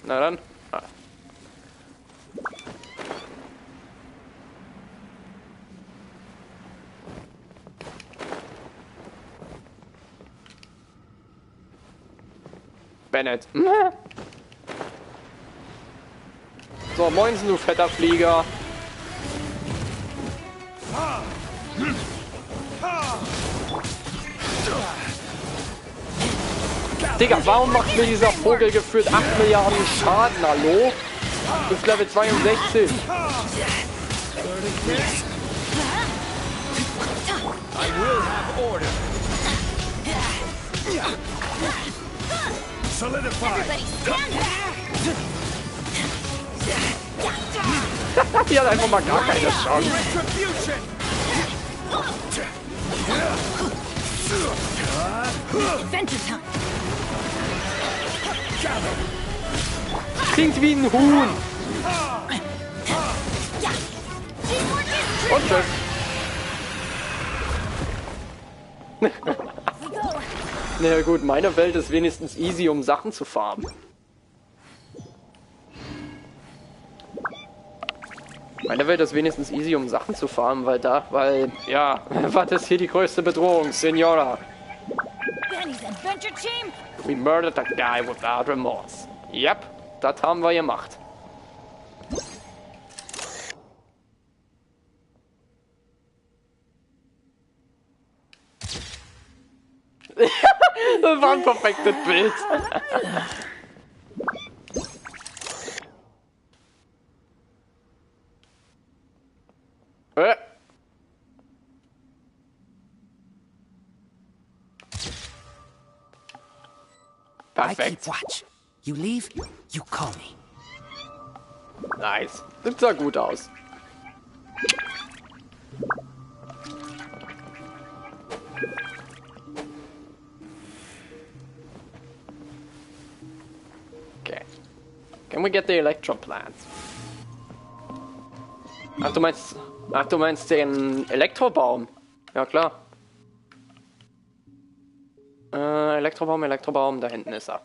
Na dann. Bennett. So, moinsen, du fetter Flieger. Digga, warum macht mir dieser Vogel gefühlt 8 Milliarden Schaden? Hallo? Du bist Level 62. I will have order. Solidify. Die hat einfach mal gar keine Chance. Klingt wie ein Huhn. Und tschüss. Na ja, gut, meine Welt ist wenigstens easy, um Sachen zu farmen. Meine Welt ist wenigstens easy, um Sachen zu farmen, ja, was ist hier die größte Bedrohung, Senora? We murdered a guy without remorse. Yep, das haben wir gemacht. Das war ein perfektes Bild. Perfekt. Watch. You leave, you call me. Nice. Das sah gut aus. Okay. Can we get the electro plant? Ach, du meinst den Elektrobaum? Ja, klar. Elektrobaum, da hinten ist er.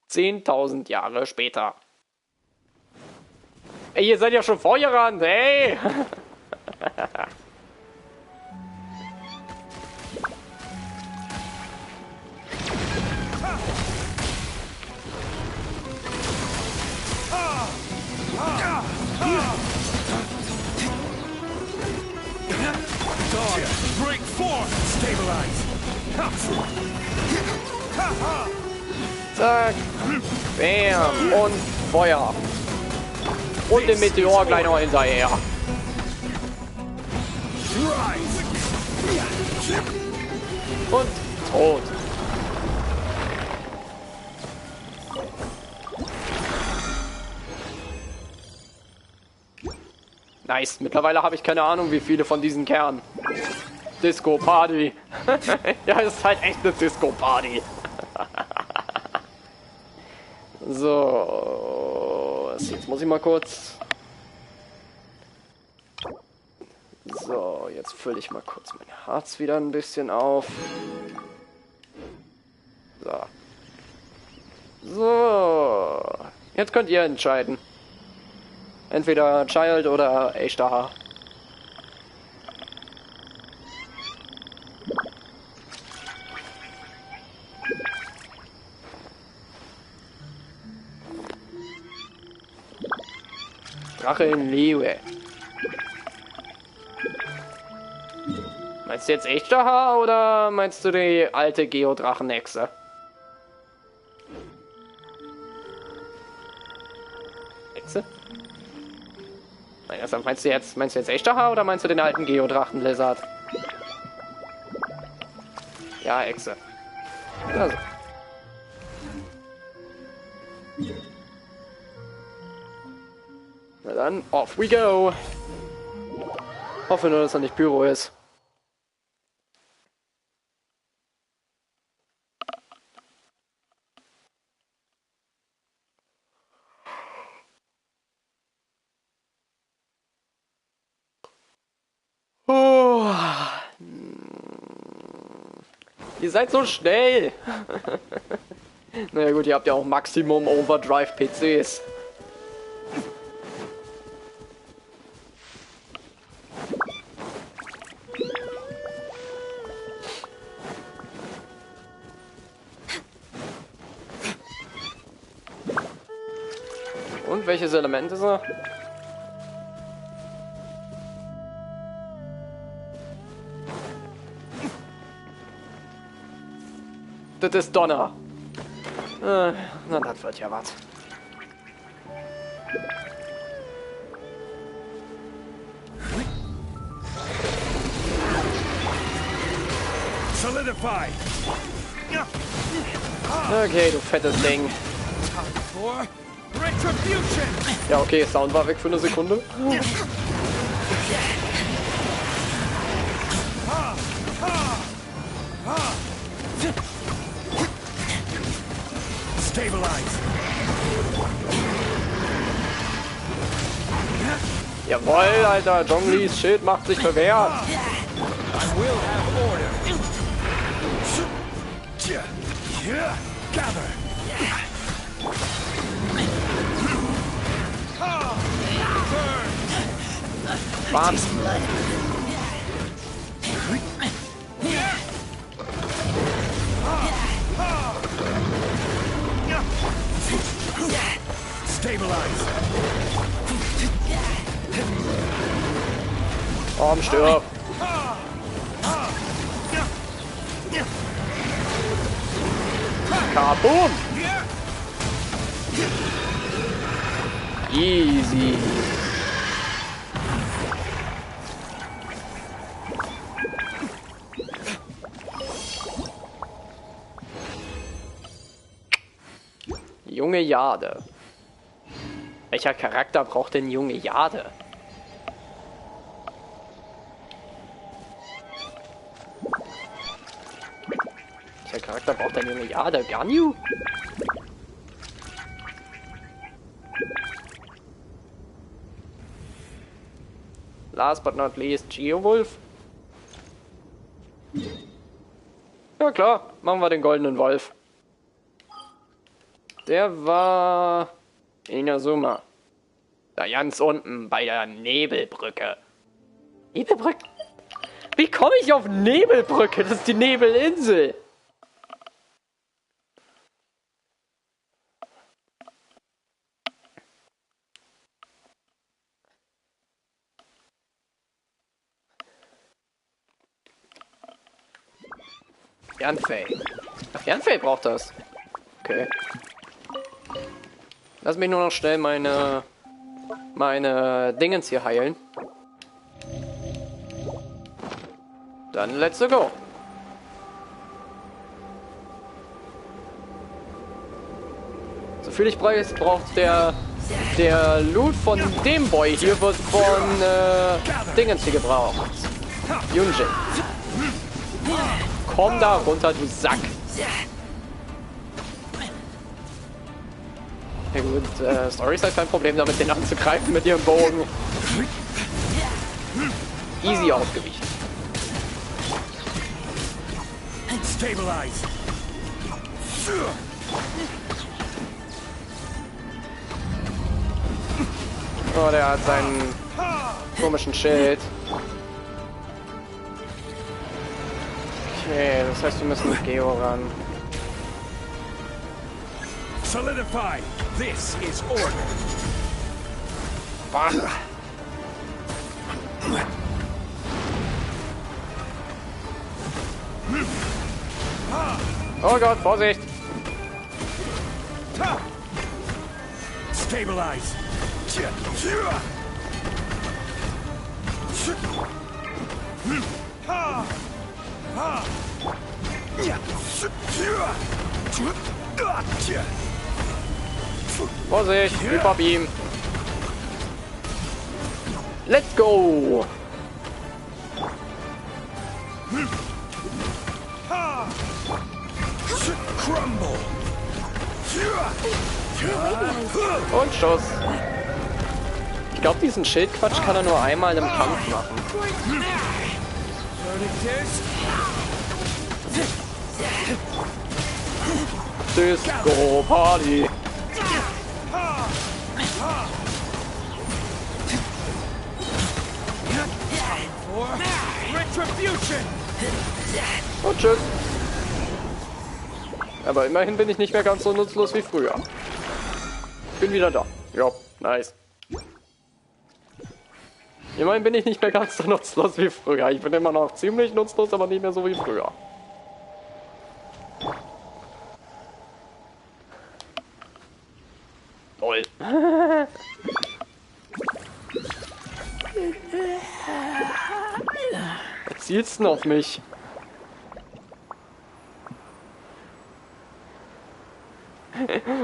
Zehntausend Jahre später. Ey, ihr seid ja schon vorgerannt, ey! Break forth! Stabilize! Zack. Bam. Und Feuer. Und den Meteor gleich noch hinterher. Und tot. Nice. Mittlerweile habe ich keine Ahnung, wie viele von diesen Kernen. Disco Party. Ja, es ist halt echt eine Disco Party. So. Jetzt muss ich mal kurz. So, jetzt fülle ich mal kurz mein Harz wieder ein bisschen auf. So. So. Jetzt könnt ihr entscheiden. Entweder Child oder echter Haar. Drache in Liebe. Meinst du jetzt echter Haar oder meinst du die alte Geodrachen-Hexe? Hexe? Meinst du jetzt echter Haar oder meinst du den alten Geodrachen-Lizard? Ja, Hexe. Also. Na dann, off we go. Hoffe nur, dass er nicht Pyro ist. Oh. Ihr seid so schnell. Naja gut, ihr habt ja auch Maximum Overdrive PCs. Und welches Element ist er? Das ist Donner. Na, das wird ja was. Solidify! Okay, du fettes Ding. Ja, okay, Sound war weg für eine Sekunde. Stabilize. Jawohl, Alter, Zhonglis Schild macht sich bewährt. I will have order. Gather. Bam. Stabilize. Komm, stirb. Kaboom. Easy. Junge Jade. Welcher Charakter braucht denn junge Jade? Welcher Charakter braucht denn junge Jade? Ganyu? Last but not least, Geowolf. Ja klar, machen wir den goldenen Wolf. Der war Inazuma. Da ganz unten bei der Nebelbrücke. Nebelbrücke? Wie komme ich auf Nebelbrücke? Das ist die Nebelinsel. Fernfell. Ach, Fernfell braucht das. Okay. Lass mich nur noch schnell meine Dingens hier heilen. Dann let's go. So viel ich braucht der Loot von dem Boy hier wird von Dingens hier gebraucht. Yunjin. Komm da runter, du Sack. Ja gut, Story ist halt kein Problem damit, den anzugreifen mit ihrem Bogen. Easy ausgewichen. Stabilize. Oh, der hat seinen komischen Schild. Okay, das heißt, wir müssen mit Geo ran. Solidify. This is order. Bah. Oh Gott, Vorsicht! Stabilize. Vorsicht, Hyperbeam! Let's go! Und Schuss. Ich glaube, diesen Schildquatsch kann er nur einmal im Kampf machen. Disco Party. Und tschüss. Aber immerhin bin ich nicht mehr ganz so nutzlos wie früher. Ich bin wieder da. Ja, nice. Immerhin bin ich nicht mehr ganz so nutzlos wie früher. Ich bin immer noch ziemlich nutzlos, aber nicht mehr so wie früher. Toll. Was zielst du denn auf mich?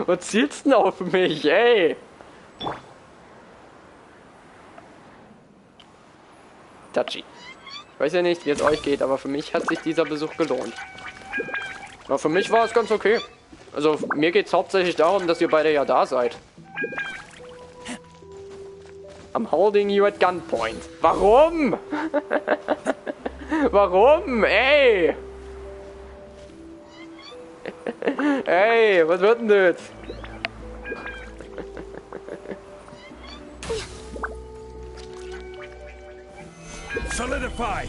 Was zielst du denn auf mich, ey? Touchy. Ich weiß ja nicht, wie es euch geht, aber für mich hat sich dieser Besuch gelohnt. Aber für mich war es ganz okay. Also mir geht es hauptsächlich darum, dass ihr beide ja da seid. I'm holding you at gunpoint. Warum? Warum? Ey! Ey, was wird denn das? Solidify.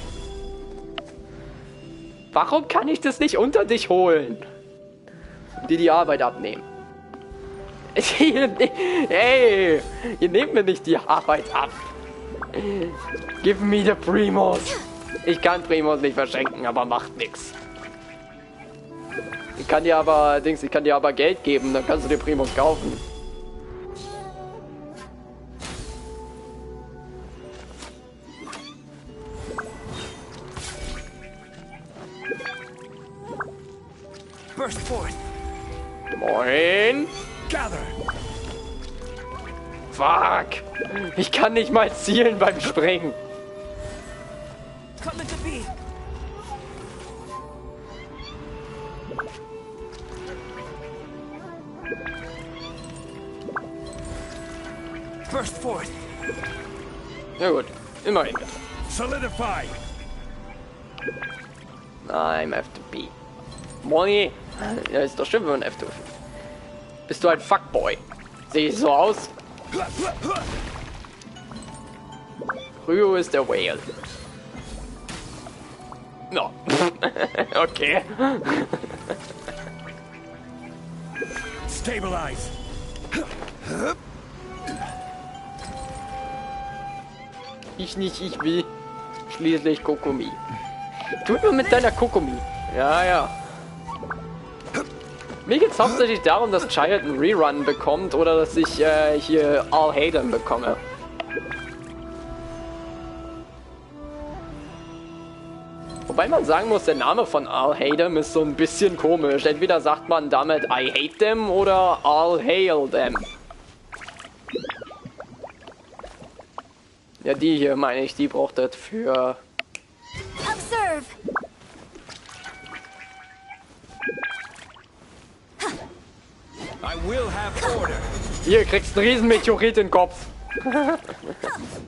Warum kann ich das nicht unter dich holen? Die Arbeit abnehmen. Ey, ihr nehmt mir nicht die Arbeit ab. Give me the Primos. Ich kann Primos nicht verschenken, aber macht nix. Ich kann dir aber Geld geben, dann kannst du dir Primos kaufen. Burst forth. Moin. Gather. Fuck. Ich kann nicht mal zielen beim Springen. Coming to be. Burst forth. Ja gut, immerhin. Solidify. I'm F2P. Moin. Ja, ist doch schön, wenn man F2P. Bist du ein Fuckboy? Sehe ich so aus? Ryo ist der Whale. No. Okay. Stabilize. Ich nicht, ich will. Schließlich Kokomi. Tut mir mit deiner Kokomi. Ja, ja. Mir geht es hauptsächlich darum, dass Child einen Rerun bekommt oder dass ich hier All Hayden bekomme. Wobei man sagen muss, der Name von All Hayden ist so ein bisschen komisch. Entweder sagt man damit I hate them oder All hail them. Ja, die hier meine ich, die braucht das für... Observe. I will have order. Hier, kriegst einen riesen Meteorit in den Kopf.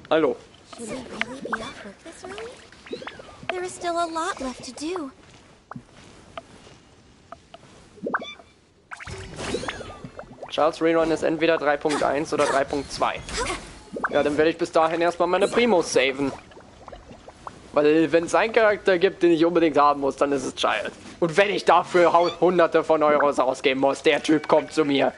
Hallo. Should we really be off work this early? There is still a lot left to do. Charles Rerun ist entweder 3.1 oder 3.2. Ja, dann werde ich bis dahin erstmal meine Primos saven. Weil wenn es einen Charakter gibt, den ich unbedingt haben muss, dann ist es Child. Und wenn ich dafür hunderte von Euros ausgeben muss, der Typ kommt zu mir.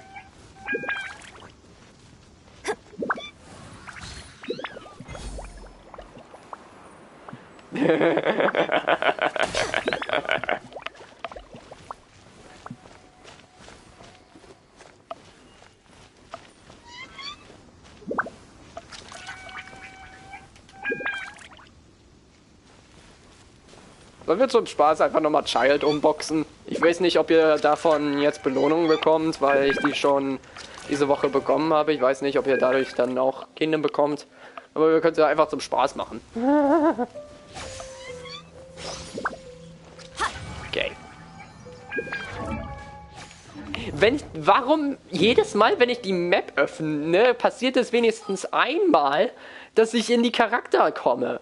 Sollen wir zum Spaß einfach nochmal Child unboxen? Ich weiß nicht, ob ihr davon jetzt Belohnungen bekommt, weil ich die schon diese Woche bekommen habe. Ich weiß nicht, ob ihr dadurch dann auch Kinder bekommt. Aber wir können es ja einfach zum Spaß machen. Okay. Warum jedes Mal, wenn ich die Map öffne, passiert es wenigstens einmal, dass ich in die Charakter komme?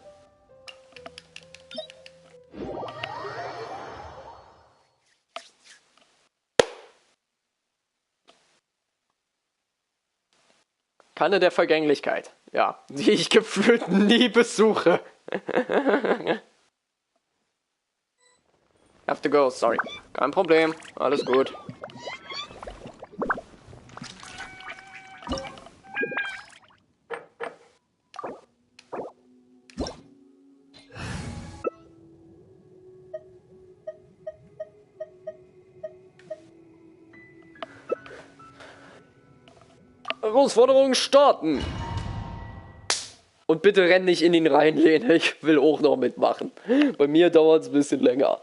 Kanne der Vergänglichkeit. Ja, die ich gefühlt nie besuche. Have to go, sorry. Kein Problem, alles gut. Herausforderung starten. Und bitte renn nicht in ihn rein, Lene. Ich will auch noch mitmachen. Bei mir dauert es ein bisschen länger.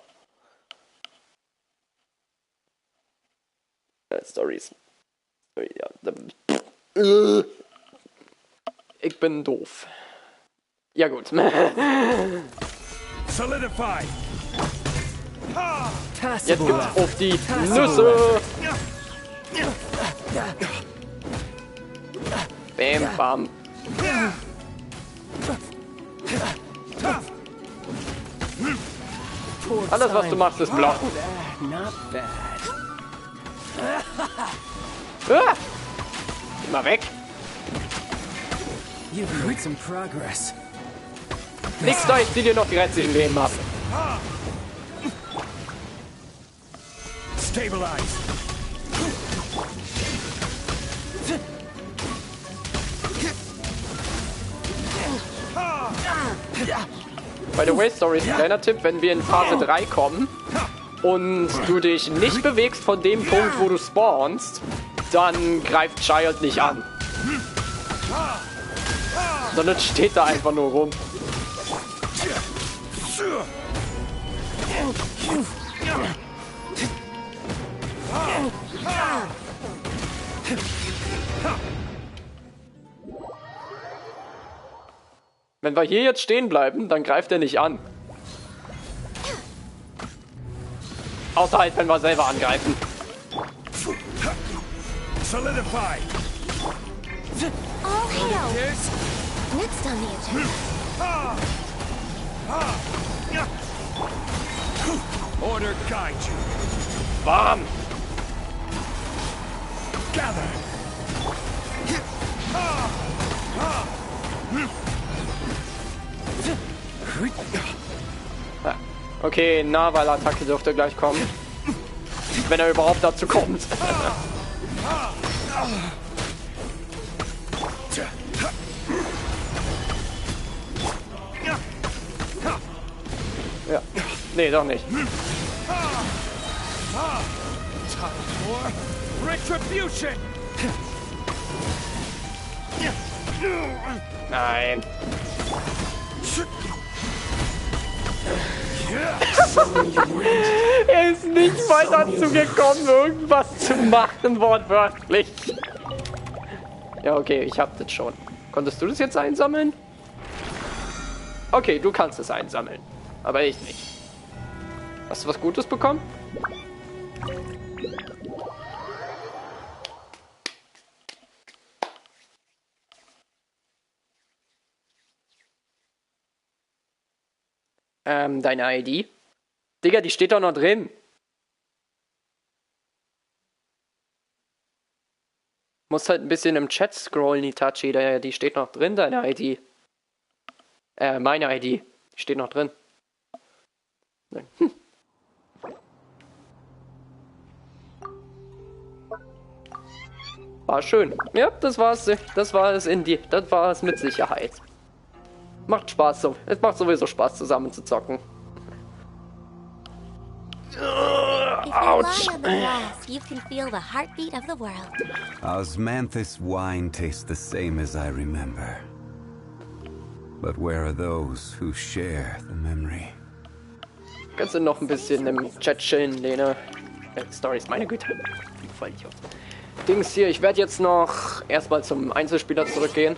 Stories. Ja. Ich bin doof. Ja gut. Solidify. Jetzt gibt's auf die Nüsse. Bam, bam. Alles, was du machst, ist blocken. Ah! Geh mal weg. Nix da, ich zieh dir noch die restlichen Leben ab. Stabilize. By the way, sorry, kleiner Tipp, wenn wir in Phase 3 kommen und du dich nicht bewegst von dem Punkt, wo du spawnst, dann greift Child nicht an. Sondern steht da einfach nur rum. Wenn wir hier jetzt stehen bleiben, dann greift er nicht an. Außer halt, wenn wir selber angreifen. Solidify. All hail. Next on the agenda. Order guide you. Bam! Gather. Ja. Okay, Nahwahl-Attacke dürfte gleich kommen. Wenn er überhaupt dazu kommt. Ja. Nee, doch nicht. Retribution! Nein. Er ist nicht mal dazu gekommen, irgendwas zu machen, wortwörtlich. Ja, okay, ich hab das schon. Konntest du das jetzt einsammeln? Okay, du kannst es einsammeln. Aber ich nicht. Hast du was Gutes bekommen? Deine ID? Digga, die steht doch noch drin. Musst halt ein bisschen im Chat scrollen, Itachi. Die steht noch drin, deine ID. Meine ID. Die steht noch drin. Hm. War schön. Ja, das war's. Das war es mit Sicherheit. Macht Spaß so. Es macht sowieso Spaß, zusammen zu zocken. Ouch. You can feel the heartbeat of the world. Osmanthus wine tastes the same as I remember. But where are those who share the memory? Kannst du noch ein bisschen im Chat chillen, Lene? Stories, meine Güte. Voll Idiot. Dings hier, ich werde jetzt noch erstmal zum Einzelspieler zurückgehen.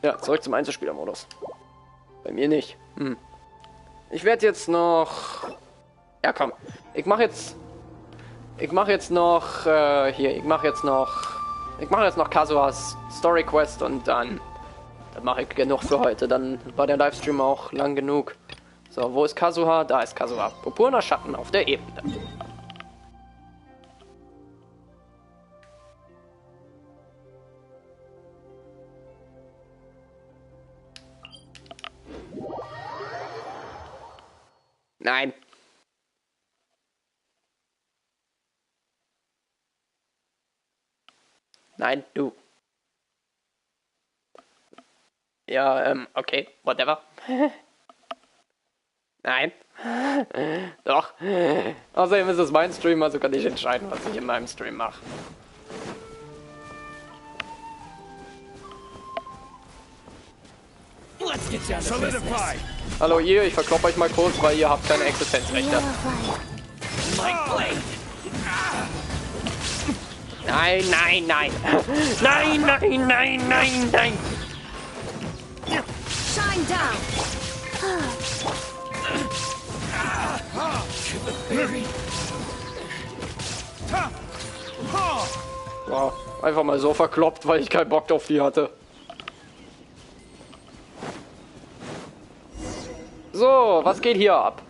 Ja, zurück zum Einzelspielermodus. Bei mir nicht. Ich werde jetzt noch... Ja, komm. Ich mache jetzt noch Kazuhas Story Quest und dann mache ich genug für heute. Dann war der Livestream auch lang genug. So, wo ist Kazuha? Da ist Kazuha. Purpurner Schatten auf der Ebene. Nein. Nein, du. Ja, okay, whatever. Nein. Doch. Außerdem ist es mein Stream, also kann ich entscheiden, was ich in meinem Stream mache. Hallo ihr, ich verklopp euch mal kurz, weil ihr habt keine Existenzrechte. Nein, nein, nein. Nein, nein, nein, nein, nein. Shine down. Wow, einfach mal so verkloppt, weil ich keinen Bock auf die hatte. So, was geht hier ab?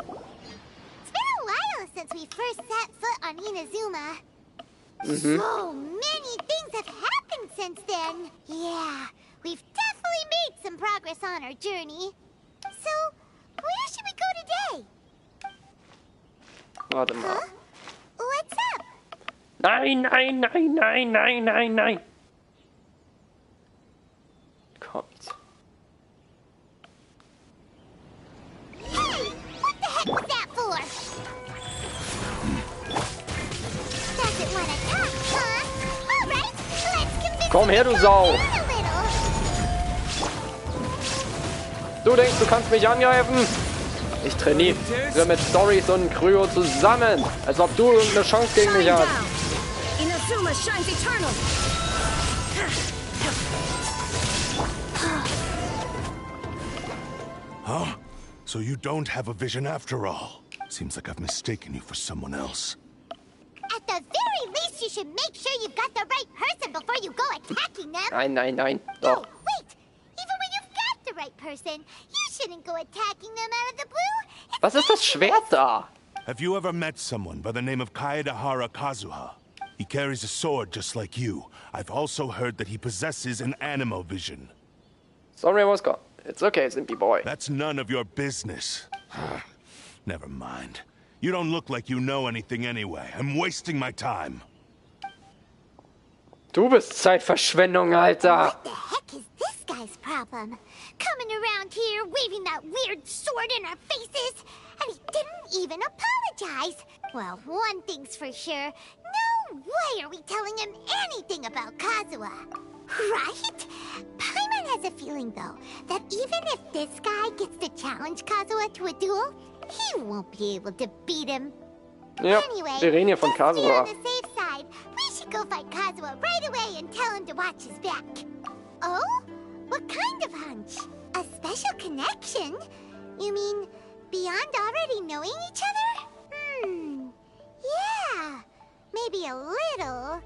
It's been a while since we first set foot on Inazuma. So many things have happened since then. Yeah, we've definitely made some progress on our journey. So, where should we go today? Warte mal. Huh? What's up? Nein, nein, nein, nein, nein, nein, nein. Kommt. Hey, what the heck was that for? Doesn't want to talk, huh? All right, let's convince Komm her, du Sau. him a little. Du denkst, du kannst mich angreifen? Ich trainiere mit Stories und Kryo zusammen, als ob du irgendeine Chance gegen mich hast. Inazuma shines eternal. Huh? So you don't have a vision after all. Seems like I've mistaken you for someone else. At the very least, you should make sure you've got the right person before you go attacking them. Nein, nein, nein. No, Doch. wait. Even when you've got the right person, you shouldn't go attacking them out of the blue. Was ist das Schwert da? Have you ever met someone by the name of Kaedahara Kazuha? He carries a sword just like you. I've also heard that he possesses an animal vision. Sorry I was gone. It's okay, Simpy boy. That's none of your business. Never mind. You don't look like you know anything anyway. I'm wasting my time. Du bist Zeitverschwendung, Alter. What the heck is this guy's problem? Coming around here, waving that weird sword in our faces, and he didn't even apologize. Well, one thing's for sure. No way are we telling him anything about Kazuha. Right? Paimon has a feeling, though, that even if this guy gets to challenge Kazuha to a duel, he won't be able to beat him. Ja, Anyway, wir reden hier von let's be Kazuha. on the safe side. We should go fight Kazuha right away and tell him to watch his back. Oh? What kind of hunch? A special connection? You mean beyond already knowing each other? Yeah, maybe a little.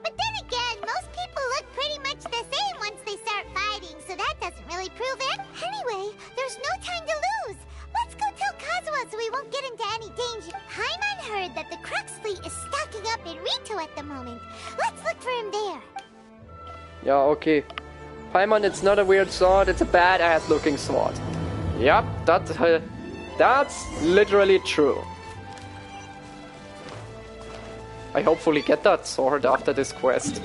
But then again, most people look pretty much the same once they start fighting, so that doesn't really prove it. Anyway, there's no time to lose. Let's go tell Kazuha so we won't get into any danger. Paimon heard that the Crux fleet is stocking up in Rito at the moment. Let's look for him there. Ja, okay. Paimon, it's not a weird sword, it's a badass looking sword. Yep, that's literally true. I hopefully get that sword after this quest.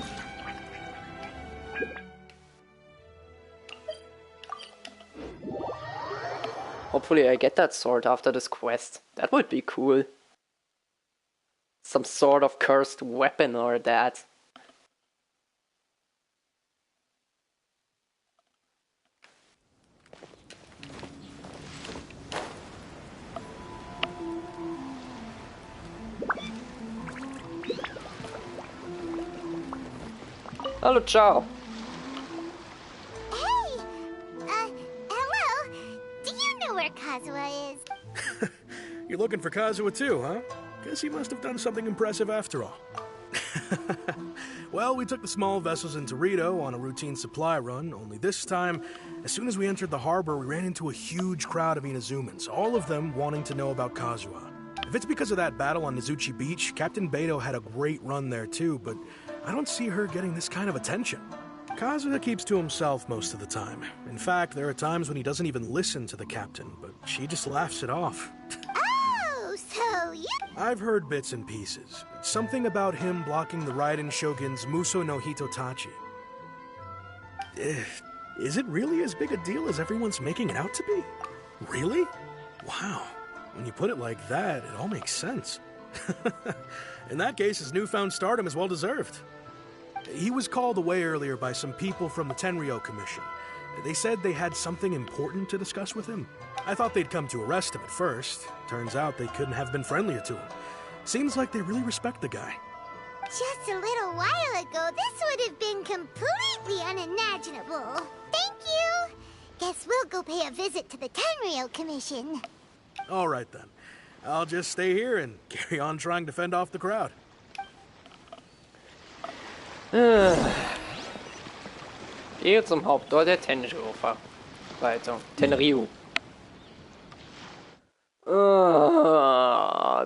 Hopefully I get that sword after this quest. That would be cool. Some sort of cursed weapon or that. Hello, ciao. Hey! Hello? Do you know where Kazuha is? You're looking for Kazuha too, huh? Guess he must have done something impressive after all. Well, we took the small vessels into Rito on a routine supply run, only this time, as soon as we entered the harbor, we ran into a huge crowd of Inazumans, all of them wanting to know about Kazuha. If it's because of that battle on Nizuchi Beach, Captain Beto had a great run there too, but I don't see her getting this kind of attention. Kazuha keeps to himself most of the time. In fact, there are times when he doesn't even listen to the captain, but she just laughs it off. Oh, so you... I've heard bits and pieces. Something about him blocking the Raiden Shogun's Muso no Hitotachi. Is it really as big a deal as everyone's making it out to be? Really? Wow. When you put it like that, it all makes sense. In that case, his newfound stardom is well-deserved. He was called away earlier by some people from the Tenryo Commission. They said they had something important to discuss with him. I thought they'd come to arrest him at first. Turns out they couldn't have been friendlier to him. Seems like they really respect the guy. Just a little while ago, this would have been completely unimaginable. Thank you. Guess we'll go pay a visit to the Tenryo Commission. All right, then. I'll just stay here and carry on trying to fend off the crowd. Hier zum Hauptort der Tenryo-Verwaltung. Tenryo.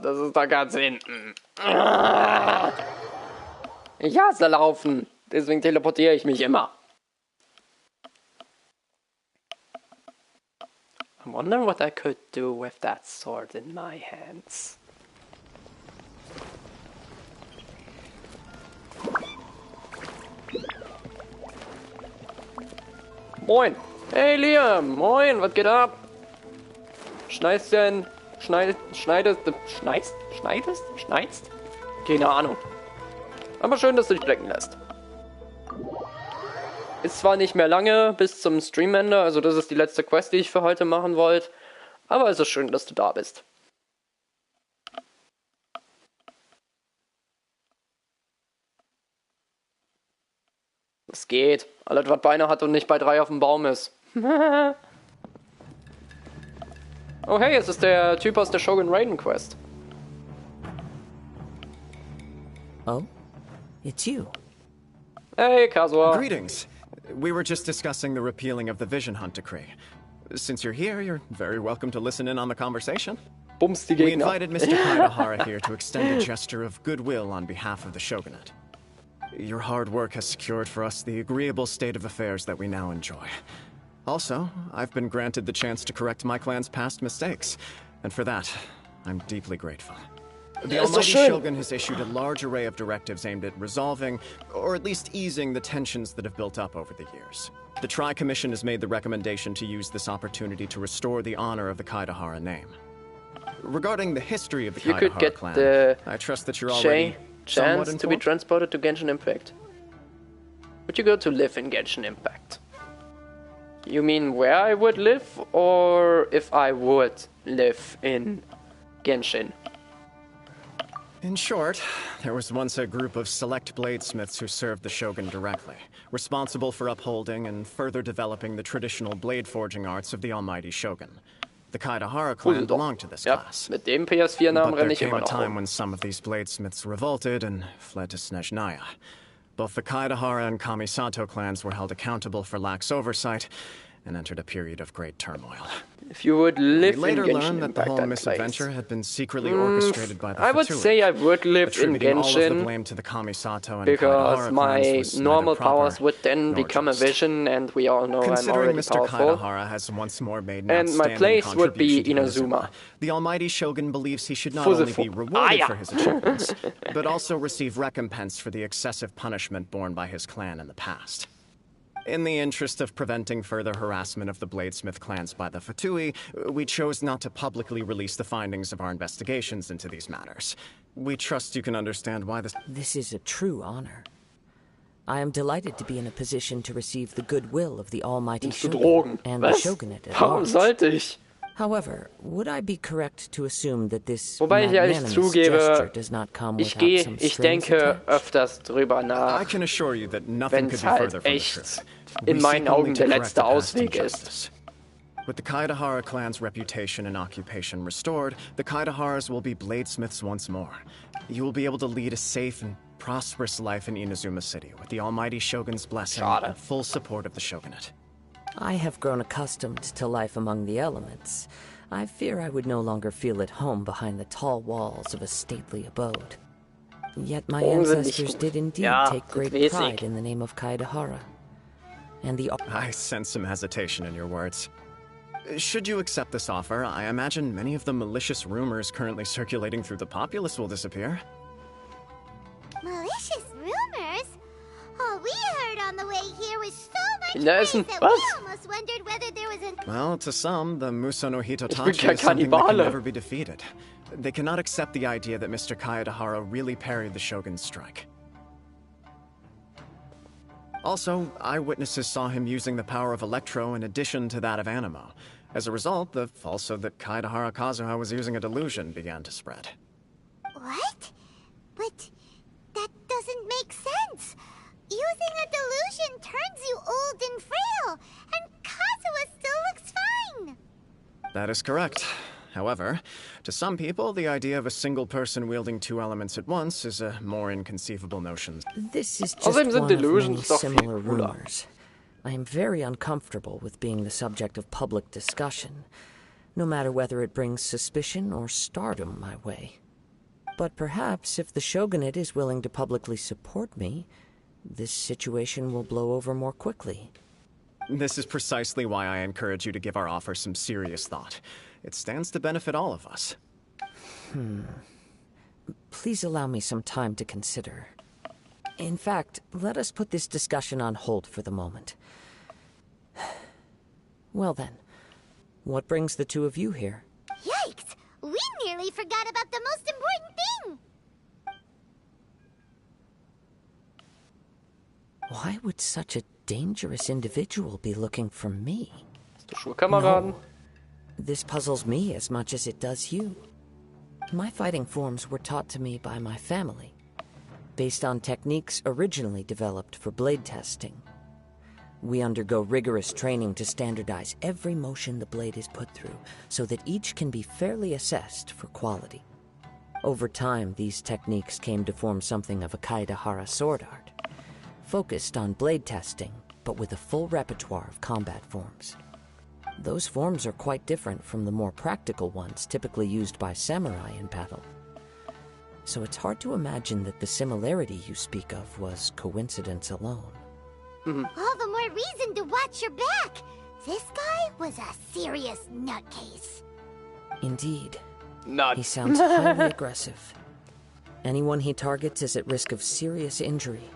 Das ist da ganz hinten. Ich hasse Laufen. Deswegen teleportiere ich mich immer. I wonder what I could do with that sword in my hands. Moin! Hey Liam! Moin, was geht ab? Schneidest? Keine Ahnung. Aber schön, dass du dich blecken lässt. Ist zwar nicht mehr lange bis zum Streamende, also das ist die letzte Quest, die ich für heute machen wollte. Aber es ist schön, dass du da bist. Es geht. Alles, was Beine hat und nicht bei 3 auf dem Baum ist. Oh hey, es ist der Typ aus der Shogun Raiden Quest. Oh? It's you. Hey, Kazuha. Greetings. We were just discussing the repealing of the Vision Hunt decree. Since you're here, you're very welcome to listen in on the conversation. Bums die We Gegner. invited Mr. Kaidahara here to extend a gesture of goodwill on behalf of the Shogunate. Your hard work has secured for us the agreeable state of affairs that we now enjoy. Also, I've been granted the chance to correct my clan's past mistakes, and for that, I'm deeply grateful. The Almighty Shogun has issued a large array of directives aimed at resolving, or at least easing, the tensions that have built up over the years. The Tri-Commission has made the recommendation to use this opportunity to restore the honor of the Kaedahara name. Regarding the history of the Kaedahara clan, I trust that you're already somewhat chance to be transported to Genshin Impact. Would you go to live in Genshin Impact? You mean where I would live, or if I would live in Genshin? In short, there was once a group of select bladesmiths who served the Shogun directly, responsible for upholding and further developing the traditional blade forging arts of the Almighty Shogun. The Kaedahara clan belonged to this class. Mit dem PS4-Namen but renne there ich came immer a noch time rum. when some of these bladesmiths revolted and fled to Snezhnaya. Both the Kaedahara and Kamisato clans were held accountable for lax oversight and entered a period of great turmoil. If you would live We later in Genshin learned that the Impact, whole I'd misadventure had been secretly orchestrated by the I would Fatui, say I would live in attributing all of the Genshin blame to the Kamisato and because Kaedahara my clans was normal neither proper powers would then nor become just. a vision, and we all know I'm Considering already Mr. powerful. Kaedahara has once more made an And my outstanding place would be contribution to Inazuma. the Almighty Shogun believes he should not only be rewarded for his achievements, but also receive recompense for the excessive punishment borne by his clan in the past. In the interest of preventing further harassment of the Bladesmith clans by the Fatui, we chose not to publicly release the findings of our investigations into these matters. We trust you can understand why this... This is a true honor. I am delighted to be in a position to receive the goodwill of the Almighty Shogun and the Shogunate at Warum large. sollte ich? However, would I be correct to assume that this Wobei ich ehrlich magnanimous gesture zugebe, does not come ich without some ich strings denke attached? öfters drüber nach, I can assure you that nothing wenn could es be halt further from the echt truth. in We meinen seek only Augen to der correct letzte the past Ausweg ist. injustice. With the Kaedahara clan's reputation and occupation restored, the Kaedaharas will be bladesmiths once more. You will be able to lead a safe and prosperous life in Inazuma City, with the Almighty Shogun's blessing and full support of the Shogunate. I have grown accustomed to life among the elements. I fear I would no longer feel at home behind the tall walls of a stately abode. Yet my ancestors did indeed take great pride in the name of Kaedahara. And the... I sense some hesitation in your words. Should you accept this offer, I imagine many of the malicious rumors currently circulating through the populace will disappear. Malicious rumors? All we heard on the way here was so much Da praise ist ein... that Was? we almost wondered whether there was an... Well, to some, the Muso no bin Hitotachi kein is something that can Kannibale. never be defeated. They cannot accept the idea that Mr. Kaedahara really parried the Shogun's strike. Also, eyewitnesses saw him using the power of Electro in addition to that of Animo. As a result, the falsehood that Kaedahara Kazuha was using a delusion began to spread. What? But that doesn't make sense. Using a delusion turns you old and frail, and Kazuha still looks fine. That is correct. However, to some people, the idea of a single person wielding two elements at once is a more inconceivable notion. This is just one of many similar rumors. I am very uncomfortable with being the subject of public discussion, no matter whether it brings suspicion or stardom my way. But perhaps if the Shogunate is willing to publicly support me, this situation will blow over more quickly. This is precisely why I encourage you to give our offer some serious thought. It stands to benefit all of us. Please allow me some time to consider. In fact, let us put this discussion on hold for the moment. Well then, what brings the two of you here? Yikes! We nearly forgot about the most important thing! Why would such a dangerous individual be looking for me? Schulkameraden? No. This puzzles me as much as it does you. My fighting forms were taught to me by my family, based on techniques originally developed for blade testing. We undergo rigorous training to standardize every motion the blade is put through, so that each can be fairly assessed for quality. Over time, these techniques came to form something of a Kaedahara sword art, focused on blade testing, but with a full repertoire of combat forms. Those forms are quite different from the more practical ones typically used by samurai in battle. So it's hard to imagine that the similarity you speak of was coincidence alone. All the more reason to watch your back. This guy was a serious nutcase. Indeed. Nut. He sounds highly aggressive. Anyone he targets is at risk of serious injury.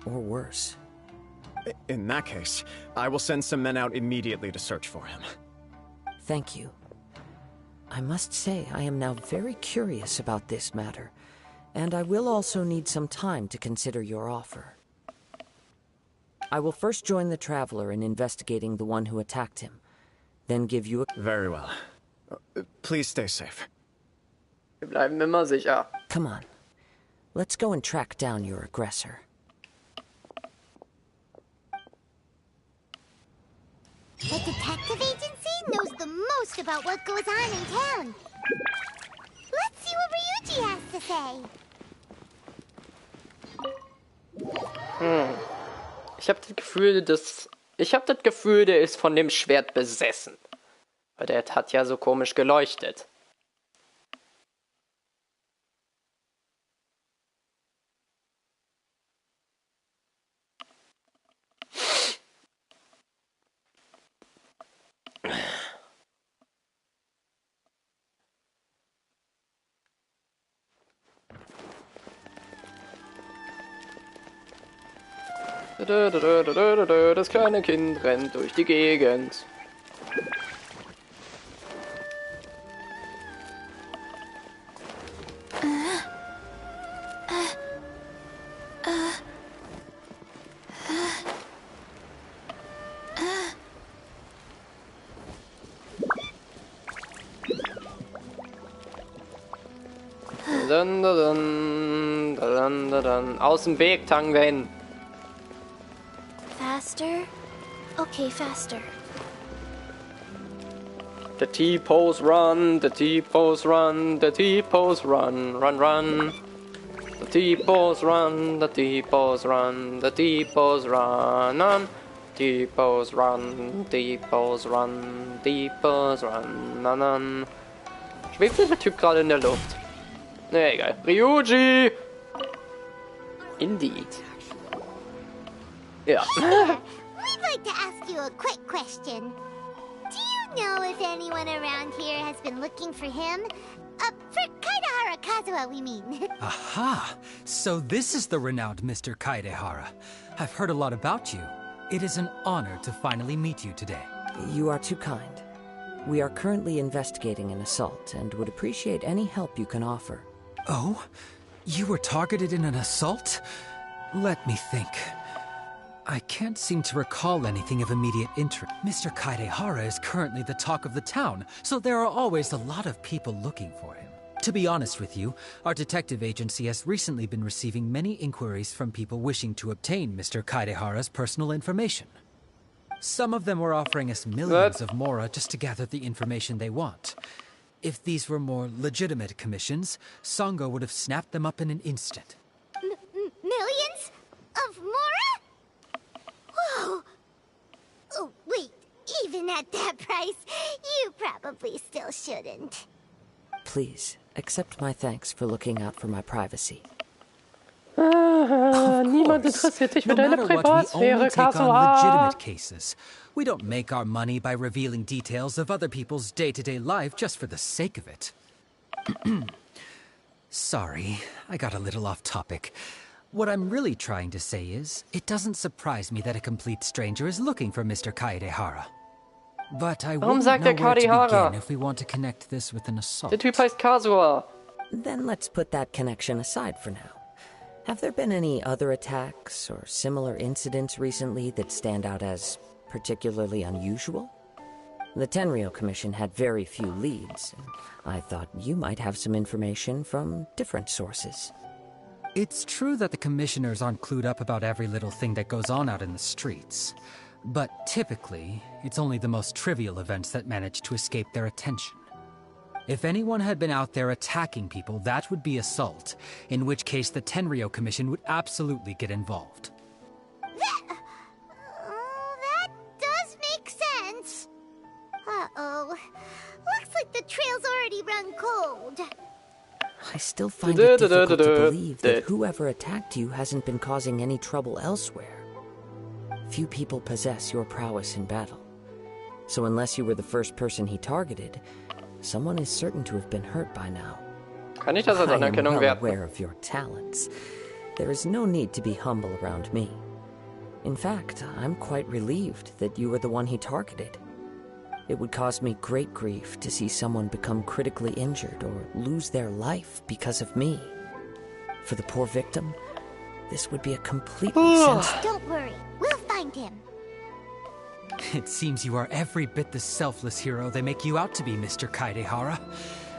Or worse. In that case, I will send some men out immediately to search for him. Thank you. I must say I am now very curious about this matter, and I will also need some time to consider your offer. I will first join the Traveler in investigating the one who attacked him, then give you a... Very well. Please stay safe. Wir bleiben immer sicher. Come on. Let's go and track down your aggressor. The detective agency knows the most about what goes on in town. Let's see what Ryuji has to say. Ich habe das Gefühl, der ist von dem Schwert besessen. Weil der hat ja so komisch geleuchtet. Das kleine Kind rennt durch die Gegend. Aus dem Weg, Tangwen. Faster? Okay, faster. The T-pose run, the T-pose run, the T-pose run, run, run. The T-pose run, the T-pose run, the T-pose run, on. T-pose run, T-pose run, T-pose run, on. Schwebt der Typ gerade in der Luft? Ne, egal. Ryuji! Indeed. Ja. We'd like to ask you a quick question. Do you know if anyone around here has been looking for him? For Kaidehara Kazuha, we mean. Aha! So this is the renowned Mr. Kaidehara. I've heard a lot about you. It is an honor to finally meet you today. You are too kind. We are currently investigating an assault and would appreciate any help you can offer. Oh? You were targeted in an assault? Let me think. I can't seem to recall anything of immediate interest. Mr. Kaidehara is currently the talk of the town, so there are always a lot of people looking for him. To be honest with you, our detective agency has recently been receiving many inquiries from people wishing to obtain Mr. Kaidehara's personal information. Some of them were offering us millions of mora just to gather the information they want. If these were more legitimate commissions, Sango would have snapped them up in an instant. Millions? Of mora? Whoa! Oh, wait. Even at that price, you probably still shouldn't. Please, accept my thanks for looking out for my privacy. Niemand interessiert dich für deine Privatsphäre, Kazuha. Legitimate cases. We don't make our money by revealing details of other people's day-to-day life just for the sake of it. Sorry, I got a little off topic. What I'm really trying to say is, it doesn't surprise me that a complete stranger is looking for Mr. Kaidehara. But I wouldn't know where to begin if we want to connect this with an assault. Der Typ heißt Kazuha. Then let's put that connection aside for now. Have there been any other attacks or similar incidents recently that stand out as particularly unusual? The Tenryou Commission had very few leads, and I thought you might have some information from different sources. It's true that the commissioners aren't clued up about every little thing that goes on out in the streets. But typically, it's only the most trivial events that manage to escape their attention. If anyone had been out there attacking people, that would be assault, in which case the Tenryou Commission would absolutely get involved. That does make sense. Uh-oh. Looks like the trail's already run cold. I still find it difficult to believe that whoever attacked you hasn't been causing any trouble elsewhere. Few people possess your prowess in battle. So unless you were the first person he targeted, someone is certain to have been hurt by now. Kann ich das als Anerkennung I am well werten? aware of your talents. There is no need to be humble around me. In fact, I'm quite relieved that you were the one he targeted. It would cause me great grief to see someone become critically injured or lose their life because of me. For the poor victim, this would be a completely senseless... Don't worry, we'll find him. It seems you are every bit the selfless hero they make you out to be, Mr. Kaidehara.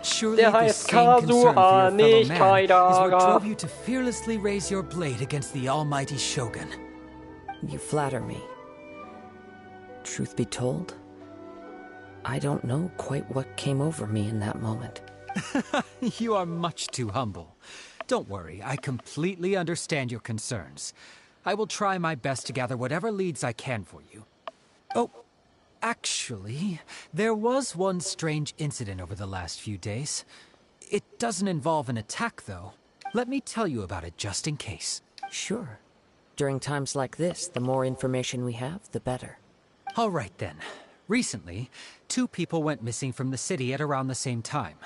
Surely this same concern for your fellow man is what drove you to fearlessly raise your blade against the almighty Shogun. You flatter me. Truth be told, I don't know quite what came over me in that moment. You are much too humble. Don't worry, I completely understand your concerns. I will try my best to gather whatever leads I can for you. Oh, actually, there was one strange incident over the last few days. It doesn't involve an attack, though. Let me tell you about it just in case. Sure. During times like this, the more information we have, the better. All right, then. Recently, 2 people went missing from the city at around the same time.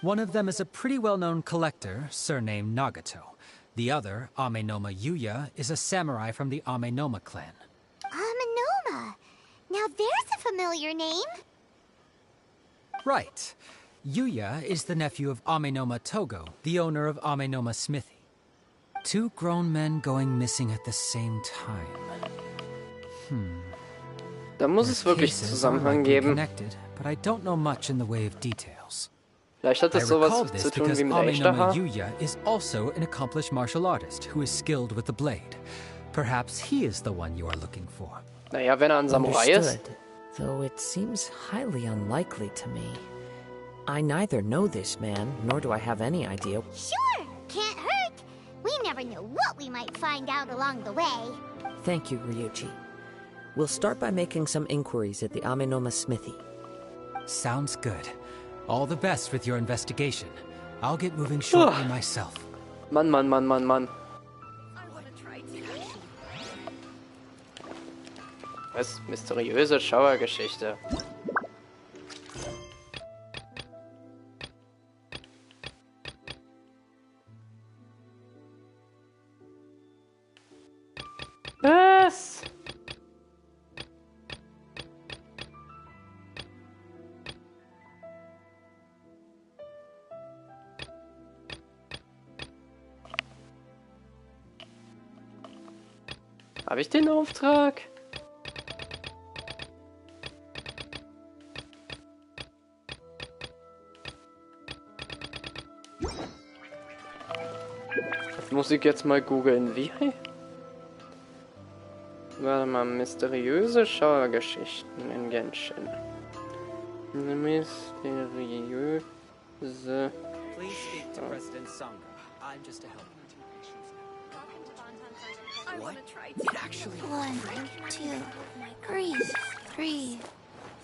One of them is a pretty well-known collector, surnamed Nagato. The other, Amenoma Yuya, is a samurai from the Amenoma clan. Amenoma! Now there's a familiar name. Right. Yuya is the nephew of Amenoma Togo, the owner of Amenoma Smithy. 2 grown men going missing at the same time. Da muss es wirklich Zusammenhang geben. But I don't know much in the way of details. Vielleicht hat das sowas zu tun wie mit Amenoma Yuya is also an accomplished martial artist who is skilled with the blade. Perhaps he is the one you are looking for. Naja, wenn ein Samurai ist. Though it seems highly unlikely to me. I neither know this man, nor do I have any idea. Sure, can't hurt. We never know what we might find out along the way. Thank you, Ryuji. We'll start by making some inquiries at the Amenoma Smithy. Sounds good. All the best with your investigation. I'll get moving shortly myself. Mann. Was? Mysteriöse Schauergeschichte. Was? Habe ich den Auftrag? Das muss ich jetzt mal googeln. Wie? Warte mal, mysteriöse Schauergeschichten in Genshin. Mysteriöse. Please speak to President Sangha. I'm just a helper. What? It actually 1, 2, 3,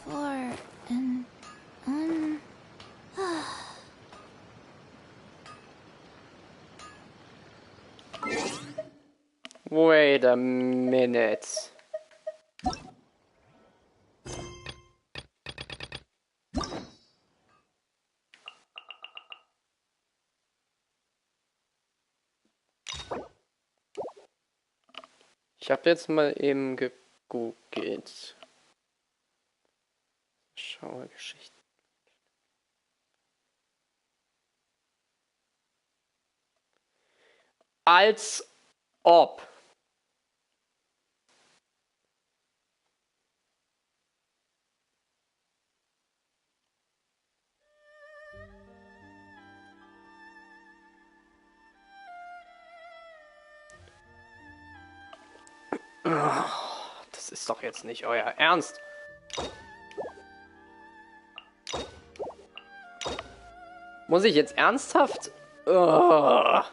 4, and 1. Wait a minute. Ich habe jetzt mal eben gegoogelt. Schauergeschichten. Als ob. Das ist doch jetzt nicht euer Ernst. Muss ich jetzt ernsthaft? Na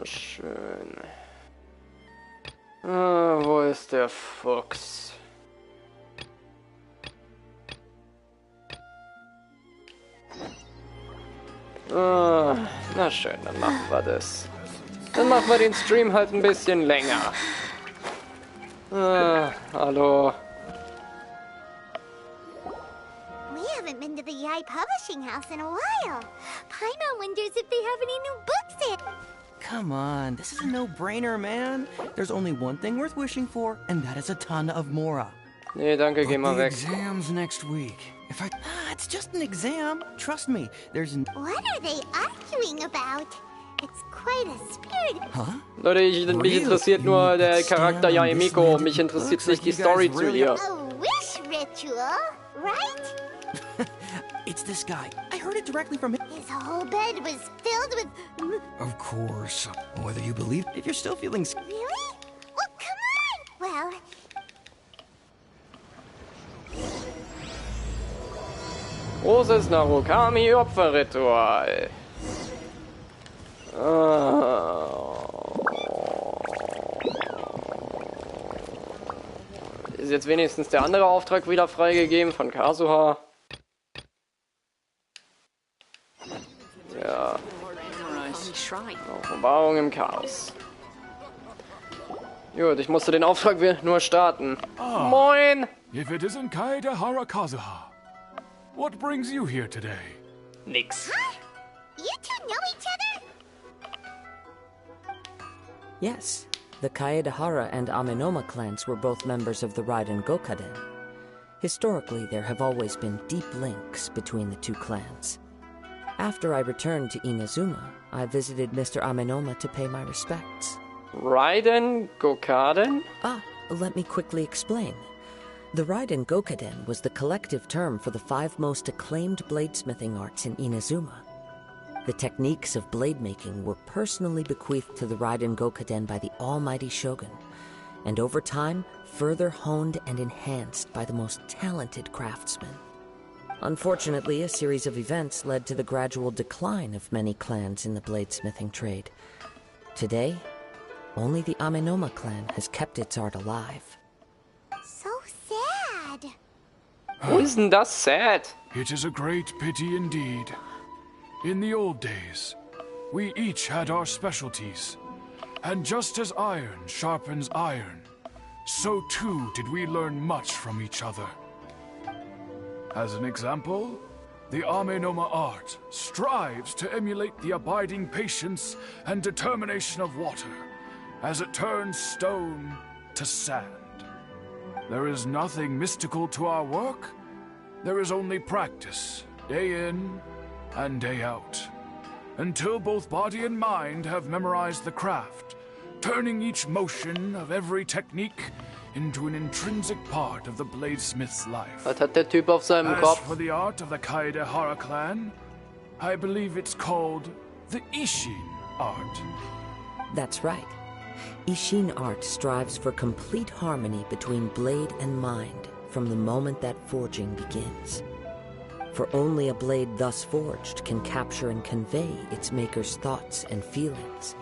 schön. Wo ist der Fuchs? Na schön, dann machen wir das. Dann machen wir den Stream halt ein bisschen länger. Hallo. We haven't been to the Yai Publishing House in a while. Paimon wonders if they have any new books in. Come on, this is a no-brainer, man. There's only one thing worth wishing for, and that is a ton of Mora. Nee, danke, geh mal weg. Exams next week. It's just an exam. Trust me, there's What are they arguing about? It's quite a spirit. Huh? Leute, mich interessiert nur der Charakter Yaemiko. Mich interessiert nicht die Story zu ihr. A wish ritual, right? It's this guy. I heard it directly from him. His whole bed was filled with... Of course. Whether you believe... If you're still feeling... Really? Well, come on! Well... Großes Narukami-Opferritual. Ist jetzt wenigstens der andere Auftrag wieder freigegeben von Kazuha? Ja. Offenbarung im Chaos. Gut, ich musste den Auftrag nur starten. Moin! If it isn't Kaedehara Kazuha, what brings you here today? Nix. Huh? You two know each other? Yes. The Kaedehara and Amenoma clans were both members of the Raiden Gokaden. Historically, there have always been deep links between the two clans. After I returned to Inazuma, I visited Mr. Amenoma to pay my respects. Raiden Gokaden? Let me quickly explain. The Raiden Gokaden was the collective term for the 5 most acclaimed bladesmithing arts in Inazuma. The techniques of blade making were personally bequeathed to the Raiden Gokaden by the almighty Shogun, and over time, further honed and enhanced by the most talented craftsmen. Unfortunately, a series of events led to the gradual decline of many clans in the bladesmithing trade. Today, only the Amenoma clan has kept its art alive. So sad. Isn't that sad? It is a great pity indeed. In the old days, we each had our specialties. And just as iron sharpens iron, so too did we learn much from each other. As an example, the Amenoma art strives to emulate the abiding patience and determination of water as it turns stone to sand. There is nothing mystical to our work. There is only practice, day in and day out, until both body and mind have memorized the craft, turning each motion of every technique into an intrinsic part of the bladesmith's life. Was hat der Typ auf seinem As Kopf? for the art of the Kaedehara clan, I believe it's called the Ishin art. That's right. Ishin art strives for complete harmony between blade and mind from the moment that forging begins. For only a blade thus forged can capture and convey its maker's thoughts and feelings,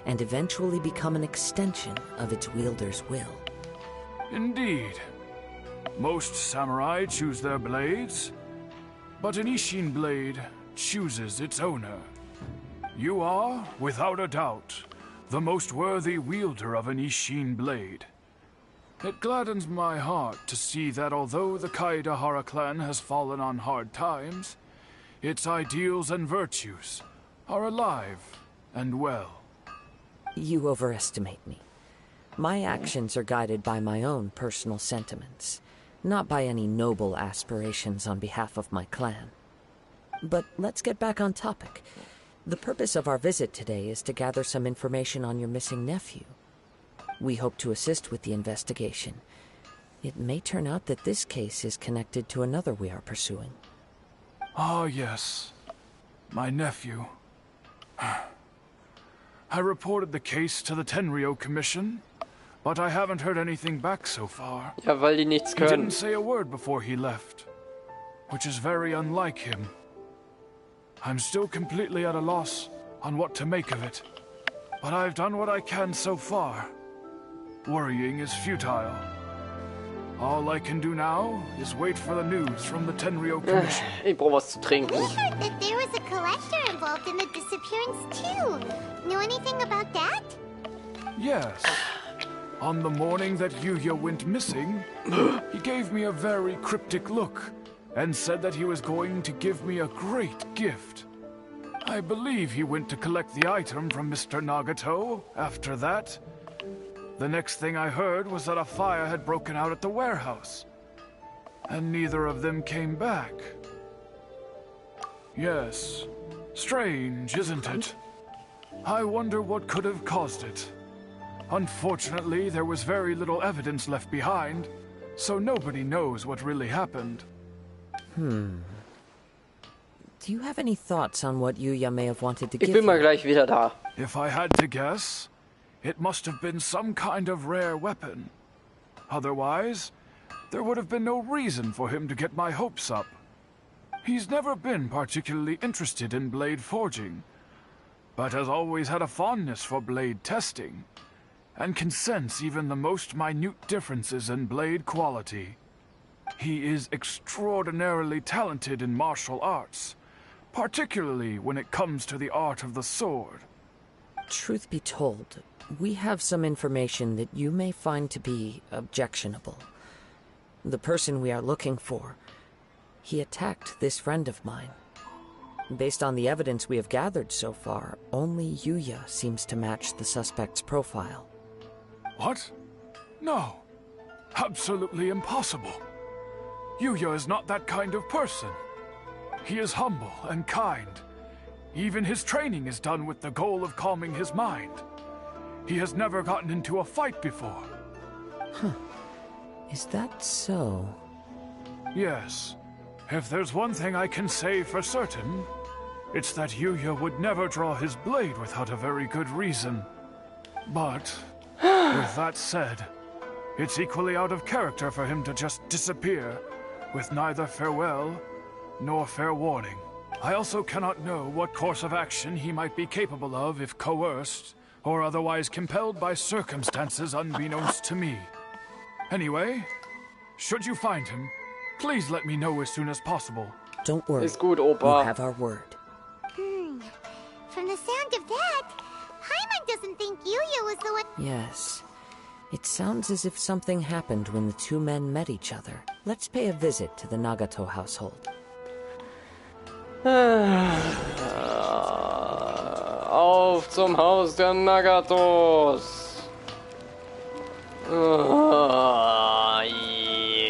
and eventually become an extension of its wielder's will. Indeed. Most samurai choose their blades, but an Ishin blade chooses its owner. You are, without a doubt, the most worthy wielder of an Ishin blade. It gladdens my heart to see that although the Kaedehara clan has fallen on hard times, its ideals and virtues are alive and well. You overestimate me. My actions are guided by my own personal sentiments, not by any noble aspirations on behalf of my clan. But let's get back on topic. The purpose of our visit today is to gather some information on your missing nephew. We hope to assist with the investigation. It may turn out that this case is connected to another we are pursuing. Ah, yes. My nephew. I reported the case to the Tenryo Commission, but I haven't heard anything back so far. Ja, weil die nichts He können. didn't say a word before he left, which is very unlike him. I'm still completely at a loss on what to make of it, but I've done what I can so far. Worrying is futile. All I can do now is wait for the news from the Tenryou Commission. Ich brauche was zu trinken. We heard that there was a collector involved in the disappearance too. Know anything about that? Yes. On the morning that Yuya went missing, he gave me a very cryptic look and said that he was going to give me a great gift. I believe he went to collect the item from Mr. Nagato after that. The next thing I heard was that a fire had broken out at the warehouse, and neither of them came back. Yes, strange, isn't it? I wonder what could have caused it. Unfortunately, there was very little evidence left behind, so nobody knows what really happened. Do you have any thoughts on what Yuya may have wanted to Ich give bin mal you? gleich wieder da. If I had to guess, it must have been some kind of rare weapon. Otherwise, there would have been no reason for him to get my hopes up. He's never been particularly interested in blade forging, but has always had a fondness for blade testing, and can sense even the most minute differences in blade quality. He is extraordinarily talented in martial arts, particularly when it comes to the art of the sword. Truth be told, we have some information that you may find to be objectionable. The person we are looking for, he attacked this friend of mine. Based on the evidence we have gathered so far, only Yuya seems to match the suspect's profile. What? No. Absolutely impossible. Yuya is not that kind of person. He is humble and kind. Even his training is done with the goal of calming his mind. He has never gotten into a fight before. Huh. Is that so? Yes. If there's one thing I can say for certain, it's that Yuya would never draw his blade without a very good reason. But, with that said, it's equally out of character for him to just disappear, with neither farewell nor fair warning. I also cannot know what course of action he might be capable of if coerced, or otherwise compelled by circumstances unbeknownst to me. Anyway, should you find him, please let me know as soon as possible. Don't worry. Ist gut, Opa. You have our word. From the sound of that, Paimon doesn't think Yuya was the one. Yes. It sounds as if something happened when the two men met each other. Let's pay a visit to the Nagato household. Auf zum Haus der Nagatos.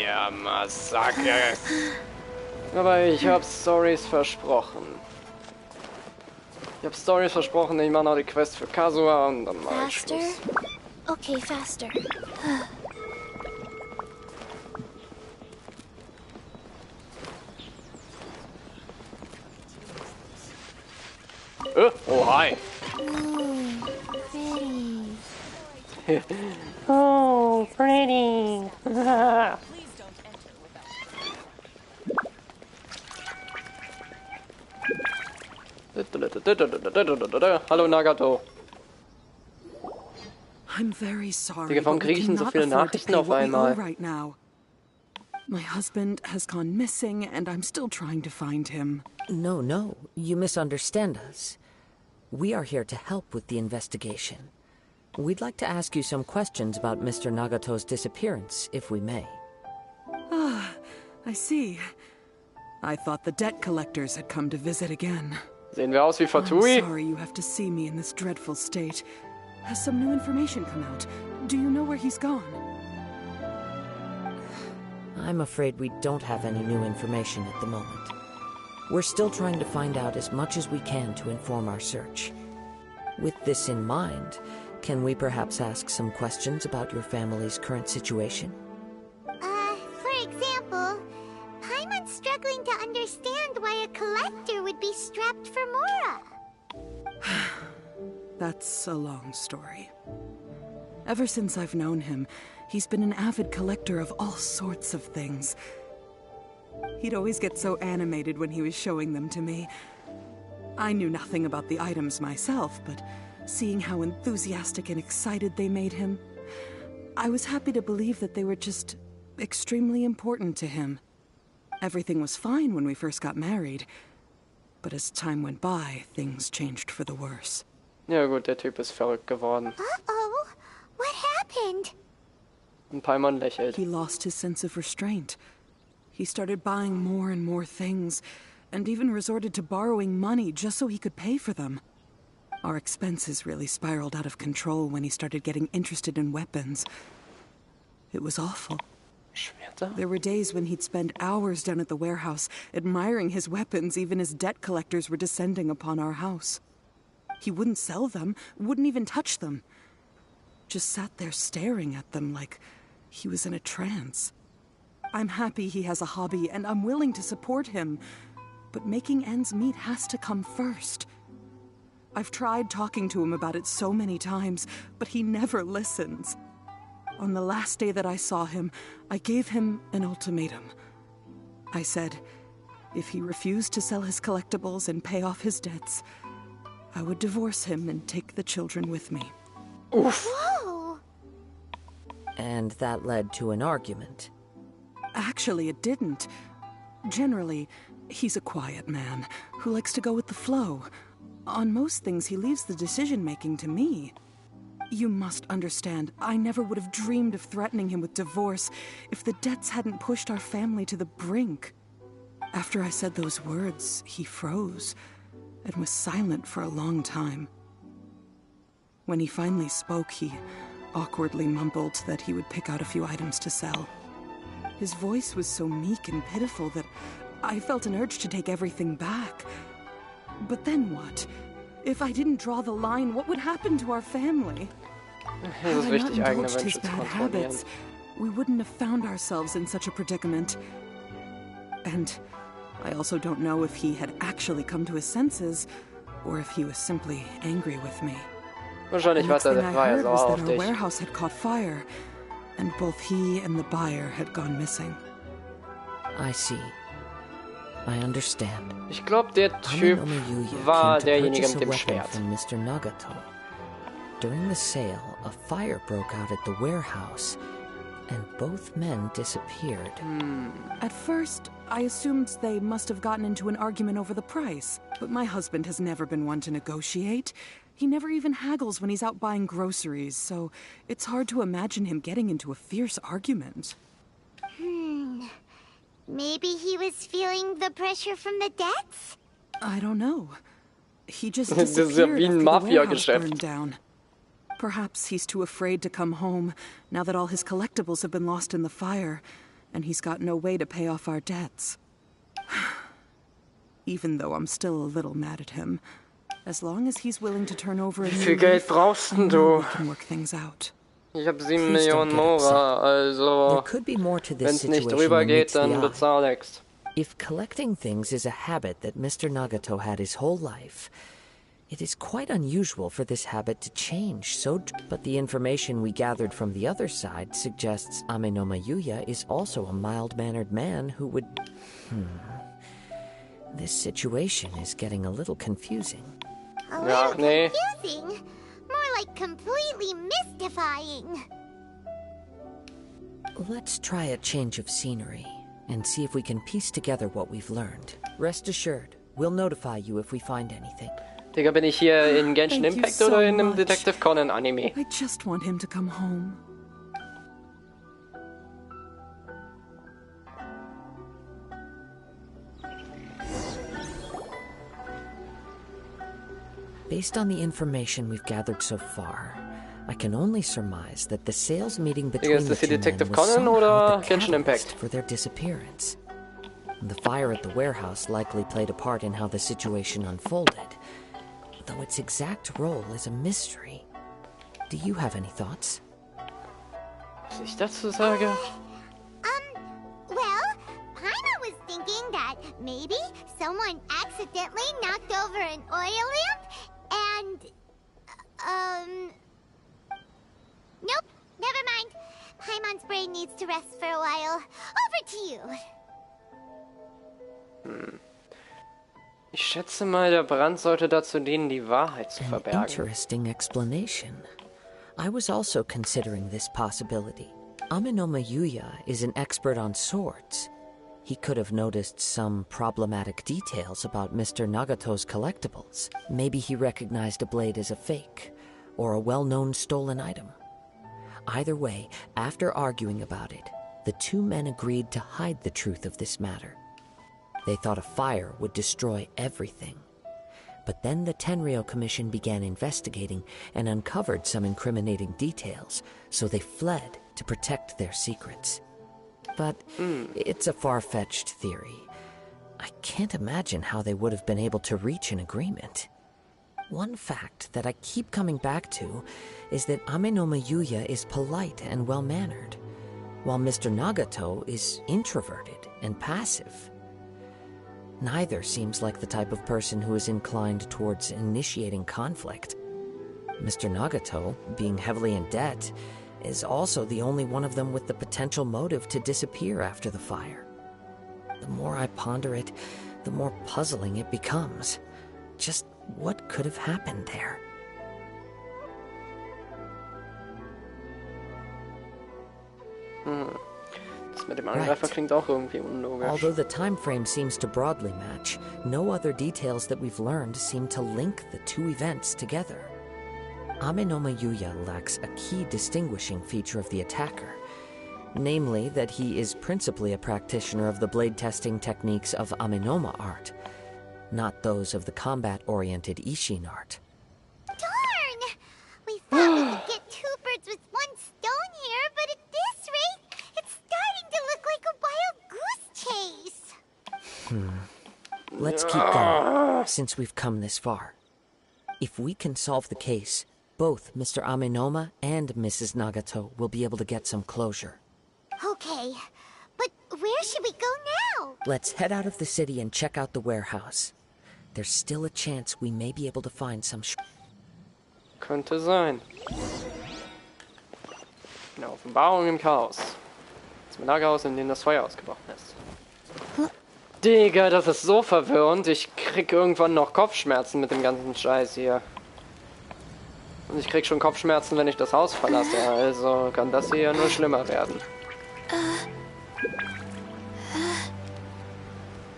Ja, Massaker. Aber ich hab Stories versprochen. Ich hab Stories versprochen, ich mach noch die Quest für Kazuha und dann mach ich Faster? Schluss. Okay, faster. Oh, hi. Oh, Oh, pretty. pretty. Hallo Nagato. I'm very sorry. Digga, warum but we kriege ich denn so cannot viele afford to Nachrichten pay auf what we owe einmal? right now. My husband has gone missing, and I'm still trying to find him. No, you misunderstand us. We are here to help with the investigation. We'd like to ask you some questions about Mr. Nagato's disappearance, if we may. Ah, I see. I thought the debt collectors had come to visit again. Sehen wir aus wie I'm Fatui? sorry you have to see me in this dreadful state. Has some new information come out? Do you know where he's gone? I'm afraid we don't have any new information at the moment. We're still trying to find out as much as we can to inform our search. With this in mind, can we perhaps ask some questions about your family's current situation? For example, Paimon's struggling to understand why a collector would be strapped for Mora. That's a long story. Ever since I've known him, he's been an avid collector of all sorts of things. He'd always get so animated when he was showing them to me. I knew nothing about the items myself, but seeing how enthusiastic and excited they made him, I was happy to believe that they were just extremely important to him. Everything was fine when we first got married, but as time went by, things changed for the worse. Ja gut, der Typ ist verrückt geworden. Uh-oh. What happened? Und Paimon lächelt. He lost his sense of restraint. He started buying more and more things, and even resorted to borrowing money just so he could pay for them. Our expenses really spiraled out of control when he started getting interested in weapons. It was awful. Schwerter? There were days when he'd spend hours down at the warehouse, admiring his weapons even as debt collectors were descending upon our house. He wouldn't sell them, wouldn't even touch them. Just sat there staring at them like he was in a trance. I'm happy he has a hobby, and I'm willing to support him. But making ends meet has to come first. I've tried talking to him about it so many times, but he never listens. On the last day that I saw him, I gave him an ultimatum. I said, if he refused to sell his collectibles and pay off his debts, I would divorce him and take the children with me. Oof. Whoa! And that led to an argument. Actually, it didn't. Generally, he's a quiet man who likes to go with the flow. On most things, he leaves the decision-making to me. You must understand, I never would have dreamed of threatening him with divorce if the debts hadn't pushed our family to the brink. After I said those words, he froze and was silent for a long time. When he finally spoke, he awkwardly mumbled that he would pick out a few items to sell. His voice was so meek and pitiful that I felt an urge to take everything back. But then what? If I didn't draw the line, what would happen to our family? Es ist Had I wichtig, not eigene indulged his Wünsche zu bad kontrollieren. habits, we wouldn't have found ourselves in such a predicament. And I also don't know if he had actually come to his senses, or if he was simply angry with me. Wahrscheinlich The next war thing I er heard sauer was auf that our dich. warehouse had caught fire, and both he and the buyer had gone missing. I see. I understand. Ich glaube, der Typ war derjenige mit dem Schwert. From Mr. Nagato. During the sale, a fire broke out at the warehouse, and both men disappeared. At first, I assumed they must have gotten into an argument over the price, but my husband has never been one to negotiate. He never even haggles when he's out buying groceries, so it's hard to imagine him getting into a fierce argument. Maybe he was feeling the pressure from the debts? I don't know. He just Das ist ja disappeared wie ein after the warehouse Mafia-Geschäft. burned down. Perhaps he's too afraid to come home, now that all his collectibles have been lost in the fire, and he's got no way to pay off our debts. Even though I'm still a little mad at him, as long as he's willing to turn over a Wie new viel Geld leaf, brauchst I denn know du? we can work things out. Ich habe 7 Please don't Millionen get upset. Mora, also There could be more to wenn this es nicht situation drüber than geht, meets the dann eye. bezahl Ex. If collecting things is a habit that Mr. Nagato had his whole life, it is quite unusual for this habit to change but the information we gathered from the other side suggests Ame no Mayuya is also a mild-mannered man who would... This situation is getting a little confusing. A little confusing? More like completely mystifying. Let's try a change of scenery and see if we can piece together what we've learned. Rest assured, we'll notify you if we find anything. Digga, bin ich hier in Genshin Thank you Impact so oder in einem much. Detective Conan Anime? I just want him to come home. Based on the information we've gathered so far, I can only surmise that the sales meeting between ist the das hier two men Detective was Conan somehow oder the Genshin catalyst Impact? for their disappearance. The fire at the warehouse likely played a part in how the situation unfolded, though its exact role is a mystery. Do you have any thoughts? Was ich dazu sage? Well, Paimon was thinking that maybe someone accidentally knocked over an oil lamp and... Nope, never mind. Paimon's brain needs to rest for a while. Over to you. Ich schätze mal, der Brand sollte dazu dienen, die Wahrheit zu verbergen. Interesting explanation. I was also considering this possibility. Aminoma Yuya is an expert on swords. He could have noticed some problematic details about Mr. Nagato's collectibles. Maybe he recognized a blade as a fake, or a well-known stolen item. Either way, after arguing about it, the two men agreed to hide the truth of this matter. They thought a fire would destroy everything. But then the Tenryou Commission began investigating and uncovered some incriminating details, so they fled to protect their secrets. But it's a far-fetched theory. I can't imagine how they would have been able to reach an agreement. One fact that I keep coming back to is that Aminoma Yuya is polite and well-mannered, while Mr. Nagato is introverted and passive. Neither seems like the type of person who is inclined towards initiating conflict. Mr. Nagato, being heavily in debt, is also the only one of them with the potential motive to disappear after the fire. The more I ponder it, the more puzzling it becomes. Just what could have happened there? Das mit dem Angreifer klingt auch irgendwie unlogisch. Although the time frame seems to broadly match, no other details that we've learned seem to link the two events together. Aminoma Yuya lacks a key distinguishing feature of the attacker, namely that he is principally a practitioner of the blade testing techniques of Aminoma art, not those of the combat-oriented Ishin art. Darn! We thought we could get two birds with one stone here, but at this rate, it's starting to look like a wild goose chase. Let's keep going, since we've come this far. If we can solve the case, both Mr. Aminoma and Mrs. Nagato will be able to get some closure. Okay, but where should we go now? Let's head out of the city and check out the warehouse. There's still a chance we may be able to find some Könnte sein. Eine Offenbarung im Chaos. Das Lagerhaus, in dem das Feuer ausgebrochen ist. Digga, das ist so verwirrend. Ich krieg irgendwann noch Kopfschmerzen mit dem ganzen Scheiß hier. Und ich krieg schon Kopfschmerzen, wenn ich das Haus verlasse. Also kann das hier nur schlimmer werden.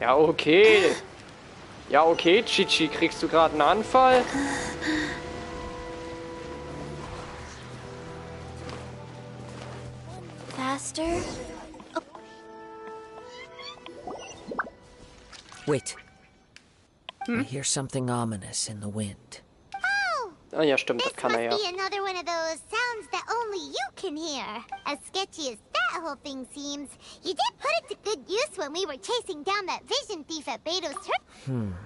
Ja, okay. Ja, okay, Chichi, kriegst du gerade einen Anfall? Faster? Wait. I hear something ominous in the wind. Oh ja, stimmt, das kann er ja. Must be another one of those sounds that only you can hear. As sketchy as that whole thing seems, you did put it to good use when we were chasing down that vision thief at Beto's turn.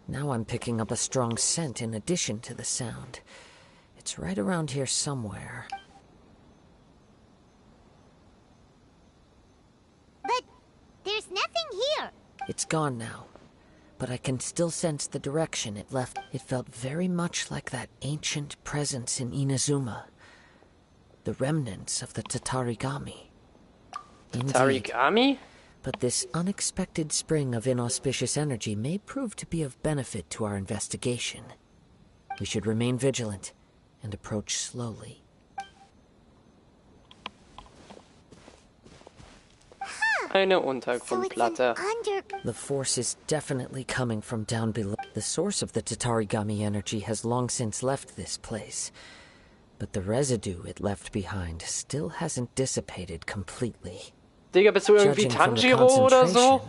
Now I'm picking up a strong scent in addition to the sound. It's right around here somewhere. But there's nothing here. It's gone now, but I can still sense the direction it left. It felt very much like that ancient presence in Inazuma. The remnants of the Tatarigami. Tatarigami? But this unexpected spring of inauspicious energy may prove to be of benefit to our investigation. We should remain vigilant and approach slowly. Eine Untergrundplatte. The force is definitely coming from down below. The source of the Tatarigami energy has long since left this place, but the residue it left behind still hasn't dissipated completely. Digga, bist du irgendwie Tanjiro oder so?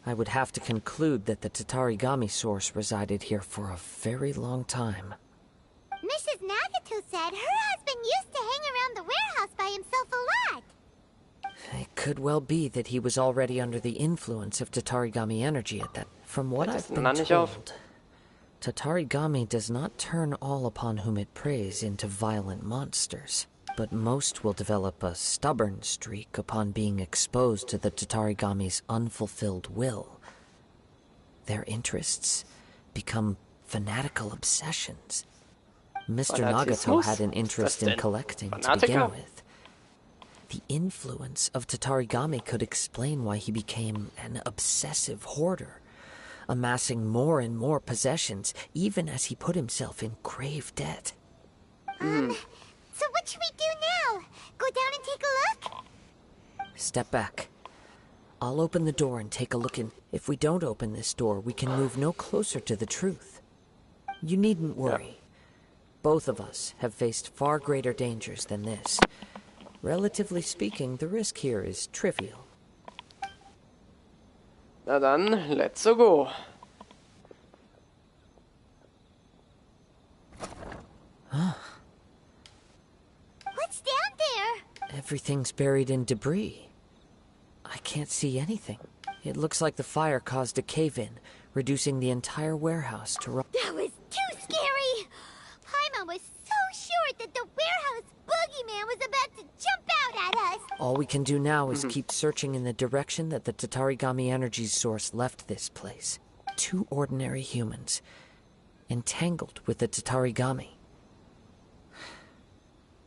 I would have to conclude that the Tatarigami source resided here for a very long time. Mrs. Nagato said her husband used to hang around the warehouse by himself a lot. It could well be that he was already under the influence of Tatarigami energy at that. From what I've been told, Tatarigami does not turn all upon whom it preys into violent monsters, but most will develop a stubborn streak upon being exposed to the Tatarigami's unfulfilled will. Their interests become fanatical obsessions. Mr. Nagato had an interest in collecting to begin with. The influence of Tatarigami could explain why he became an obsessive hoarder, amassing more and more possessions, even as he put himself in grave debt. So what should we do now? go down and take a look? Step back. I'll open the door and take a look in. If we don't open this door, we can move no closer to the truth. You needn't worry. Both of us have faced far greater dangers than this. Relatively speaking, the risk here is trivial. Na dann, let's go. What's down there? Everything's buried in debris. I can't see anything. It looks like the fire caused a cave-in, reducing the entire warehouse to rubble. That was too scary! Paimon was so sure that the warehouse boogeyman was about to jump out at us! All we can do now is keep searching in the direction that the Tatarigami energy source left this place. 2 ordinary humans, entangled with the Tatarigami.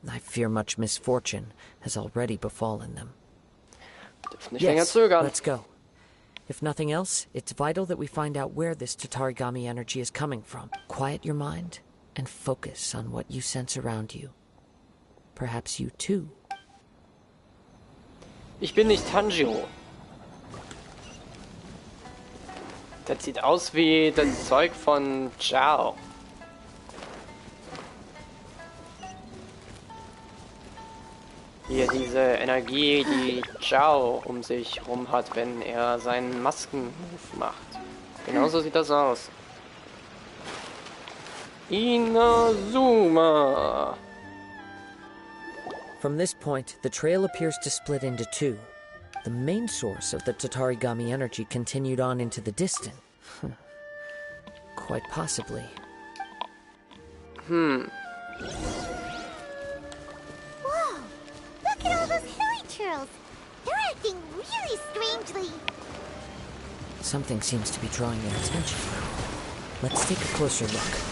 I fear much misfortune has already befallen them. Yes, let's go. If nothing else, it's vital that we find out where this Tatarigami energy is coming from. Quiet your mind and focus on what you sense around you. Perhaps you too. Ich bin nicht Tanjiro. Das sieht aus wie das Zeug von Jahren. Hier diese Energie, die Jahren um sich rum hat, wenn er seinen Maskenmove macht. Genauso sieht das aus. Inazuma. From this point, the trail appears to split into 2. The main source of the Tatarigami energy continued on into the distant. Quite possibly. Whoa! Look at all those hilly turtles! They're acting really strangely. Something seems to be drawing their attention. Let's take a closer look.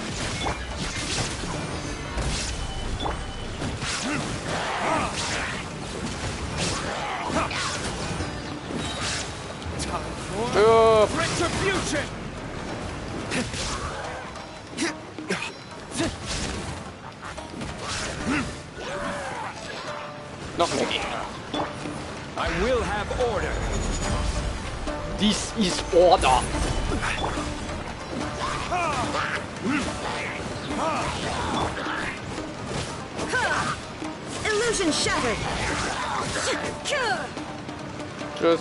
Retribution! Noch mehr Gegner. I will have order. This is order. Illusion shattered. Tschüss.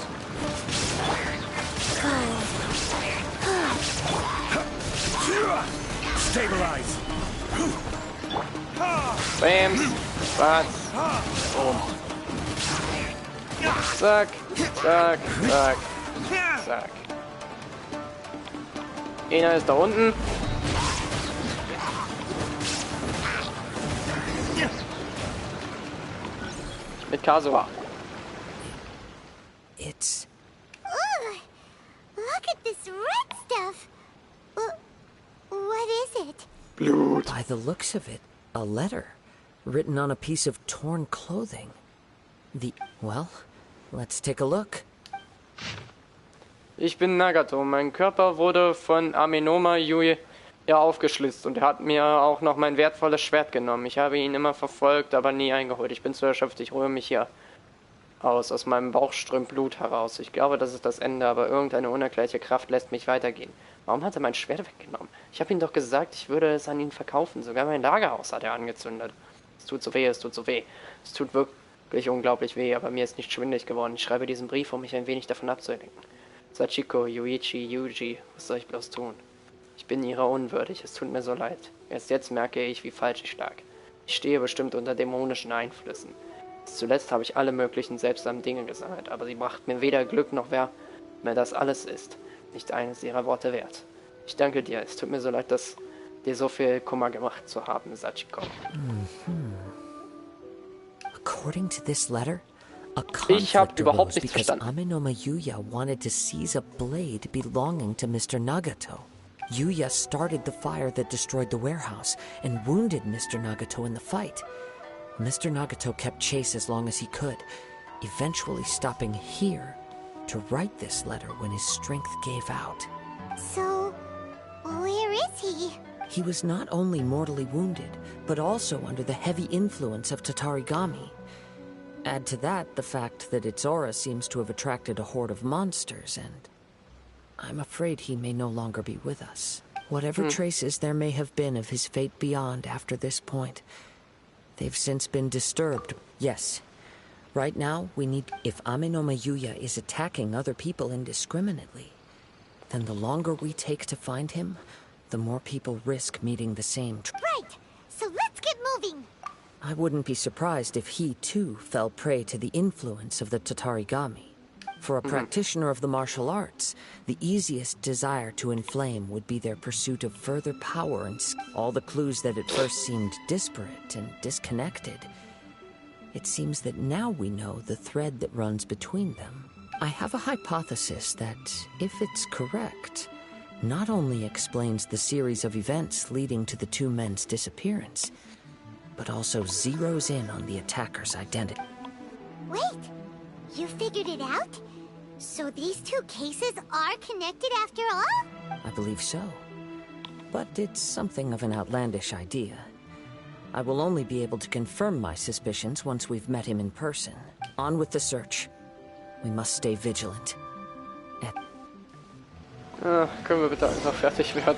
Stabilize. Bams. Bats. Boom. Zack. Zack. Zack. Zack. Einer ist da unten. Mit Kasua. It's... Ugh! Look at this red stuff! What is it? Blut. By the looks of it, a letter written on a piece of torn clothing. Well, let's take a look. Ich bin Nagato. Mein Körper wurde von Amenoma Yui aufgeschlitzt und er hat mir auch noch mein wertvolles Schwert genommen. Ich habe ihn immer verfolgt, aber nie eingeholt. Ich bin zu erschöpft. Ich ruhe mich hier aus meinem Bauch strömt Blut heraus. Ich glaube, das ist das Ende, aber irgendeine unerklärliche Kraft lässt mich weitergehen. Warum hat er mein Schwert weggenommen? Ich habe ihm doch gesagt, ich würde es an ihn verkaufen. Sogar mein Lagerhaus hat er angezündet. Es tut so weh, es tut so weh. Es tut wirklich unglaublich weh, aber mir ist nicht schwindelig geworden. Ich schreibe diesen Brief, um mich ein wenig davon abzulenken. Sachiko, Yuichi, Yuji, was soll ich bloß tun? Ich bin ihrer unwürdig, es tut mir so leid. Erst jetzt merke ich, wie falsch ich lag. Ich stehe bestimmt unter dämonischen Einflüssen. Zuletzt habe ich alle möglichen seltsamen Dinge gesammelt, aber sie brachten mir weder Glück noch wer mehr das alles ist. Nicht eines ihrer Worte wert. Ich danke dir, es tut mir so leid, dass dir so viel Kummer gemacht zu haben, Sachiko. According to this letter, a conflict arose because Amenoma Yuya wanted to seize a blade belonging to Mr. Nagato. Yuya started the fire that destroyed the warehouse and wounded Mr. Nagato in the fight. Mr. Nagato kept chase as long as he could, eventually stopping here to write this letter when his strength gave out. So, where is he? He was not only mortally wounded, but also under the heavy influence of Tatarigami. Add to that the fact that its aura seems to have attracted a horde of monsters, and I'm afraid he may no longer be with us. Whatever traces there may have been of his fate beyond after this point, they've since been disturbed. Yes. Right now, we need... If Ame no Mayuya is attacking other people indiscriminately, then the longer we take to find him, the more people risk meeting the same... Right! So let's get moving! I wouldn't be surprised if he, too, fell prey to the influence of the Tatarigami. For a practitioner of the martial arts, the easiest desire to inflame would be their pursuit of further power and all the clues that at first seemed disparate and disconnected. It seems that now we know the thread that runs between them. I have a hypothesis that, if it's correct, not only explains the series of events leading to the two men's disappearance, but also zeroes in on the attacker's identity. Wait! You figured it out? So these two cases are connected after all? I believe so. But it's something of an outlandish idea. I will only be able to confirm my suspicions once we've met him in person. On with the search. We must stay vigilant. Können wir bitte einfach fertig werden?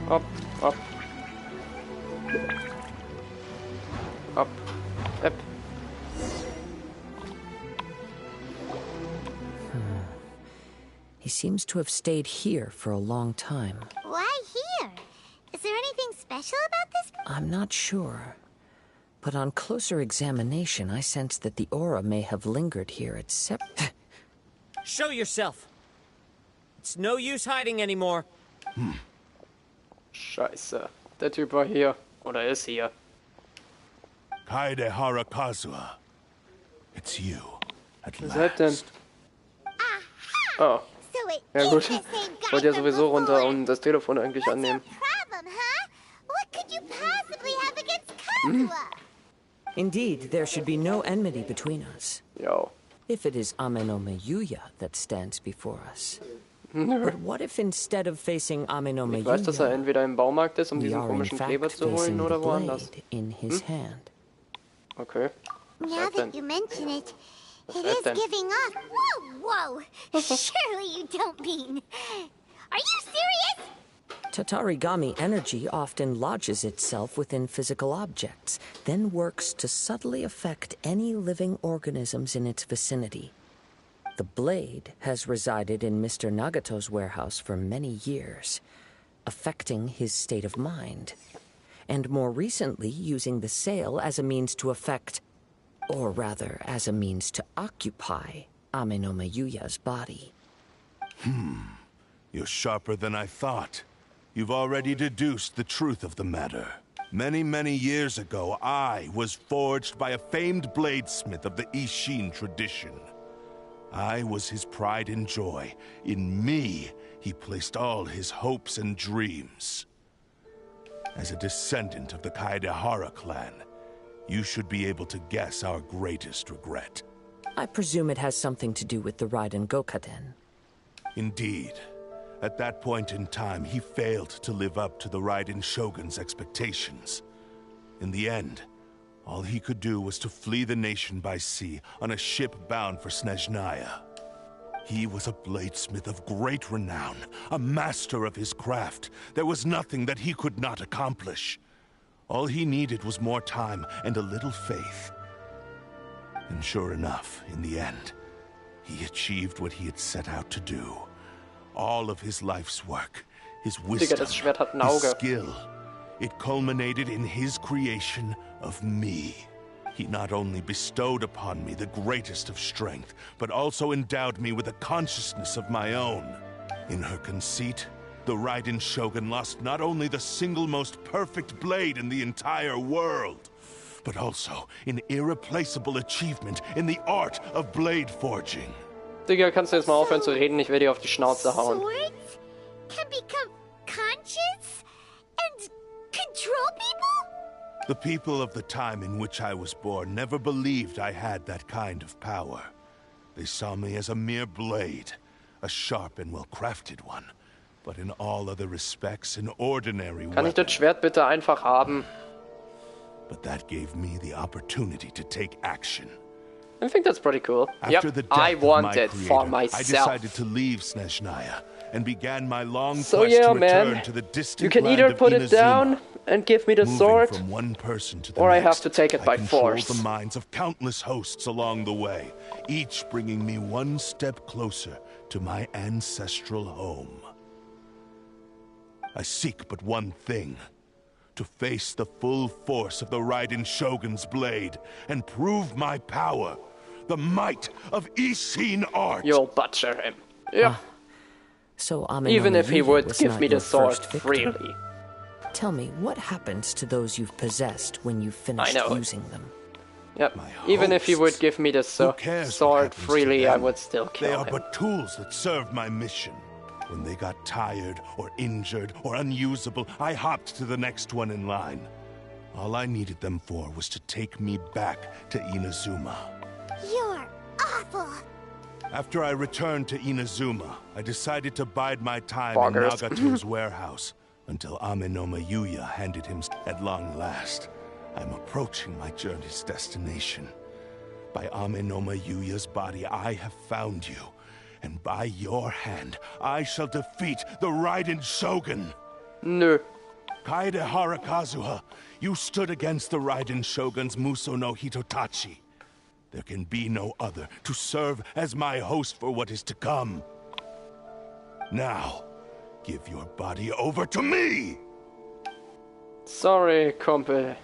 Hopp, hopp. Hopp. Hopp. He seems to have stayed here for a long time. Why here? Is there anything special about this? I'm not sure. But on closer examination, I sense that the aura may have lingered here at Show yourself! It's no use hiding anymore. Scheiße. Der Typ war hier. Oder ist hier. Kaedehara Kazuha. It's you. At Was seid denn? Oh. So it Ja is gut. the same Ich guy wollte ja from sowieso runter before. und das Telefon eigentlich annehmen. Problem, huh? What could you possibly have against Kazuha? Indeed, there should be no enmity between us. Yo. If it is Ame no Mayuya that stands before us. But what if instead of facing Ame no Ich weiß, dass er Mayuya, entweder im Baumarkt ist, um we diesen are in komischen Kleber fact zu holen, facing the oder woanders? blade in his hand? Okay. Now that you mention it, it is giving off. Whoa, whoa! Surely you don't mean. Are you serious? Tatarigami energy often lodges itself within physical objects, then works to subtly affect any living organisms in its vicinity. The blade has resided in Mr. Nagato's warehouse for many years, affecting his state of mind, and more recently using the sale as a means to affect, or rather as a means to occupy, Ame no Mayuya's body. You're sharper than I thought. You've already deduced the truth of the matter. Many, many years ago, I was forged by a famed bladesmith of the Ishin tradition. I was his pride and joy. In me, he placed all his hopes and dreams. As a descendant of the Kaedehara clan, you should be able to guess our greatest regret. I presume it has something to do with the Raiden Gokaden. Indeed. At that point in time, he failed to live up to the Raiden Shogun's expectations. In the end, all he could do was to flee the nation by sea on a ship bound for Snezhnaya. He was a bladesmith of great renown, a master of his craft. There was nothing that he could not accomplish. All he needed was more time and a little faith. And sure enough, in the end, he achieved what he had set out to do. All of his life's work, his wisdom, das Schwert hat ein his Auge. skill, it culminated in his creation of me. He not only bestowed upon me the greatest of strength, but also endowed me with a consciousness of my own. In her conceit, the Raiden Shogun lost not only the single most perfect blade in the entire world, but also an irreplaceable achievement in the art of blade forging. Digga, kannst du jetzt mal aufhören zu reden? Ich will dir auf die Schnauze hauen. Swords can become conscious and control people? The people of the time in which I was born never believed I had that kind of power. They saw me as a mere blade, a sharp and well-crafted one, but in all other respects an ordinary Kann ich weapon. das Schwert bitte einfach haben? But that gave me the opportunity to take action. I think that's pretty cool. After Yep, the death I want of my it creator, for I myself. decided to leave Snezhnaya and began my long So quest yeah, to return man, to the distant you can land either of put it Inazuma. down and give me the Moving sword, from one person to the or I next, have to take it by I controlled force. the minds of countless hosts along the way, each bringing me one step closer to my ancestral home. I seek but one thing: to face the full force of the Raiden Shogun's blade and prove my power, the might of Ishin art. You'll butcher him. Yeah. So Ame no Even if he Miyuya would was give not me the your sword first victim. freely. Tell me, what happens to those you've possessed when you've finished know. using them? Yep. Even if he would give me the sword freely, I would still They kill are him. but tools that serve my mission. When they got tired or injured or unusable, I hopped to the next one in line. All I needed them for was to take me back to Inazuma. You're awful. After I returned to Inazuma, I decided to bide my time Boggers. in Nagato's warehouse until Ame no Miyuya handed him. At long last, I'm approaching my journey's destination. By Ame no Miyuya's body, I have found you, and by your hand, I shall defeat the Raiden Shogun. No. Kaede Harakazuha, you stood against the Raiden Shogun's Muso no Hitotachi. There can be no other to serve as my host for what is to come. Now, give your body over to me! Sorry, Kumpel.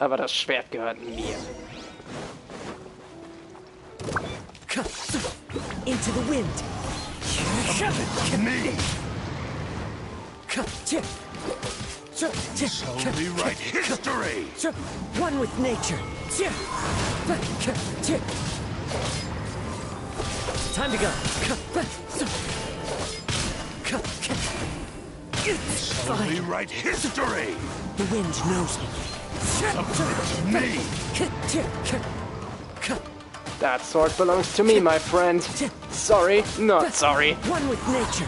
Aber das Schwert gehört mir. Into the wind. Me! Shall rewrite history! One with nature. Time to go. Shall rewrite history! The wind knows me. Me! That sword belongs to me, my friend. Sorry, not sorry. One with nature.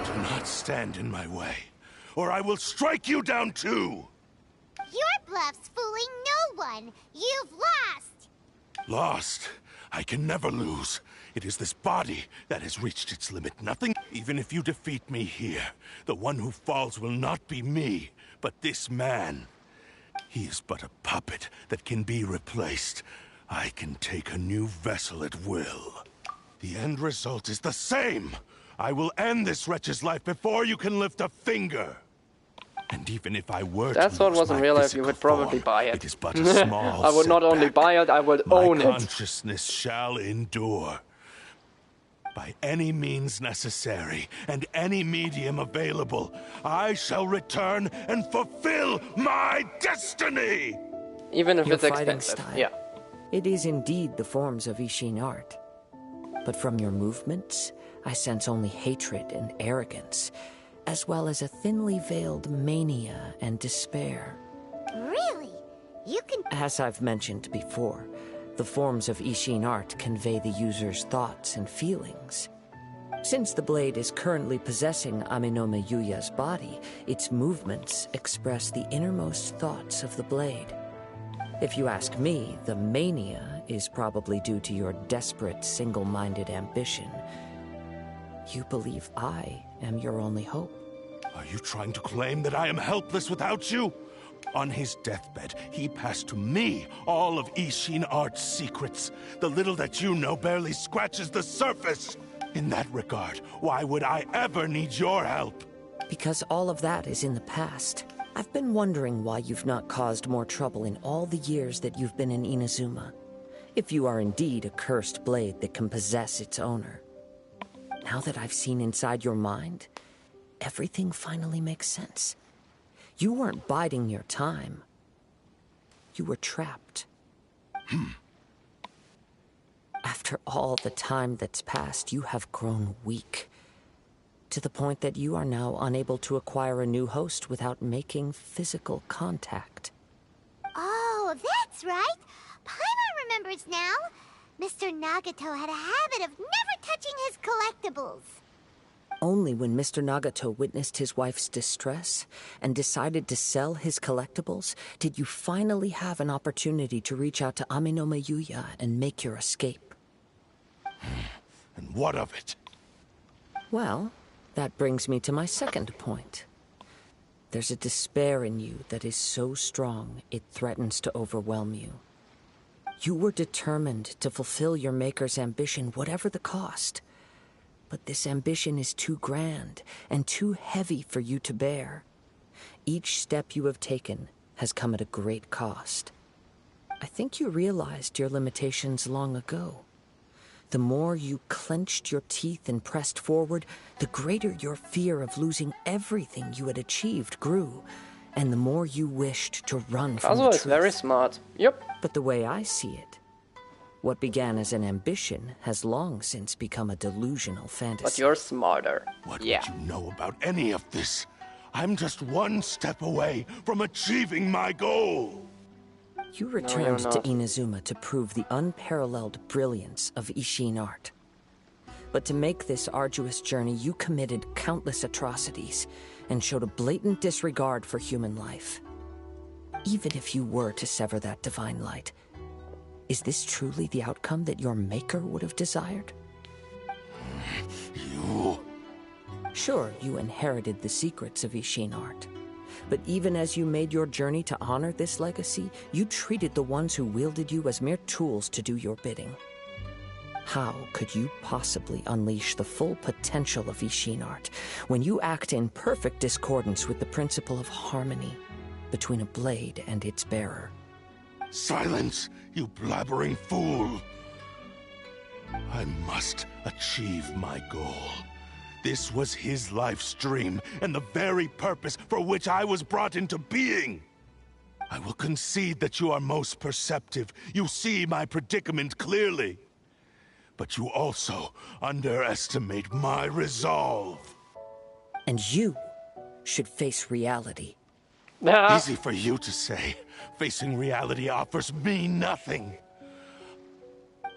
Do not stand in my way, or I will strike you down too! Your bluff's fooling no one. You've lost. Lost? I can never lose. It is this body that has reached its limit. Nothing. Even if you defeat me here, the one who falls will not be me, but this man. He is but a puppet that can be replaced. I can take a new vessel at will. The end result is the same. I will end this wretch's life before you can lift a finger. And even if I were That to sword lose wasn't my real life, you physical would probably form, buy it. It is but a small I would not only setback. buy it, I would My own it. consciousness shall endure. By any means necessary, and any medium available, I shall return and fulfill my destiny! Even if Your it's fighting expensive. style. Yeah. It is indeed the forms of Ishin art. But from your movements, I sense only hatred and arrogance, as well as a thinly veiled mania and despair. Really? You can... As I've mentioned before, the forms of Ishin art convey the user's thoughts and feelings. Since the blade is currently possessing Ame no Miyuya's body, its movements express the innermost thoughts of the blade. If you ask me, the mania is probably due to your desperate, single-minded ambition. You believe I am your only hope. Are you trying to claim that I am helpless without you? On his deathbed, he passed to me all of Ishin Art's secrets. The little that you know barely scratches the surface. In that regard, why would I ever need your help? Because all of that is in the past. I've been wondering why you've not caused more trouble in all the years that you've been in Inazuma. If you are indeed a cursed blade that can possess its owner. Now that I've seen inside your mind, everything finally makes sense. You weren't biding your time. You were trapped. After all the time that's passed, you have grown weak. to the point that you are now unable to acquire a new host without making physical contact. Oh, that's right. Paimon remembers now. Mr. Nagato had a habit of never touching his collectibles. Only when Mr. Nagato witnessed his wife's distress and decided to sell his collectibles did you finally have an opportunity to reach out to Aminome Yuya and make your escape. And what of it? Well, that brings me to my second point. There's a despair in you that is so strong it threatens to overwhelm you. You were determined to fulfill your maker's ambition, whatever the cost. But this ambition is too grand and too heavy for you to bear. Each step you have taken has come at a great cost. I think you realized your limitations long ago. The more you clenched your teeth and pressed forward, the greater your fear of losing everything you had achieved grew, and the more you wished to run from the Kazuha truth. is very smart. Yep. But the way I see it, what began as an ambition has long since become a delusional fantasy. But you're smarter. What would you know about any of this? I'm just one step away from achieving my goal. You returned to Inazuma to prove the unparalleled brilliance of Ishin art. But to make this arduous journey, you committed countless atrocities and showed a blatant disregard for human life. Even if you were to sever that divine light, is this truly the outcome that your maker would have desired? You... Sure, you inherited the secrets of Ishin art. But even as you made your journey to honor this legacy, you treated the ones who wielded you as mere tools to do your bidding. How could you possibly unleash the full potential of Ishin art when you act in perfect discordance with the principle of harmony between a blade and its bearer? Silence, you blabbering fool! I must achieve my goal. This was his life's dream, and the very purpose for which I was brought into being. I will concede that you are most perceptive. You see my predicament clearly. But you also underestimate my resolve. And you should face reality. Easy for you to say. Facing reality offers me nothing.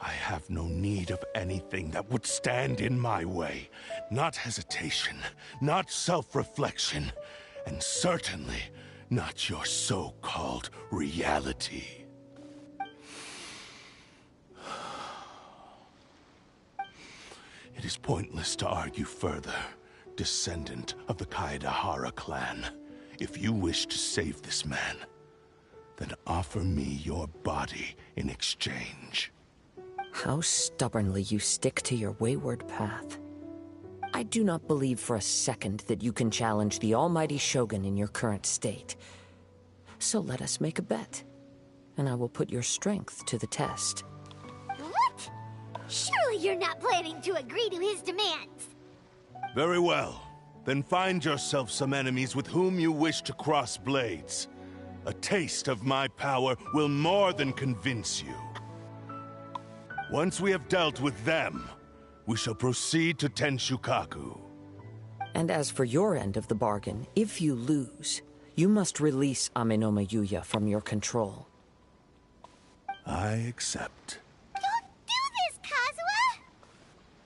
I have no need of anything that would stand in my way. Not hesitation, not self-reflection, and certainly not your so-called reality. It is pointless to argue further, descendant of the Kaedahara clan. If you wish to save this man, then offer me your body in exchange. How stubbornly you stick to your wayward path. I do not believe for a second that you can challenge the almighty Shogun in your current state. So let us make a bet, and I will put your strength to the test. What? Surely you're not planning to agree to his demands. Very well. Then find yourself some enemies with whom you wish to cross blades. A taste of my power will more than convince you. Once we have dealt with them, we shall proceed to Tenshukaku. And as for your end of the bargain, if you lose, you must release Aminome Yuya from your control. I accept. Don't do this, Kazuha!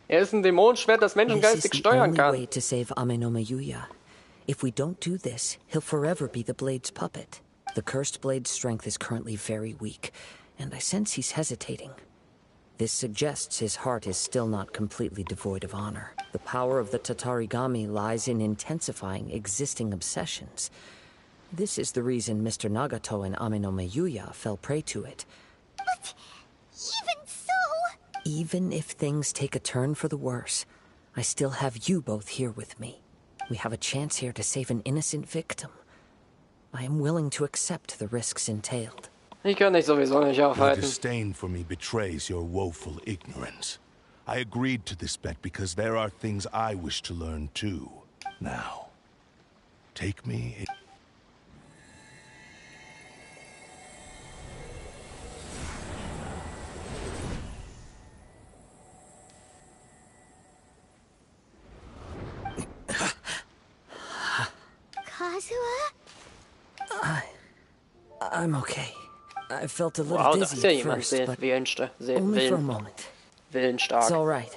Er ist ein Dämonenschwert, das Menschen This is geistig the steuern only kann. way to save Aminome Yuya. If we don't do this, he'll forever be the Blade's puppet. The Cursed Blade's strength is currently very weak, and I sense he's hesitating. This suggests his heart is still not completely devoid of honor. The power of the Tatarigami lies in intensifying existing obsessions. This is the reason Mr. Nagato and Aminome Yuya fell prey to it. But even so... Even if things take a turn for the worse, I still have you both here with me. We have a chance here to save an innocent victim. I am willing to accept the risks entailed. Ich kann dich sowieso nicht Your aufhalten. disdain for me betrays your woeful ignorance. I agreed to this bet because there are things I wish to learn too. Now, take me... I'm okay. I felt a little Wow, das ist ja dizzy at jemand first, but only for a moment. Willensstark. It's all right.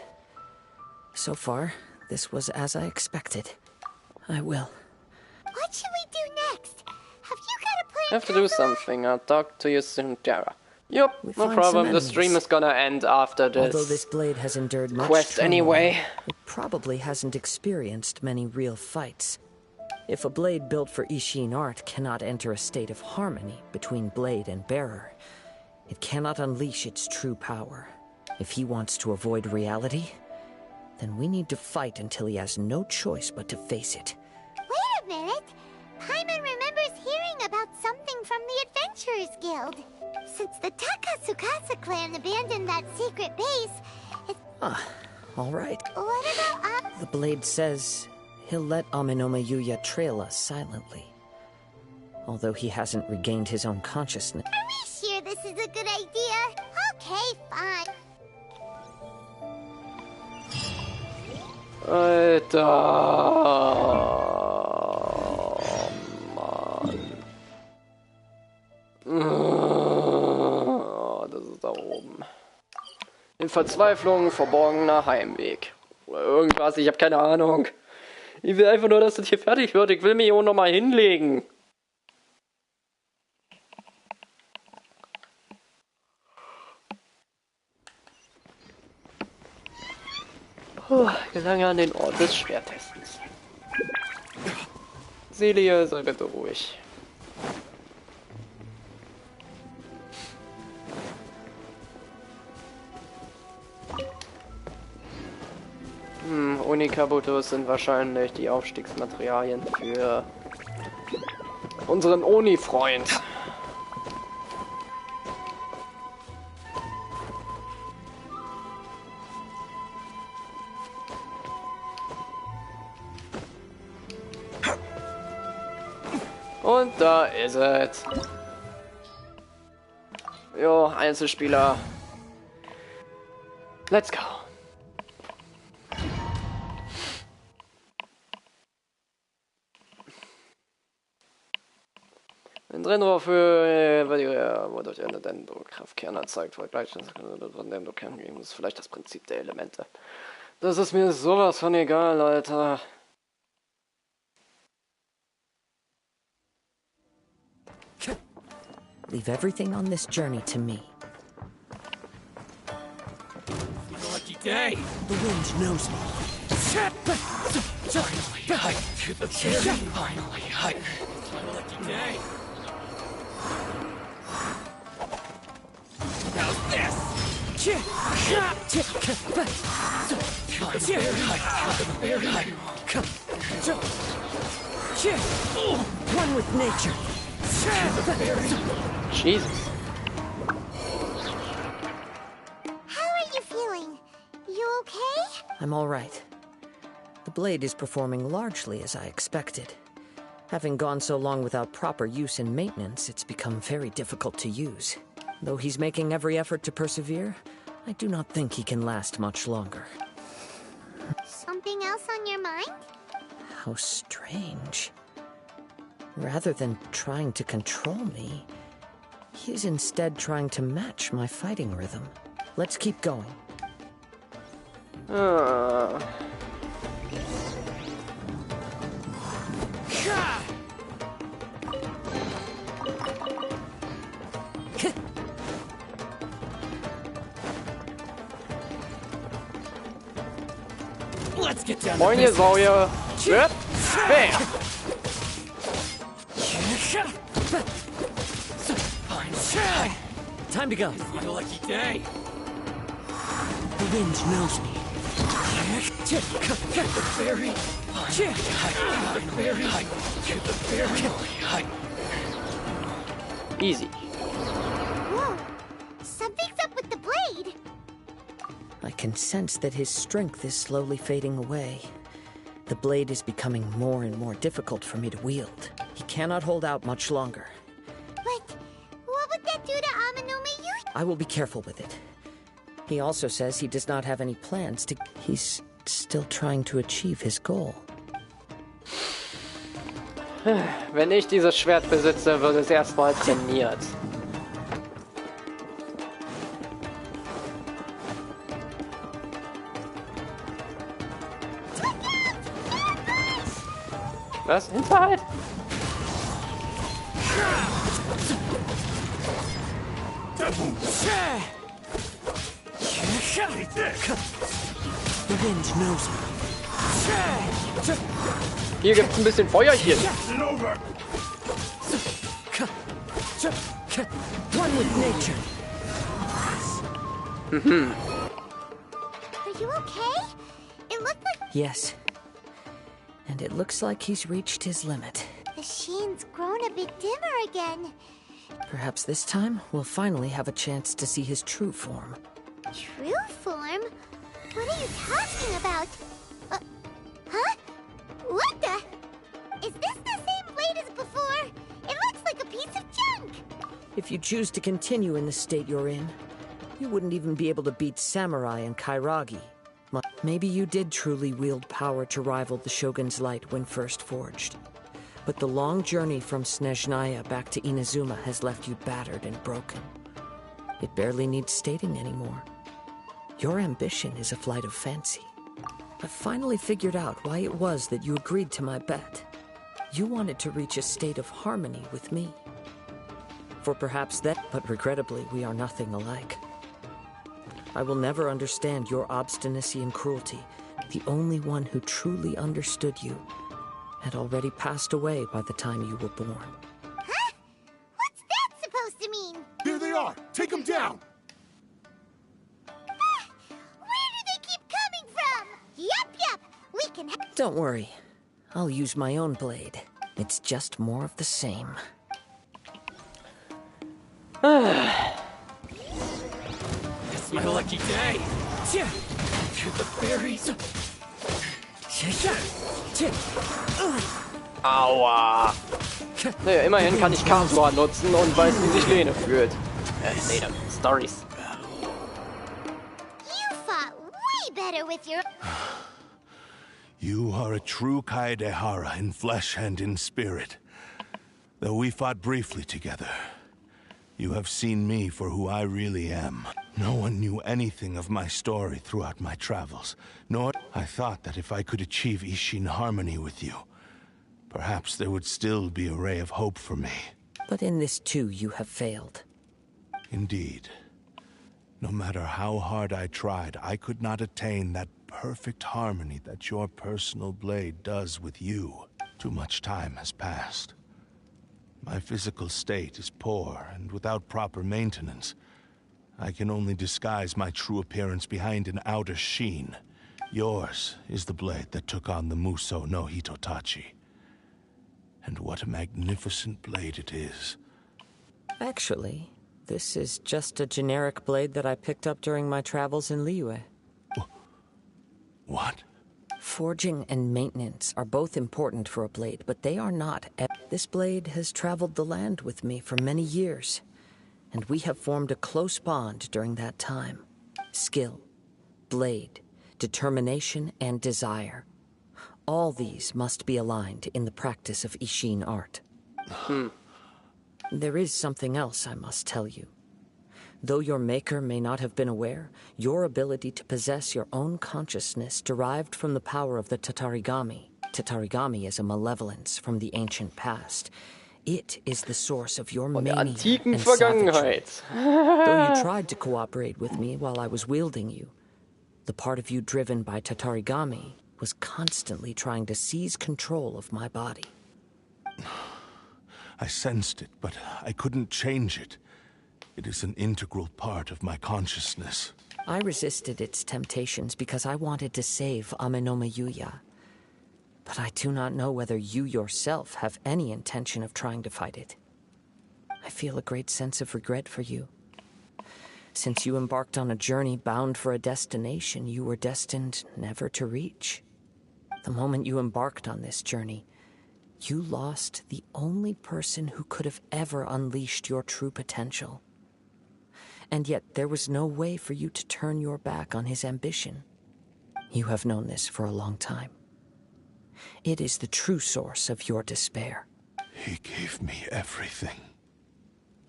So far, this was as I expected. I will. What should we do next? Have you got a plan? I have to do something. I'll talk to you soon, Tara. Yup, We no find problem. some The stream enemies. is gonna end after this. Although this blade has endured much quest turmoil, anyway. it probably hasn't experienced many real fights. If a blade built for Ishin art cannot enter a state of harmony between blade and bearer, it cannot unleash its true power. If he wants to avoid reality, then we need to fight until he has no choice but to face it. Wait a minute. Paimon remembers hearing about something from the Adventurers Guild. Since the Takasukasa clan abandoned that secret base, All right. what about The blade says he'll let Amenoma Yuya trail us silently. Although he hasn't regained his own consciousness. Are we sure this is a good idea? Okay, fine. Alter. Mann. Das ist da oben. In Verzweiflung verborgener Heimweg. Oder irgendwas, ich habe keine Ahnung. Ich will einfach nur, dass das hier fertig wird. Ich will mich hier nochmal hinlegen. Gelange an den Ort des Schwertestens. Celia, sei bitte ruhig. Unikabutos sind wahrscheinlich die Aufstiegsmaterialien für unseren Oni-Freund. Und da ist es. Jo, Einzelspieler. Let's go. Ein Dendro für wodurch eine Dendro-Kraftkern erzeugt, vergleicht von Dendro-Kern geben. Das ist vielleicht das Prinzip der Elemente. Das ist mir sowas von egal, Alter. Leave everything on this journey to me. Lucky day. The wind knows me. Finally, it's my lucky day. How's this? One with nature. Jesus. How are you feeling? You okay? I'm all right. The blade is performing largely as I expected. Having gone so long without proper use and maintenance, it's become very difficult to use. Though he's making every effort to persevere, I do not think he can last much longer. Something else on your mind? How strange. Rather than trying to control me, he's instead trying to match my fighting rhythm. Let's keep going. Let's get down Moin, ihr Sauer. Wird fair. Time to go. It's my lucky day. The wind knows me. Easy. Whoa. Something's up with the blade. I can sense that his strength is slowly fading away. The blade is becoming more and more difficult for me to wield. He cannot hold out much longer. But what would that do to Amenoma Yuya? I will be careful with it. He also says he does not have any plans to... He's still trying to achieve his goal. Wenn ich dieses Schwert besitze, wird es erstmal trainiert. Was? Hinterhalt? The wind knows me. Hier gibt's ein bisschen Feuerchen. One with nature. Are you okay? It looked like Yes. And it looks like he's reached his limit. the sheen's grown a bit dimmer again. Perhaps this time, we'll finally have a chance to see his true form. True form? What are you talking about? Huh? What the? Is this the same blade as before? It looks like a piece of junk! If you choose to continue in the state you're in, you wouldn't even be able to beat Samurai and Kairagi. Maybe you did truly wield power to rival the Shogun's light when first forged. But the long journey from Snezhnaya back to Inazuma has left you battered and broken. It barely needs stating anymore. Your ambition is a flight of fancy. I finally figured out why it was that you agreed to my bet. You wanted to reach a state of harmony with me. For perhaps that, but regrettably, we are nothing alike. I will never understand your obstinacy and cruelty. The only one who truly understood you had already passed away by the time you were born. Huh? What's that supposed to mean? There they are! Take them down! Where do they keep coming from? Yup, we can Don't worry. I'll use my own blade. It's just more of the same. It's my lucky day. The berries. Aua. Naja, immerhin kann ich Kasua nutzen und weiß, wie sich Lene fühlt. Lene. Stories. You fought way better with your... You are a true Kaedehara in flesh and in spirit. Though we fought briefly together, you have seen me for who I really am. No one knew anything of my story throughout my travels, nor I thought that if I could achieve Ishin harmony with you, perhaps there would still be a ray of hope for me. But in this too, you have failed. Indeed. No matter how hard I tried, I could not attain that perfect harmony that your personal blade does with you. Too much time has passed. My physical state is poor, and without proper maintenance, I can only disguise my true appearance behind an outer sheen. Yours is the blade that took on the Muso no Hitotachi. And what a magnificent blade it is. Actually, this is just a generic blade that I picked up during my travels in Liyue. What? Forging and maintenance are both important for a blade, but they are not. This blade has traveled the land with me for many years, and we have formed a close bond during that time. Skill, blade, determination, and desire. All these must be aligned in the practice of Ishin art. There is something else I must tell you. Though your maker may not have been aware, your ability to possess your own consciousness derived from the power of the Tatarigami. Tatarigami is a malevolence from the ancient past. It is the source of your mania and savagery. Though you tried to cooperate with me while I was wielding you, the part of you driven by Tatarigami was constantly trying to seize control of my body. I sensed it, but I couldn't change it. It is an integral part of my consciousness. I resisted its temptations because I wanted to save Amenoma Yuya. But I do not know whether you yourself have any intention of trying to fight it. I feel a great sense of regret for you. Since you embarked on a journey bound for a destination you were destined never to reach. The moment you embarked on this journey, you lost the only person who could have ever unleashed your true potential. And yet there was no way for you to turn your back on his ambition. You have known this for a long time. It is the true source of your despair. He gave me everything.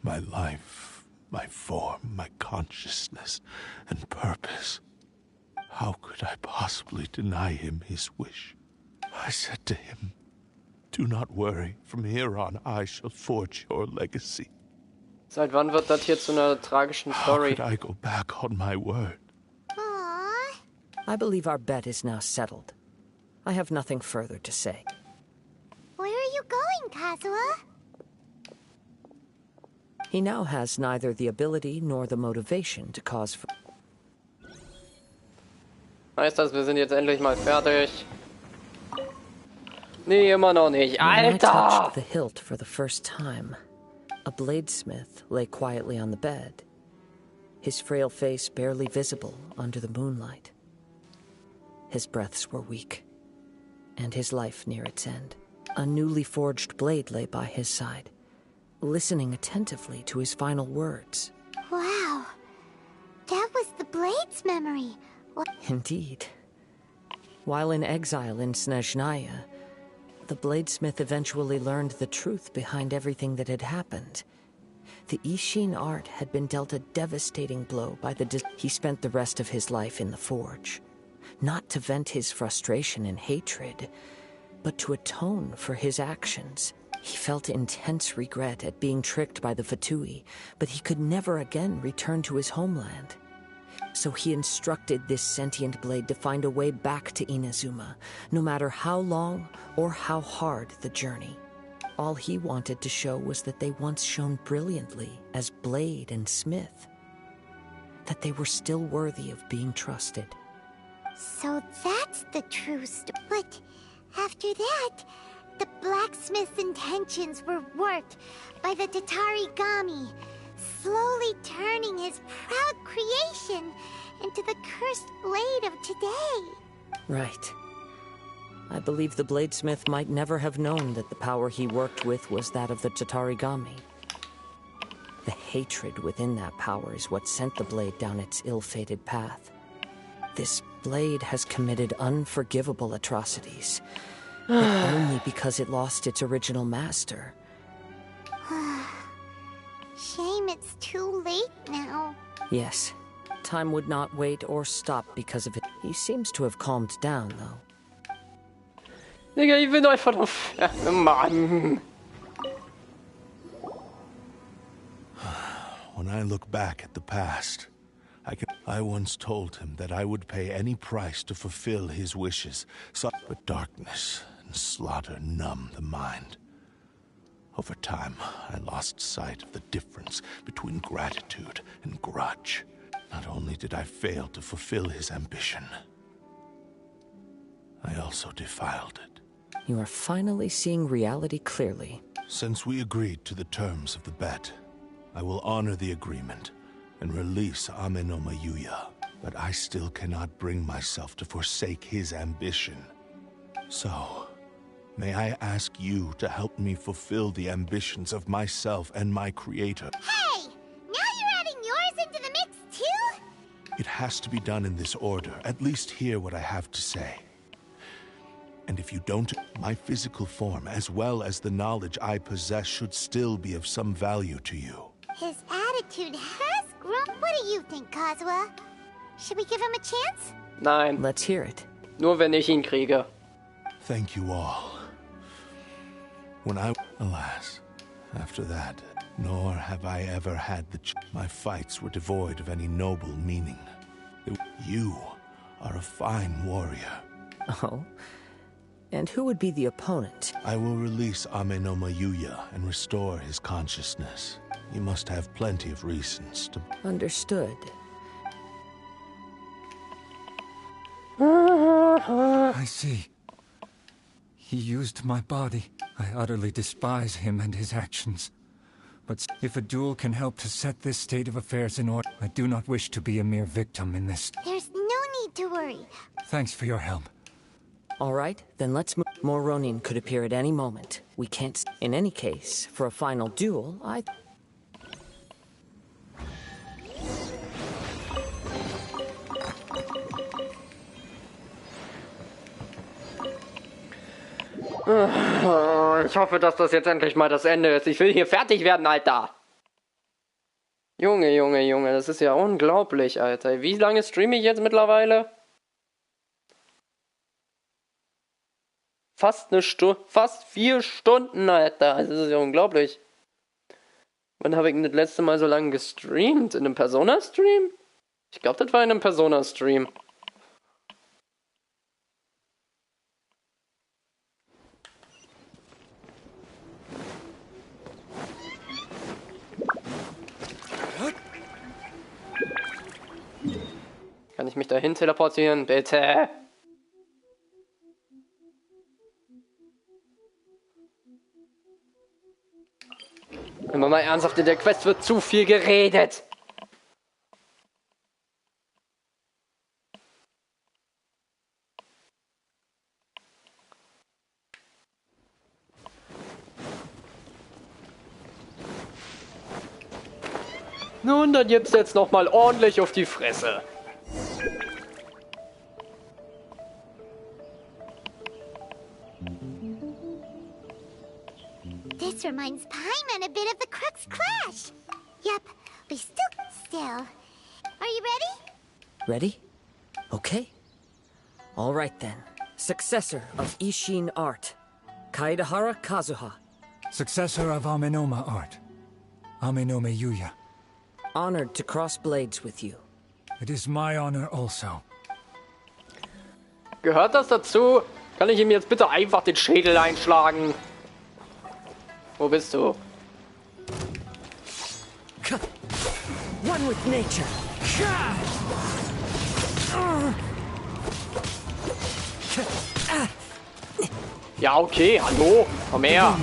My life, my form, my consciousness, and purpose. How could I possibly deny him his wish? I said to him, "Do not worry. From here on, I shall forge your legacy." Seit wann wird das hier zu einer tragischen Story? How could I go back on my word? I believe our bet is now settled. I have nothing further to say. Where are you going, Kazuha? He now has neither the ability nor the motivation to cause... Heißt das, wir sind jetzt endlich mal fertig? Nee, immer noch nicht. When I Alter! touched the hilt for the first time, a bladesmith lay quietly on the bed, his frail face barely visible under the moonlight. His breaths were weak, and his life near its end. A newly forged blade lay by his side, listening attentively to his final words. Wow. That was the Blade's memory. Indeed. While in exile in Snezhnaya, the bladesmith eventually learned the truth behind everything that had happened. The Ishin art had been dealt a devastating blow by the... He spent the rest of his life in the forge, not to vent his frustration and hatred, but to atone for his actions. He felt intense regret at being tricked by the Fatui, but he could never again return to his homeland. So he instructed this sentient blade to find a way back to Inazuma, no matter how long or how hard the journey. All he wanted to show was that they once shone brilliantly as blade and smith, that they were still worthy of being trusted. So that's the true story. But after that, the blacksmith's intentions were warped by the Tatarigami, slowly turning his proud creation into the cursed blade of today. Right. I believe the bladesmith might never have known that the power he worked with was that of the Tatarigami. The hatred within that power is what sent the blade down its ill-fated path. This blade has committed unforgivable atrocities, but only because it lost its original master. Shame it's too late now. Yes, time would not wait or stop because of it. He seems to have calmed down, though. Digga, ich bin einfach nur... Mann! When I look back at the past, I once told him that I would pay any price to fulfill his wishes, but darkness and slaughter numb the mind. Over time, I lost sight of the difference between gratitude and grudge. Not only did I fail to fulfill his ambition, I also defiled it. You are finally seeing reality clearly. Since we agreed to the terms of the bet, I will honor the agreement and release Ame no Mayuya, but I still cannot bring myself to forsake his ambition. So, may I ask you to help me fulfill the ambitions of myself and my creator? Hey! Now you're adding yours into the mix, too? It has to be done in this order. At least hear what I have to say. And if you don't, my physical form, as well as the knowledge I possess, should still be of some value to you. His attitude has grown. What do you think, Kazuha? Should we give him a chance? Nein. Let's hear it. Nur wenn ich ihn kriege. Thank you all. Alas, after that, nor have I ever had my fights were devoid of any noble meaning. You are a fine warrior. Oh? And who would be the opponent? I will release Ame no Mayuya and restore his consciousness. You must have plenty of reasons to... Understood. I see. He used my body. I utterly despise him and his actions. But if a duel can help to set this state of affairs in order, I do not wish to be a mere victim in this. There's no need to worry. Thanks for your help. All right, then let's move. More Ronin could appear at any moment. We can't... In any case, for a final duel, Ich hoffe, dass das jetzt endlich mal das Ende ist. Ich will hier fertig werden, Alter. Junge, Junge, Junge, das ist ja unglaublich, Alter. Wie lange streame ich jetzt mittlerweile? Fast eine Stunde, fast 4 Stunden, Alter. Das ist ja unglaublich. Wann habe ich denn das letzte Mal so lange gestreamt? In einem Persona-Stream? Ich glaube, das war in einem Persona-Stream. Kann ich mich dahin teleportieren? Bitte! Wenn man mal ernsthaft, in der Quest wird zu viel geredet. Nun, dann gibt's jetzt noch mal ordentlich auf die Fresse. This reminds Paimon a bit of the Crux Clash. Yep, we still. Are you ready? Ready? Okay. All right then. Successor of Ishin art, Kaedahara Kazuha. Successor of Amenoma art, Amenome Yuya. Honored to cross blades with you. It is my honor also. Gehört das dazu? Kann ich ihm jetzt bitte einfach den Schädel einschlagen? Wo bist du? One with nature. Ja, okay, hallo. Komm her.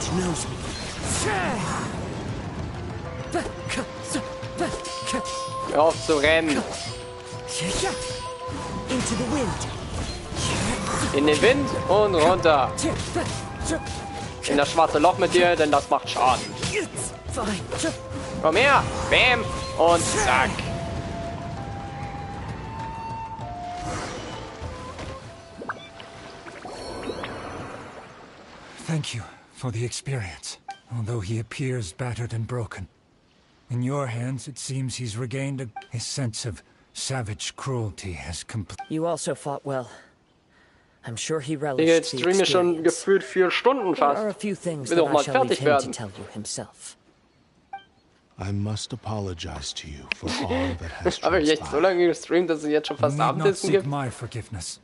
Hör auf zu rennen. Into the wind. In den Wind und runter. In das schwarze Loch mit dir, denn das macht Schaden. Komm her. Bam. Und zack. Thank you for the experience, although he appears battered and broken. In your hands, it seems he's regained his sense of savage cruelty has complete. You also fought well. I'm sure he Digga, relished jetzt the streame ich schon experience. gefühlt 4 Stunden There are a fast. few things Will that doch I mal shall leave fertig him to werden. tell you himself. I must apologize to you for all that has Aber ich echt so lange gestreamt, dass es jetzt schon You fast need not Abendessen seek gibt. my forgiveness,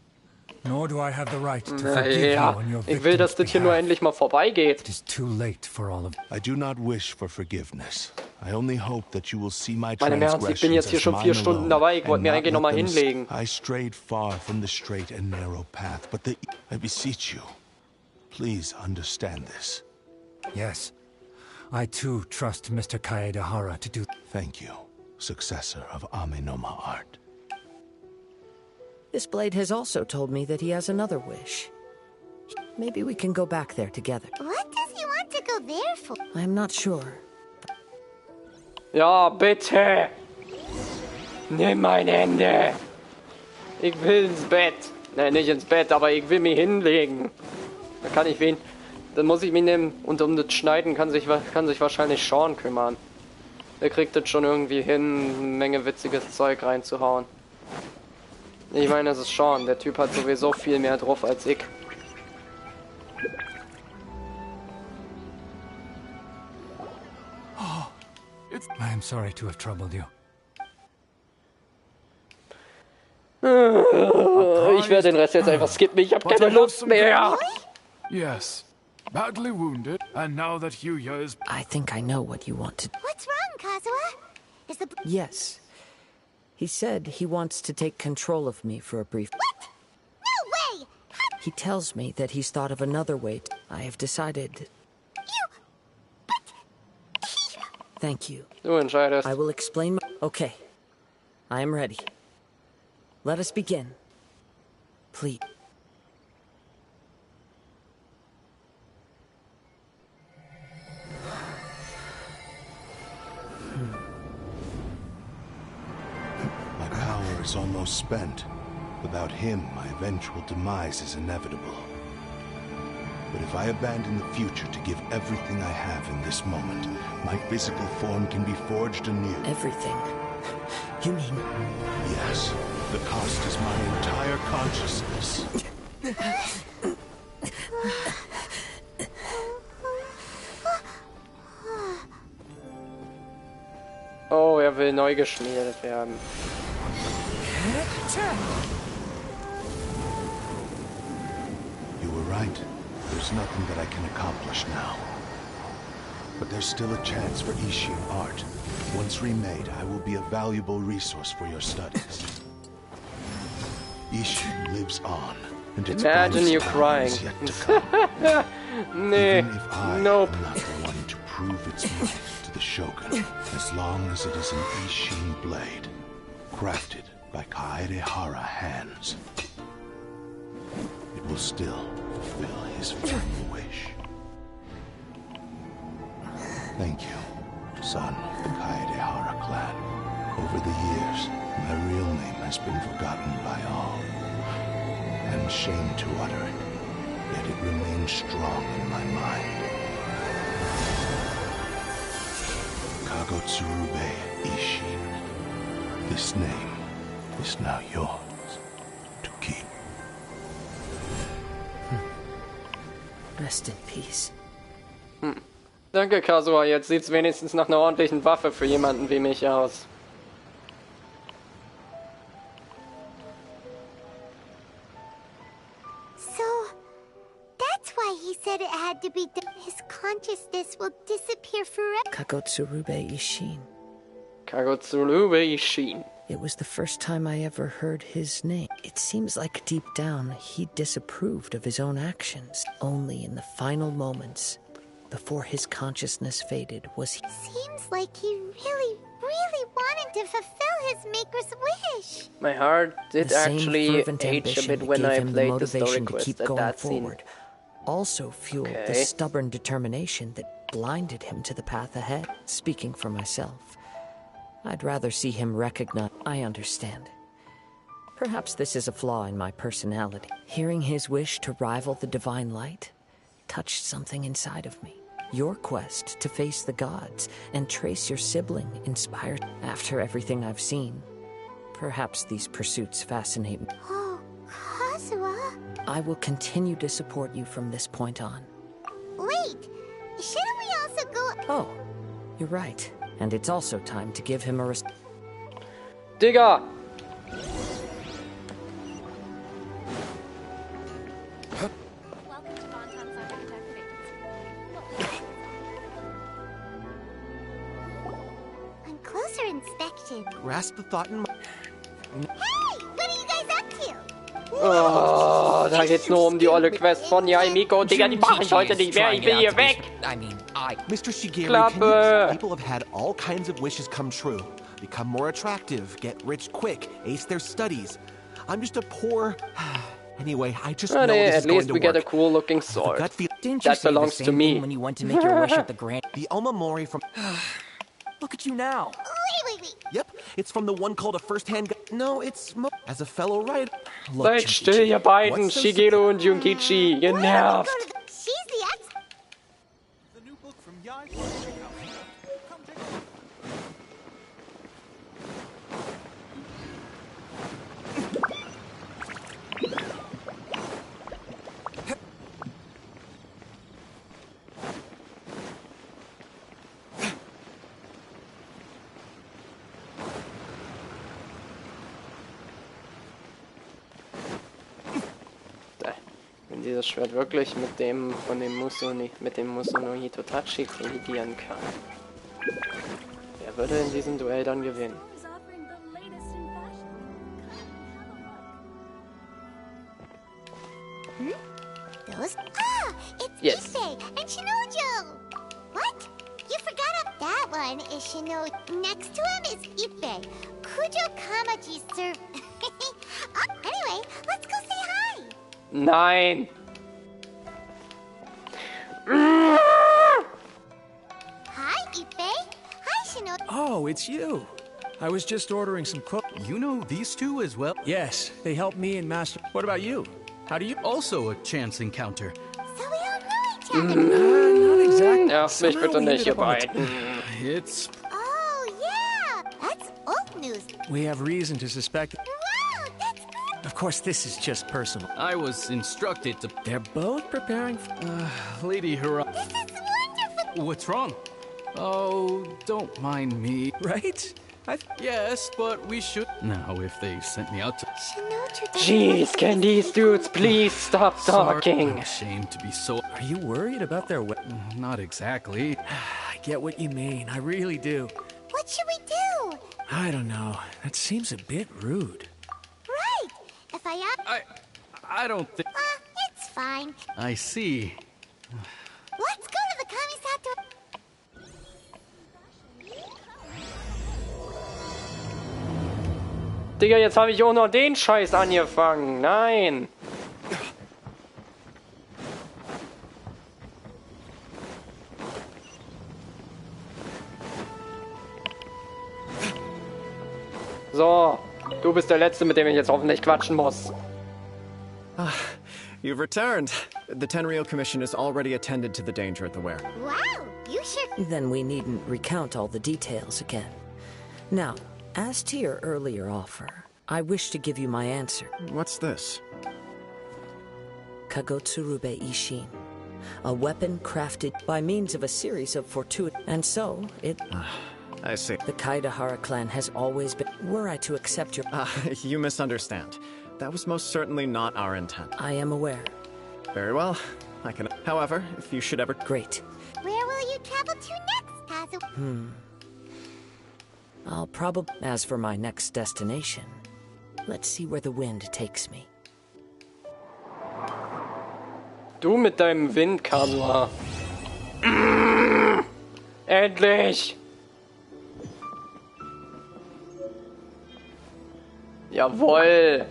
nor do I have the right to forgive you Naja, on your ich will, dass victim's das hier nur behalf. endlich mal vorbeigeht. It is too late for all of. I do not wish for forgiveness. I only hope that you will see my Meine Ernst, ich bin jetzt hier schon 4 Stunden dabei. Ich wollte mir eigentlich noch mal hinlegen. I strayed far from the straight and narrow path, but I beseech you, please understand this. Yes, I too trust Mr. Kaedahara to do. Thank you, successor of Amenoma art. This blade has also told me that he has another wish. Maybe we can go back there together. What does he want to go there for? I'm not sure. Ja, bitte. Nimm mein Ende. Ich will ins Bett. Nein, nicht ins Bett, aber ich will mich hinlegen. Dann kann ich wen. Dann muss ich mich nehmen. Und um das Schneiden kann sich wahrscheinlich Sean kümmern. Der kriegt das schon irgendwie hin, eine Menge witziges Zeug reinzuhauen. Ich meine, das ist Sean. Der Typ hat sowieso viel mehr drauf als ich. I am sorry to have troubled you. Ich werde den Rest jetzt einfach skippen. Ich habe keine Lust mehr. Yes. Badly wounded, and now that Yuya is... I think I know what you want to do. What's wrong, Kazuha? Is the... Yes. He said he wants to take control of me for a brief... What? No way! He tells me that he's thought of another way. I have decided... Thank you. Du entscheidest. I will explain my... Okay. I am ready. Let us begin. Please. My power is almost spent. Without him, my eventual demise is inevitable. But if I abandon the future to give everything I have in this moment, my physical form can be forged anew. Everything? You mean... Yes. The cost is my entire consciousness. Oh, will neu geschmiedet werden. You were right. There's nothing that I can accomplish now. But there's still a chance for Ishin art. Once remade, I will be a valuable resource for your studies. Ishin lives on, and its Imagine you crying. Is yet to come. Nee, Even if I nope. am not the one to prove its might to the Shogun, as long as it is an Ishin blade, crafted by Kaedehara hands, it will still fulfill his final wish. Thank you, son of the Kaedehara clan. Over the years, my real name has been forgotten by all. I'm ashamed to utter it, yet it remains strong in my mind. Kagotsurube Ishin. This name is now yours to keep. Rest in peace. Danke, Kazuha. Jetzt sieht's wenigstens nach einer ordentlichen Waffe für jemanden wie mich aus. So, that's why he said it had to be done. His consciousness will disappear forever. Kagotsurube Ishin. Kagotsurube Ishin. It was the first time I ever heard his name. It seems like deep down he disapproved of his own actions. Only in the final moments, before his consciousness faded, was he... Seems like he really wanted to fulfill his maker's wish. My heart did The same actually fervent age a ambition bit that when gave I him the played the story motivation to quest keep at going that scene. forward also fueled the Okay. stubborn determination that blinded him to the path ahead. Speaking for myself, I'd rather see him recognize... I understand. Perhaps this is a flaw in my personality. Hearing his wish to rival the divine light touched something inside of me. Your quest to face the gods and trace your sibling inspired... After everything I've seen, perhaps these pursuits fascinate me. Oh, Kazuha. I will continue to support you from this point on. Wait, shouldn't we also go... Oh, you're right. And it's also time to give him a Digga! On closer inspection... Grasp the thought in Hey! What are you guys up to? Oh, da geht's nur um die olle Quest von Yaimiko. Digga, die mach ich heute nicht mehr. Ich will hier weg. Mr. Shigeru, Klappe. people have had all kinds of wishes come true. Become more attractive, get rich quick, ace their studies. I'm just a poor... Anyway, I just know Nee, this at is going least to we work. get a cool looking sword. Didn't you That say the belongs same to me. thing when you went to make your wish at the Grand... The Omamori from... Look at you now. Wait. Yep, it's from the one called a first-hand... No, it's... As a fellow writer... Seid still, ihr beiden, Shigeru und Junkichi. Genervt. She's the ex... Wenn dieses Schwert wirklich mit dem von dem Muso no Hitotachi kollidieren kann. Wer würde in diesem Duell dann gewinnen? Those? Ah! It's Ippei and Shinojo! What? You forgot that one is Shino. Next to him is Ippei. Kujo Kamaji's serv... Anyway, let's go say hi! Nein! Hi, Ippei. Hi, Shino. Oh, it's you. I was just ordering some cook. You know these two as well? Yes, they helped me and Master. What about you? How do you... Also a chance encounter. So we all Not exactly. Ja, mich bitte nicht, ihr beiden. It's... Oh, yeah! That's old news. We have reason to suspect... Wow, that's good. Of course, this is just personal. I was instructed to... They're both preparing for... Lady Hurrah... This is wonderful. What's wrong? Oh, don't mind me. Right? Yes, but we should... Now, if they sent me out to... Jeez, can these dudes please stop talking? I'm ashamed to be so... Are you worried about their... Not exactly. I get what you mean. I really do. What should we do? I don't know. That seems a bit rude. Right. If I don't think... it's fine. I see. Let's go to the Kamisato. Digga, jetzt habe ich auch noch den Scheiß angefangen. Nein. So, du bist der Letzte, mit dem ich jetzt hoffentlich quatschen muss. You've returned. The Tenryou Commission has already attended to the danger at the weir. Wow, you sure... Then we needn't recount all the details again. Now, as to your earlier offer, I wish to give you my answer. What's this? Kagotsurube Ishin. A weapon crafted by means of a series of fortuitous... And so, it... I see. The Kaidahara clan has always been... Were I to accept your... You misunderstand. That was most certainly not our intent. I am aware. Very well. I can... However, if you should ever... Great. Where will you travel to next, Kazu? I'll probably... As for my next destination, let's see where the wind takes me. Du mit deinem Windkammer. Endlich! Jawohl!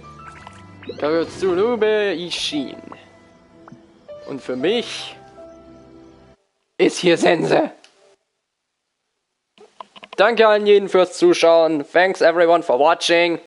Kagotsurube Ishin. Und für mich ist hier Sense. Danke an jeden fürs Zuschauen. Thanks everyone for watching.